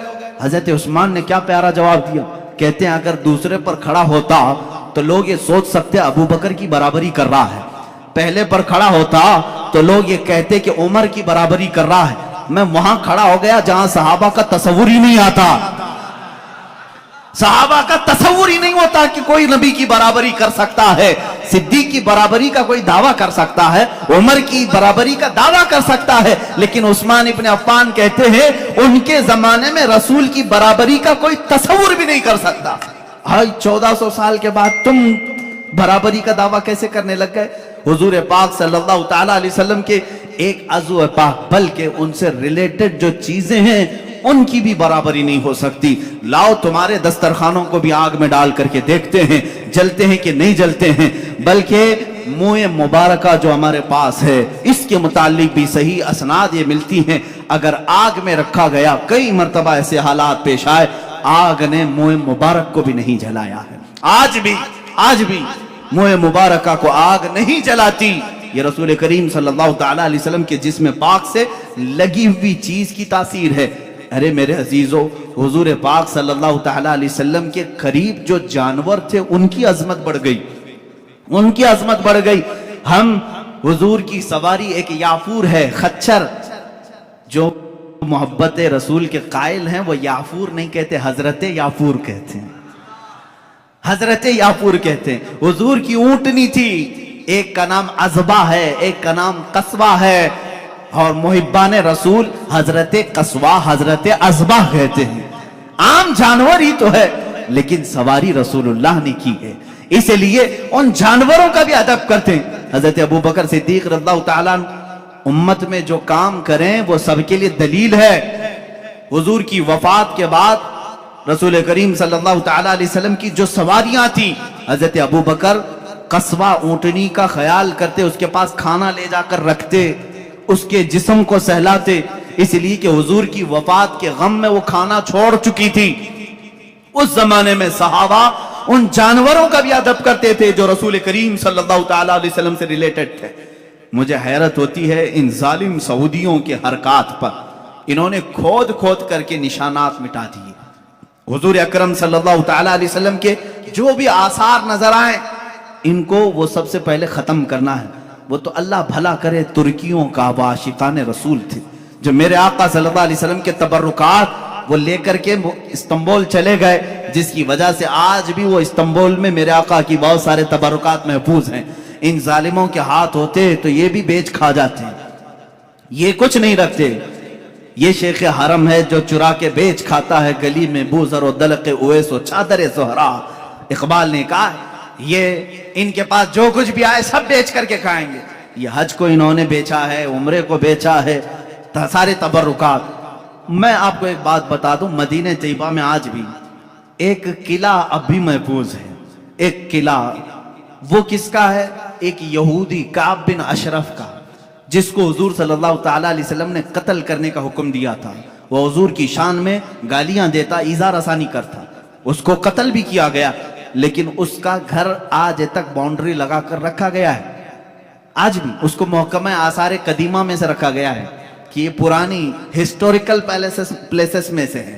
حضرت عثمان نے کیا پیارا جواب دیا، کہتے ہیں اگر دوسرے پر کھڑا ہوتا تو لوگ یہ سوچ سکتے ابو بکر کی برابری کر رہا ہے، پہلے پر کھڑا ہوتا تو لوگ یہ کہتے کہ عمر کی برابری کر رہا ہے۔ میں وہاں کھڑا ہو گیا جہاں صحابہ کا تصور ہی نہیں آتا، صحابہ کا تصور ہی نہیں ہوتا کہ کوئی نبی کی برابری کر سکتا ہے، صدیق کی برابری کا کوئی دعویٰ کر سکتا ہے، عمر کی برابری کا دعویٰ کر سکتا ہے، لیکن عثمان ابن عفان کہتے ہیں ان کے زمانے میں رسول کی برابری کا کوئی تصور بھی نہیں کر سکتا۔ 1400 سال کے بعد تم برابری کا دعویٰ کیسے کرنے لگ گئے؟ حضور پاک صلی اللہ تعالیٰ علیہ وسلم کے ایک عضو پاک بلکہ ان سے ریلیٹڈ جو چیزیں ہیں ان کی بھی برابری نہیں ہو سکتی۔ لاؤ تمہارے دسترخوانوں کو بھی آگ میں ڈال کر کے دیکھتے ہیں جلتے ہیں کہ نہیں جلتے ہیں، بلکہ منہ مبارکہ جو ہمارے پاس ہے اس کے متعلق بھی صحیح اسناد یہ ملتی ہیں، اگر آگ میں رکھا گیا، کئی مرتبہ ایسے حالات پیش آئے آگ نے منہ مبارک کو بھی نہیں جلایا ہے، آج بھی منہ مبارکہ کو آگ نہیں جلاتی۔ یہ رسول کریم صلی اللہ تعالیٰ علیہ وسلم کے جسم پاک سے لگی ہوئی چیز کی تاثیر ہے۔ ارے میرے عزیزو، حضور پاک صلی اللہ تعالیٰ علیہ وسلم کے قریب جو جانور تھے ان کی عظمت بڑھ گئی، ہم حضور کی سواری ایک یافور ہے، خچر، جو محبت رسول کے قائل ہیں وہ یافور نہیں کہتے، حضرت یافور کہتے ہیں، حضرت یافور کہتے ہیں۔ حضور کی اونٹنی تھی، ایک کا نام عزبہ ہے، ایک کا نام قصوہ ہے، اور محبان رسول حضرت قصوہ حضرت عزبہ کہتے ہیں۔ عام جانور ہی تو ہے لیکن سواری رسول اللہ نے کی ہے، اس لیے ان جانوروں کا بھی ادب کرتے ہیں۔ حضرت ابو بکر صدیق رضی اللہ تعالیٰ امت میں جو کام کریں وہ سب کے لیے دلیل ہے۔ حضور کی وفات کے بعد رسول کریم صلی اللہ تعالیٰ علیہ وسلم کی جو سواریاں تھیں، حضرت ابو بکر قصوہ اونٹنی کا خیال کرتے، اس کے پاس کھانا لے جا کر رکھتے، اس کے جسم کو سہلاتے، اس لیے کہ حضور کی وفات کے غم میں وہ کھانا چھوڑ چکی تھی۔ اس زمانے میں صحابہ ان جانوروں کا بھی ادب کرتے تھے جو رسول کریم صلی اللہ تعالیٰ علیہ وسلم سے ریلیٹڈ تھے۔ مجھے حیرت ہوتی ہے ان ظالم سعودیوں کے حرکات پر، انہوں نے کھود کر کے نشانات مٹا دیے۔ حضور اکرم صلی اللہ تعالیٰ علیہ وسلم کے جو بھی آثار نظر آئیں ان کو وہ سب سے پہلے ختم کرنا ہے۔ وہ تو اللہ بھلا کرے ترکیوں کا عاشقان رسول تھے جو میرے آقا صلی اللہ علیہ وسلم کے تبرکات وہ لے کر کے استنبول چلے گئے، جس کی وجہ سے آج بھی وہ استنبول میں میرے آقا کی بہت سارے تبرکات محفوظ ہیں۔ ان ظالموں کے ہاتھ ہوتے تو یہ بھی بیچ کھا جاتے ہیں، یہ کچھ نہیں رکھتے۔ یہ شیخ حرم ہے جو چرا کے بیچ کھاتا ہے، گلی میں بوزر و دلق اویس و چادر زہرا۔ اقبال نے کہا یہ ان کے پاس جو کچھ بھی آئے سب بیچ کر کے کھائیں گے۔ یہ حج کو انہوں نے بیچا ہے، عمرے کو بیچا ہے، سارے تبرکات۔ میں آپ کو ایک بات بتا دوں، مدینہ طیبہ میں آج بھی ایک قلعہ اب بھی محفوظ ہے، ایک قلعہ، وہ کس کا ہے؟ ایک یہودی کعب بن اشرف کا، جس کو حضور صلی اللہ تعالیٰ علیہ وسلم نے قتل کرنے کا حکم دیا تھا۔ وہ حضور کی شان میں گالیاں دیتا، ایذا رسانی کرتا، اس کو قتل بھی کیا گیا، لیکن اس کا گھر آج تک باؤنڈری لگا کر رکھا گیا ہے، آج بھی اس کو محکمہ آثار قدیمہ میں سے رکھا گیا ہے کہ یہ پرانی ہسٹوریکل پلیسز میں سے ہے۔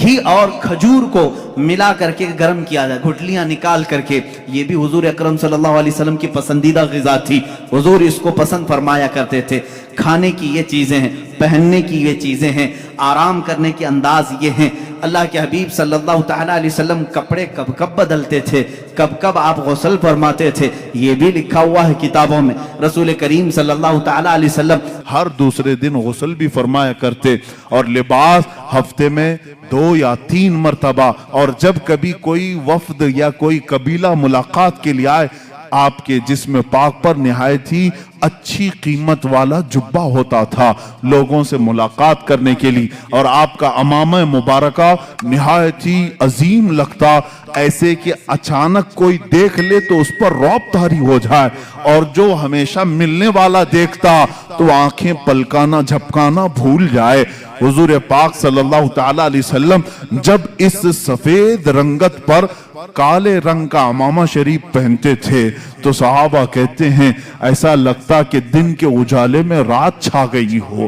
گھی اور کھجور کو ملا کر کے گرم کیا جائے، گھٹلیاں نکال کر کے، یہ بھی حضور اکرم صلی اللہ علیہ وسلم کی پسندیدہ غذا تھی، حضور اس کو پسند فرمایا کرتے تھے۔ کھانے کی یہ چیزیں ہیں، پہننے کی یہ چیزیں ہیں، آرام کرنے کے انداز یہ ہیں۔ اللہ کے حبیب صلی اللہ تعالیٰ علیہ وسلم کپڑے کب کب بدلتے تھے، کب کب آپ غسل فرماتے تھے، یہ بھی لکھا ہوا ہے کتابوں میں۔ رسول کریم صلی اللہ تعالیٰ علیہ وسلم ہر دوسرے دن غسل بھی فرمایا کرتے، اور لباس ہفتے میں 2 یا 3 مرتبہ، اور جب کبھی کوئی وفد یا کوئی قبیلہ ملاقات کے لیے آئے، آپ کے جسم پاک پر نہایت ہی اچھی قیمت والا جبہ ہوتا تھا لوگوں سے ملاقات کرنے کے لیے، اور آپ کا امامہ مبارکہ نہایت ہی عظیم لگتا، ایسے کہ اچانک کوئی دیکھ لے تو اس پر رعب طاری ہو جائے، اور جو ہمیشہ ملنے والا دیکھتا تو آنکھیں پلکانا جھپکانا بھول جائے۔ حضور پاک صلی اللہ تعالیٰ علیہ وسلم جب اس سفید رنگت پر کالے رنگ کا امامہ شریف پہنتے تھے تو صحابہ کہتے ہیں ایسا لگتا کہ دن کے اجالے میں رات چھا گئی ہو۔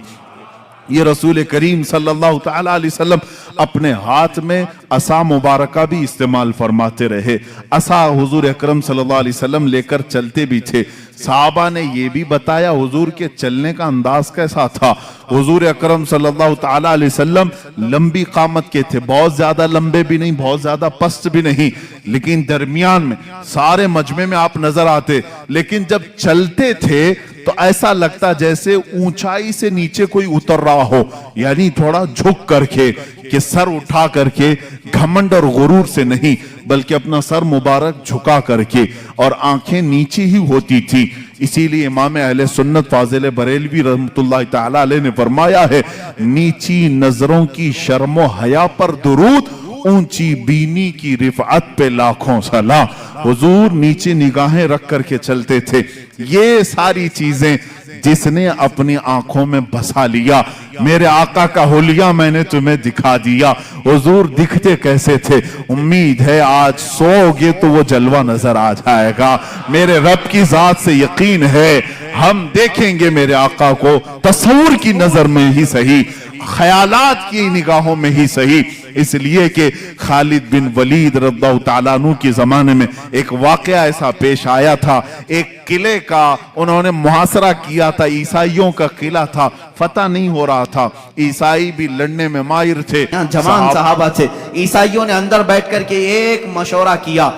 یہ رسول کریم صلی اللہ تعالیٰ علیہ وسلم اپنے ہاتھ میں عصا مبارکہ بھی استعمال فرماتے رہے، عصا حضور اکرم صلی اللہ علیہ وسلم لے کر چلتے بھی تھے۔ صحابہ نے یہ بھی بتایا حضور کے چلنے کا انداز کیسا تھا۔ حضور اکرم صلی اللہ تعالیٰ علیہ وسلم لمبی قامت کے تھے، بہت زیادہ لمبے بھی نہیں، بہت زیادہ پست بھی نہیں، لیکن درمیان میں سارے مجمع میں آپ نظر آتے، لیکن جب چلتے تھے تو ایسا لگتا جیسے اونچائی سے نیچے کوئی اتر رہا ہو، یعنی تھوڑا جھک کر کے، کہ سر اٹھا کر کے، گھمنڈ اور غرور سے نہیں، بلکہ اپنا سر مبارک جھکا کر کے، اور آنکھیں نیچے ہی ہوتی تھی۔ اسی لیے امام اہل سنت فاضل بریلوی رحمت اللہ تعالیٰ علیہ نے فرمایا ہے، نیچی نظروں کی شرم و حیا پر درود، اونچی بینی کی رفعت پہ لاکھوں سلام۔ حضور نیچے نگاہیں رکھ کر کے چلتے تھے۔ یہ ساری چیزیں جس نے اپنی آنکھوں میں بسا لیا، میرے آقا کا حلیہ میں نے تمہیں دکھا دیا۔ حضور دکھتے کیسے تھے؟ امید ہے آج سوگے تو وہ جلوہ نظر آ جائے گا۔ میرے رب کی ذات سے یقین ہے ہم دیکھیں گے میرے آقا کو، تصور کی نظر میں ہی صحیح، خیالات کی نگاہوں میں ہی صحیح۔ اس لیے کہ خالد بن ولید رضی اللہ تعالیٰ عنہ کے زمانے میں ایک واقعہ ایسا پیش آیا تھا، ایک قلعے کا انہوں نے محاصرہ کیا تھا، عیسائیوں کا قلعہ تھا، فتح نہیں ہو رہا تھا، عیسائی بھی لڑنے میں ماہر تھے، جوان صحابہ تھے۔ عیسائیوں نے اندر بیٹھ کر کے ایک مشورہ کیا،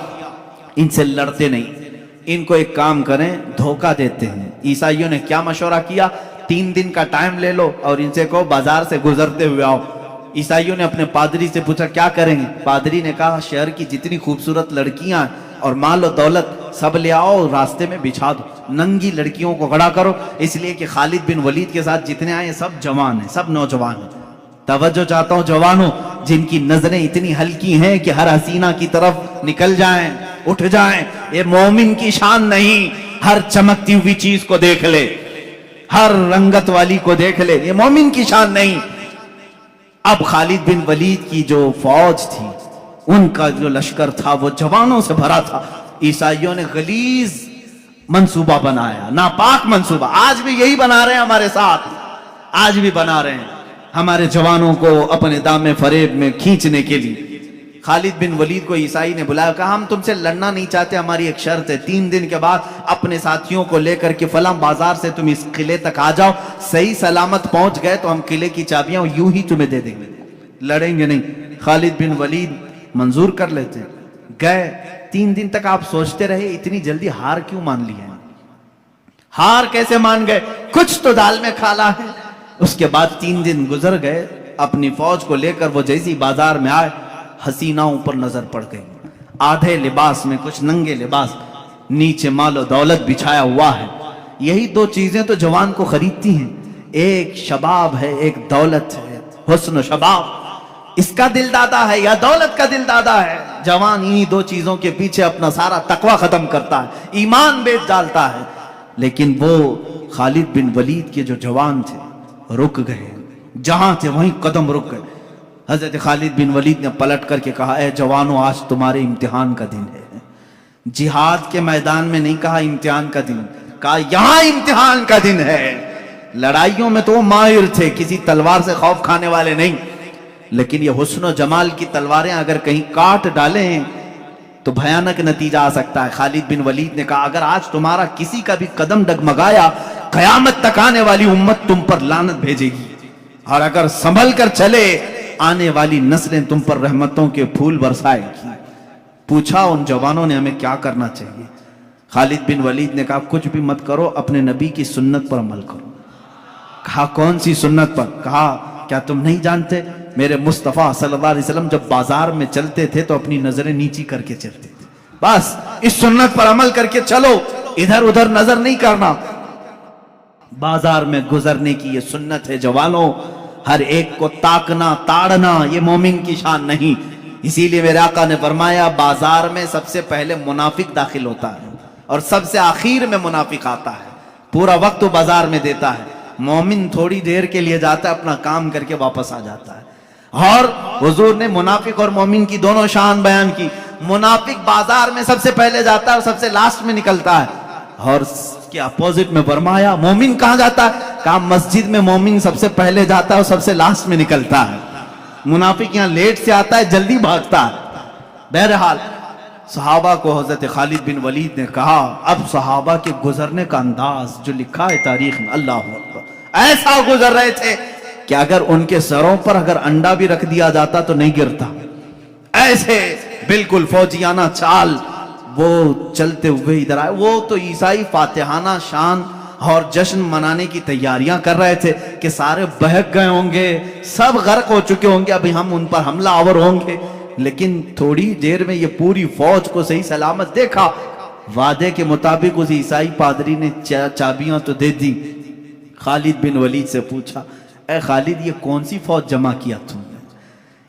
ان سے لڑتے نہیں، ان کو ایک کام کریں، دھوکہ دیتے ہیں۔ عیسائیوں نے کیا مشورہ کیا؟ 3 دن کا ٹائم لے لو اور ان سے کہو بازار سے گزرتے ہوئے آؤ۔ عیسائیوں نے اپنے پادری سے پوچھا کیا کریں گے؟ پادری نے کہا شہر کی جتنی خوبصورت لڑکیاں اور مال و دولت سب لے آؤ، راستے میں بچھا دو، ننگی لڑکیوں کو کھڑا کرو، اس لیے کہ خالد بن ولید کے ساتھ جتنے آئے سب جوان ہیں، سب نوجوان ہیں۔ توجہ چاہتا ہوں جوانوں، جن کی نظریں اتنی ہلکی ہیں کہ ہر حسینہ کی طرف نکل جائیں، اٹھ جائیں، یہ مومن کی شان نہیں۔ ہر چمکتی ہوئی چیز کو دیکھ لے، ہر رنگت والی کو دیکھ لے، یہ مومن کی شان نہیں۔ اب خالد بن ولید کی جو فوج تھی، ان کا جو لشکر تھا وہ جوانوں سے بھرا تھا۔ عیسائیوں نے غلیظ منصوبہ بنایا، ناپاک منصوبہ، آج بھی یہی بنا رہے ہیں ہمارے ساتھ، آج بھی بنا رہے ہیں ہمارے جوانوں کو اپنے دام فریب میں کھینچنے کے لیے۔ خالد بن ولید کو عیسائی نے بلایا، کہا ہم تم سے لڑنا نہیں چاہتے، ہماری ایک شرط ہے، 3 دن کے بعد اپنے ساتھیوں کو لے کر کے فلاں بازار سے تم اس قلعے تک آ جاؤ، صحیح سلامت پہنچ گئے تو ہم قلعے کی چابیاں یوں ہی تمہیں دے دیں گے، لڑیں گے نہیں۔ خالد بن ولید منظور کر لیتے، گئے۔ 3 دن تک آپ سوچتے رہے اتنی جلدی ہار کیوں مان لی ہے؟ ہار کیسے مان گئے؟ کچھ تو دال میں کھالا ہے۔ اس کے بعد 3 دن گزر گئے، اپنی فوج کو لے کر وہ جیسی بازار میں آئے، حسیناؤں پر نظر پڑ گئی، آدھے لباس میں، کچھ ننگے لباس، نیچے مال و دولت بچھایا ہوا ہے۔ یہی 2 چیزیں تو جوان کو خریدتی ہیں، ایک شباب ہے، ایک دولت ہے، حسن و شباب، اس کا دل دادا ہے یا دولت کا دل دادا ہے؟ جوان انہی 2 چیزوں کے پیچھے اپنا سارا تقوی ختم کرتا ہے، ایمان بیچ ڈالتا ہے۔ لیکن وہ خالد بن ولید کے جو جوان تھے رک گئے، جہاں تھے وہیں قدم رک گئے۔ حضرت خالد بن ولید نے پلٹ کر کے کہا، اے جوانوں آج تمہارے امتحان کا دن ہے۔ جہاد کے میدان میں نہیں کہا امتحان کا دن، کہا یہاں امتحان کا دن ہے۔ لڑائیوں میں تو وہ ماہر تھے، کسی تلوار سے خوف کھانے والے نہیں، لیکن یہ حسن و جمال کی تلواریں اگر کہیں کاٹ ڈالیں تو بھیانک نتیجہ آ سکتا ہے. خالد بن ولید نے کہا اگر آج تمہارا کسی کا بھی قدم ڈگمگایا قیامت تک آنے والی امت تم پر لعنت بھیجے گی, اور اگر سنبھل کر چلے آنے والی نسلیں تم پر رحمتوں کے پھول برسائے گی. پوچھا ان جوانوں نے ہمیں کیا کرنا چاہیے؟ خالد بن ولید نے کہا کچھ بھی مت کرو, اپنے نبی کی سنت پر عمل کرو. کہا کون سی سنت پر؟ کہا کیا تم نہیں جانتے میرے مصطفیٰ صلی اللہ علیہ وسلم جب بازار میں چلتے تھے تو اپنی نظریں نیچی کر کے چلتے تھے. بس اس سنت پر عمل کر کے چلو, ادھر ادھر نظر نہیں کرنا. بازار میں گزرنے کی یہ سنت ہے جوانوں. ہر ایک کو تاکنا تاڑنا یہ مومن کی شان نہیں. اسی لیے میرے آقا نے فرمایا بازار میں سب سے پہلے منافق داخل ہوتا ہے اور سب سے آخر میں منافق آتا ہے. پورا وقت وہ بازار میں دیتا ہے. مومن تھوڑی دیر کے لیے جاتا ہے, اپنا کام کر کے واپس آ جاتا ہے. اور حضور نے منافق اور مومن کی دونوں شان بیان کی. منافق بازار میں سب سے پہلے جاتا ہے اور سب سے لاسٹ میں نکلتا ہے. اور اس کے اپوزٹ میں فرمایا مومن کہاں جاتا ہے؟ کہا مسجد میں مومن سب سے پہلے جاتا ہے اور سب سے لاسٹ میں نکلتا ہے. منافق یہاں لیٹ سے آتا ہے, جلدی بھاگتا ہے. بہرحال صحابہ کو حضرت خالد بن ولید نے کہا اب صحابہ کے گزرنے کا انداز جو لکھا ہے تاریخ میں, اللہ اکبر, ایسا گزر رہے تھے کہ اگر ان کے سروں پر اگر انڈا بھی رکھ دیا جاتا تو نہیں گرتا. ایسے بالکل فوجیانہ چال. وہ چلتے ہوئے ادھر آئے. وہ تو عیسائی فاتحانہ شان اور جشن منانے کی تیاریاں کر رہے تھے کہ سارے بہک گئے ہوں گے, سب غرق ہو چکے ہوں گے, ابھی ہم ان پر حملہ آور ہوں گے. لیکن تھوڑی دیر میں یہ پوری فوج کو صحیح سلامت دیکھا. وعدے کے مطابق اس عیسائی پادری نے چابیاں تو دے دی. خالد بن ولید سے پوچھا اے خالد یہ کون سی فوج جمع کیا تم نے؟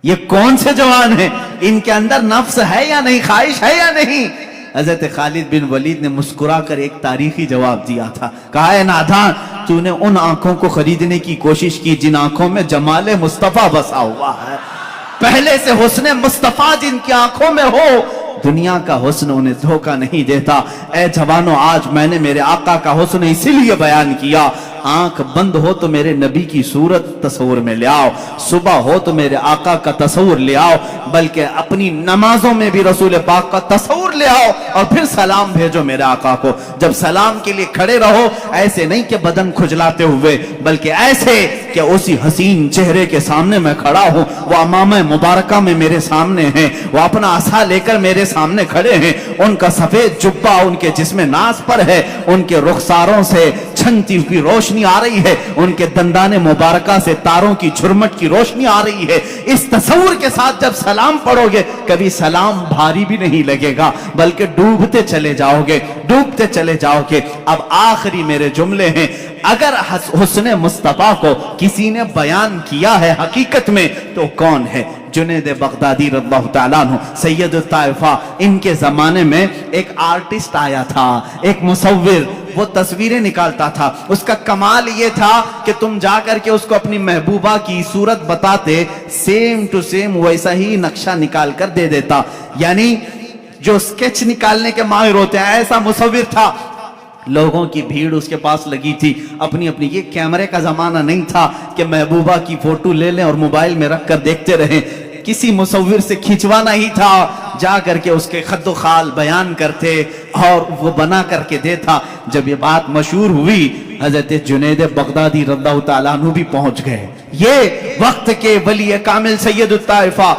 یہ کون سے جوان ہیں؟ ان کے اندر نفس ہے یا نہیں, خواہش ہے یا نہیں؟ حضرت خالد بن ولید نے مسکرا کر ایک تاریخی جواب دیا تھا. کہا اے نادان, تو نے ان آنکھوں کو خریدنے کی کوشش کی جن آنکھوں میں جمال مصطفیٰ بسا ہوا ہے. پہلے سے حسن مصطفیٰ جن کی آنکھوں میں ہو, دنیا کا حسن انہیں دھوکہ نہیں دیتا. اے جوانوں, آج میں نے میرے آقا کا حسن اسی لیے بیان کیا. آنکھ بند ہو تو میرے نبی کی صورت تصور میں لے آؤ, صبح ہو تو میرے آقا کا تصور لے آؤ, بلکہ اپنی نمازوں میں بھی رسول پاک کا تصور لے آؤ, اور پھر سلام بھیجو میرے آقا کو. جب سلام کے لیے کھڑے رہو ایسے نہیں کہ بدن کھجلاتے ہوئے, بلکہ ایسے کہ اسی حسین چہرے کے سامنے میں کھڑا ہوں, وہ امامہ مبارکہ میں میرے سامنے ہیں, وہ اپنا عصا لے کر میرے سامنے کھڑے ہیں, ان کا سفید جبہ ان کے جسم ناز پر ہے, ان کے رخساروں سے چھنتی ہوئی روشنی آ رہی ہے, ان کے دندان مبارکہ سے تاروں کی جھرمٹ کی روشنی آ رہی ہے. اس تصور کے ساتھ جب سلام پڑھو گے کبھی سلام بھاری بھی نہیں لگے گا, بلکہ ڈوبتے چلے جاؤ گے, ڈوبتے چلے جاؤ گے. اب آخری میرے جملے ہیں, اگر حسن مصطفیٰ کو کسی نے بیان کیا ہے حقیقت میں تو کون ہے؟ جنید بغدادی رضی اللہ تعالیٰ عنہ, سید الطائفہ. ان کے زمانے میں ایک آرٹسٹ آیا تھا, ایک مصور, وہ تصویریں نکالتا تھا. اس کا کمال یہ تھا کہ تم جا کر کے اس کو اپنی محبوبہ کی صورت بتاتے, سیم ٹو سیم ویسا ہی نقشہ نکال کر دے دیتا. یعنی جو سکیچ نکالنے کے ماہر ہوتے ہیں ایسا مصور تھا. لوگوں کی بھیڑ اس کے پاس لگی تھی, اپنی اپنی. یہ کیمرے کا زمانہ نہیں تھا کہ محبوبہ کی فوٹو لے لیں اور موبائل میں رکھ کر دیکھتے رہیں. کسی مصور سے کھینچوانا ہی تھا, جا کر کے اس کے خد و خال بیان کرتے اور وہ بنا کر کے دیتا. جب یہ بات مشہور ہوئی حضرت جنید بغدادی رضی اللہ تعالیٰ عنہ بھی پہنچ گئے. یہ وقت کے ولی کامل سید الطائفہ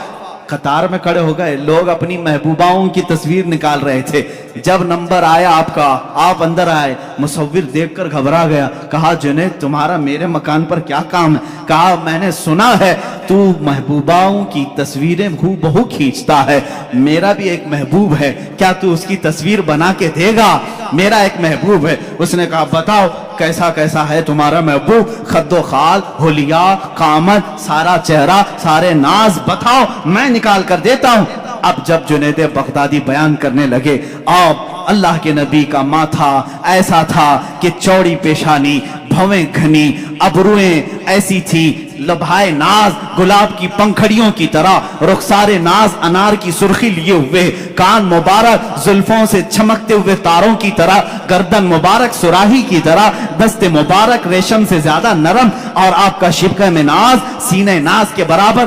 قطار میں کھڑے ہو گئے. لوگ اپنی محبوباؤں کی تصویر نکال رہے تھے. جب نمبر آیا آپ کا, آپ اندر آئے, مصور دیکھ کر گھبرا گیا. کہا جنید تمہارا میرے مکان پر کیا کام ہے؟ کہا میں نے سنا ہے تو محبوباؤں کی تصویریں ہو بہو کھینچتا ہے, میرا بھی ایک محبوب ہے, کیا تو اس کی تصویر بنا کے دے گا؟ میرا ایک محبوب ہے. اس نے کہا بتاؤ کیسا کیسا ہے تمہارا محبوب؟ خد و خال, حلیہ, قامت, سارا چہرہ, سارے ناز بتاؤ, میں نکال کر دیتا ہوں. اب جب جنید بغدادی بیان کرنے لگے, اب اللہ کے نبی کا ماتھا ایسا تھا کہ چوڑی پیشانی, بھویں گھنی, ابرویں ایسی تھی, لبھائے ناز گلاب کی پنکھڑیوں کی طرح, رخسار ناز انار کی سرخی لیے ہوئے, کان مبارک زلفوں سے چمکتے ہوئے تاروں کی طرح, گردن مبارک سراہی کی طرح, دست مبارک ریشم سے زیادہ نرم, اور آپ کا شبکہ میں ناز سینے ناز کے برابر.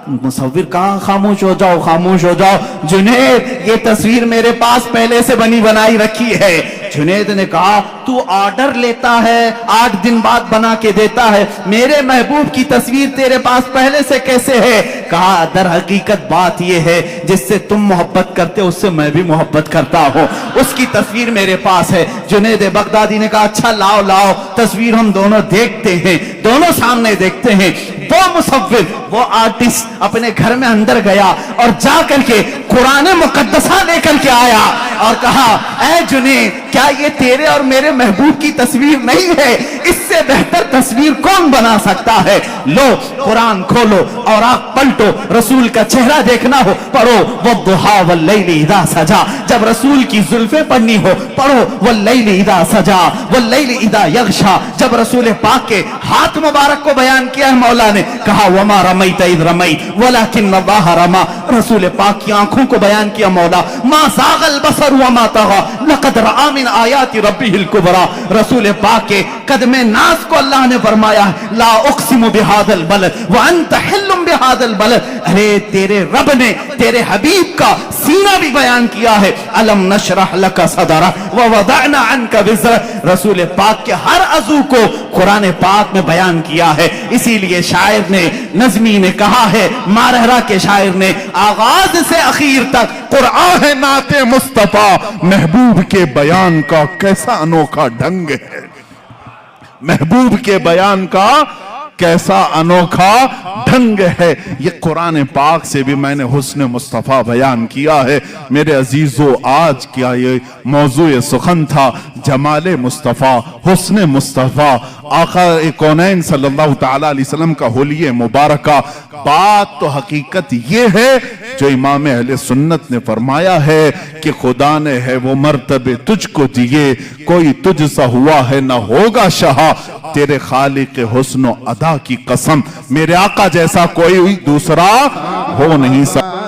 مصور کہاں خاموش ہو جاؤ خاموش ہو جاؤ، جنید یہ تصویر میرے پاس پہلے سے بنی بنائی رکھی ہے۔ جنید نے کہا تو آرڈر لیتا ہے 8 دن بعد بنا کے دیتا ہے، میرے محبوب کی تصویر تیرے پاس پہلے سے کیسے ہے؟ کہا در حقیقت بات یہ ہے جس سے تم محبت کرتے اس سے میں بھی محبت کرتا ہوں، اس کی تصویر میرے پاس ہے۔ جنید بغدادی نے کہا اچھا لاؤ لاؤ تصویر ہم دونوں دیکھتے ہیں، دونوں سامنے دیکھتے ہیں۔ وہ مصور وہ آرٹسٹ اپنے گھر میں اندر گیا اور جا کر کے قرآن مقدسہ لے کر کے آیا اور کہا اے جنید کیا یہ تیرے اور میرے محبوب کی تصویر نہیں ہے؟ اس سے بہتر تصویر کون بنا سکتا ہے؟ لو قرآن کھولو اور آپ پلٹو، رسول کا چہرہ دیکھنا ہو پڑھو والضحیٰ واللیل اذا سجا، جب رسول کی زلفیں پڑھنی ہو پڑھو واللیل اذا سجا واللیل اذا یغشا، جب رسول پاک کے ہاتھ مبارک کو بیان کیا ہے مولا نے، کہا وما رمیت اذ رمیت ولکن اللہ رما، رسول پاک کی آنکھوں کو بیان کیا مولا، ما زاغ البصر وما طغى لقد رأى من آیات ربه الکبریٰ، رسول پاک کے قدم ناز کو اللہ نے فرمایا لا اقسم بهذا البلد وانت حل بهذا البلد، ارے تیرے رب نے تیرے حبیب کا سینہ بھی بیان کیا ہے، الم نشرح لك صدرك ووضعنا عنك وزرك، رسول پاک کے ہر عضو کو قرآن پاک میں بیان کیا ہے۔ اسی لیے شاعر نے نظمی نے کہا ہے، مارہرہ کے شاعر نے آغاز سے اخیر تک قرآن ہے نعت مصطفیٰ، محبوب کے بیان کا کیسا انوکھا ڈھنگ ہے، محبوب کے بیان کا کیسا انوکھا ڈھنگ ہے۔ یہ قرآن پاک سے بھی میں نے حسن مصطفیٰ بیان کیا ہے۔ میرے عزیزو آج کیا یہ موضوع سخن تھا، جمال مصطفیٰ، حسن مصطفیٰ، آقا کونین صلی اللہ تعالیٰ علیہ وسلم کا حلیہ مبارکہ۔ بات تو حقیقت یہ ہے جو امام اہل سنت نے فرمایا ہے کہ خدا نے ہے وہ مرتبے تجھ کو دیے، کوئی تجھ سا ہوا ہے نہ ہوگا شہا، تیرے خالق حسن و ادا کی قسم، میرے آقا جیسا کوئی دوسرا ہو نہیں سکتا۔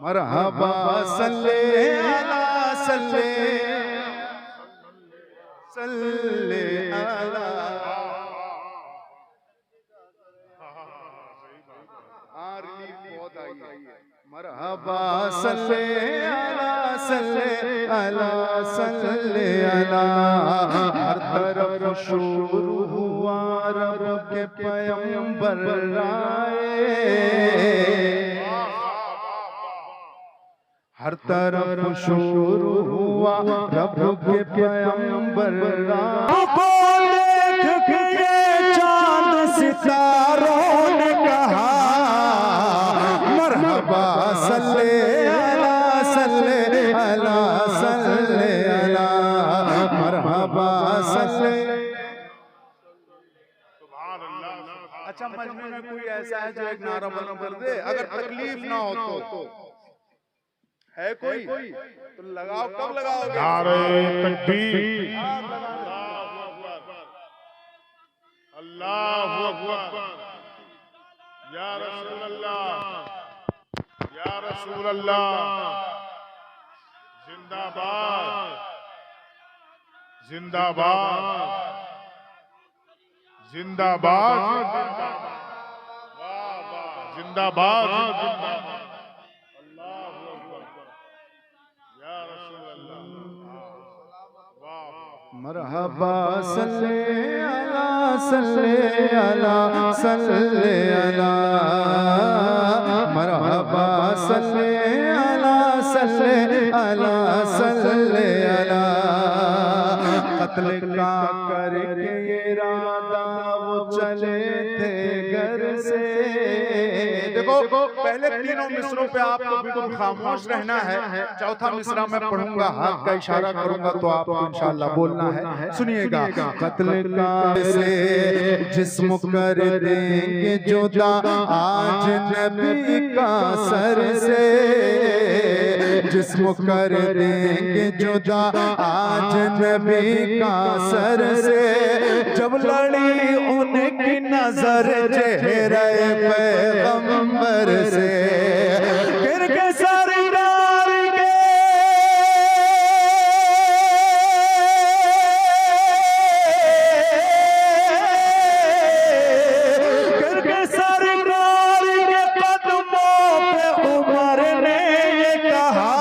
مرحبا صلی علی صلی علی مرحبا صلی علی صلی علی صلی علی، ہر طرف شور ہوا رب کے پیغمبر آئے، ہر طرف شور ہوا رب کے پیغمبر آئے، کو دیکھ کے چاند ستاروں نے کہا مرحبا صلی علی صلی علی صلی علی، مرحبا صلی۔ اچھا مجمع میں کوئی ایسا ہے جو ایک نعرہ بلند کر دے، اگر تکلیف نہ ہو تو ہے کوئی تو لگاؤ، کب لگاؤ گے؟ نعرہ تکبیر، اللہ اکبر، یا رسول اللہ، یا رسول اللہ، زندہ باد، زندہ باد، زندہ باد، زندہ باد، مرحبا صلی علی صلی علی صلی علی، مرحبا صلی علی صلی علی صلی علی، قتل کا کر کے ارادہ وہ چلے تھے گھر سے، دیکھو پہلے تینوں مصروں پہ آپ کو بالکل خاموش رہنا ہے، چوتھا مصرع میں پڑھوں گا، ہاتھ کا اشارہ کروں گا تو آپ کو انشاءاللہ بولنا ہے، سنیے گا۔ قتل کا سے جسم کر دیں گے جدا آج نبی کا سر سے، جسم کر دیں گے جدا آج نبی کا سر سے، جب لڑی ان کی نظر چہرہ پیغمبر سے، گر کے سردار کے گر کے سردار کے قدموں پہ عمر نے یہ کہا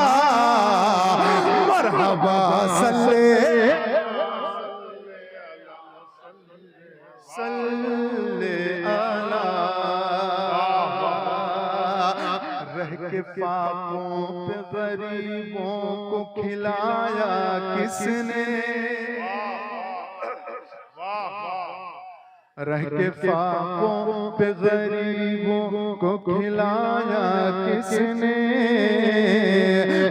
مرحبا صلی رہ کے فاقوں پہ غریبوں کو کھلایا کس نے، رہ کے فاقوں پہ غریبوں کو کھلایا کس نے،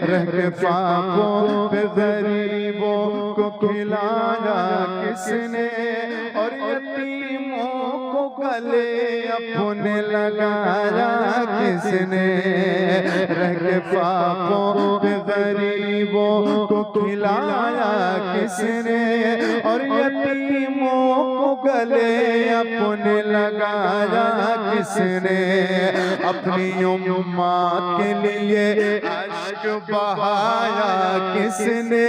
رہ کے فاقوں پہ غریبوں کو کھلایا کس نے، اور یتیموں کو گلے اپنے لگایا کس نے، رہ کے فاقوں پہ غریبوں کو کھلایا کس نے، اور یتیموں کو گلے اپنے لگایا کس نے، اپنی امت کے لیے اشک بہایا کس نے،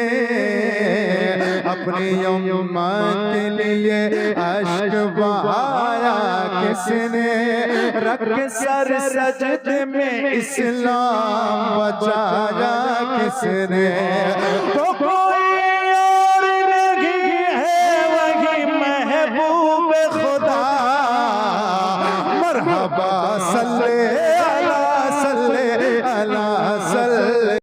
اپنی امت کے لیے اشک بہایا کس نے، رکھ سر سجدے میں اسلام بچایا کس نے، تو کوئی اور نہیں ہے وہی محبوب خدا، مرحبا صلی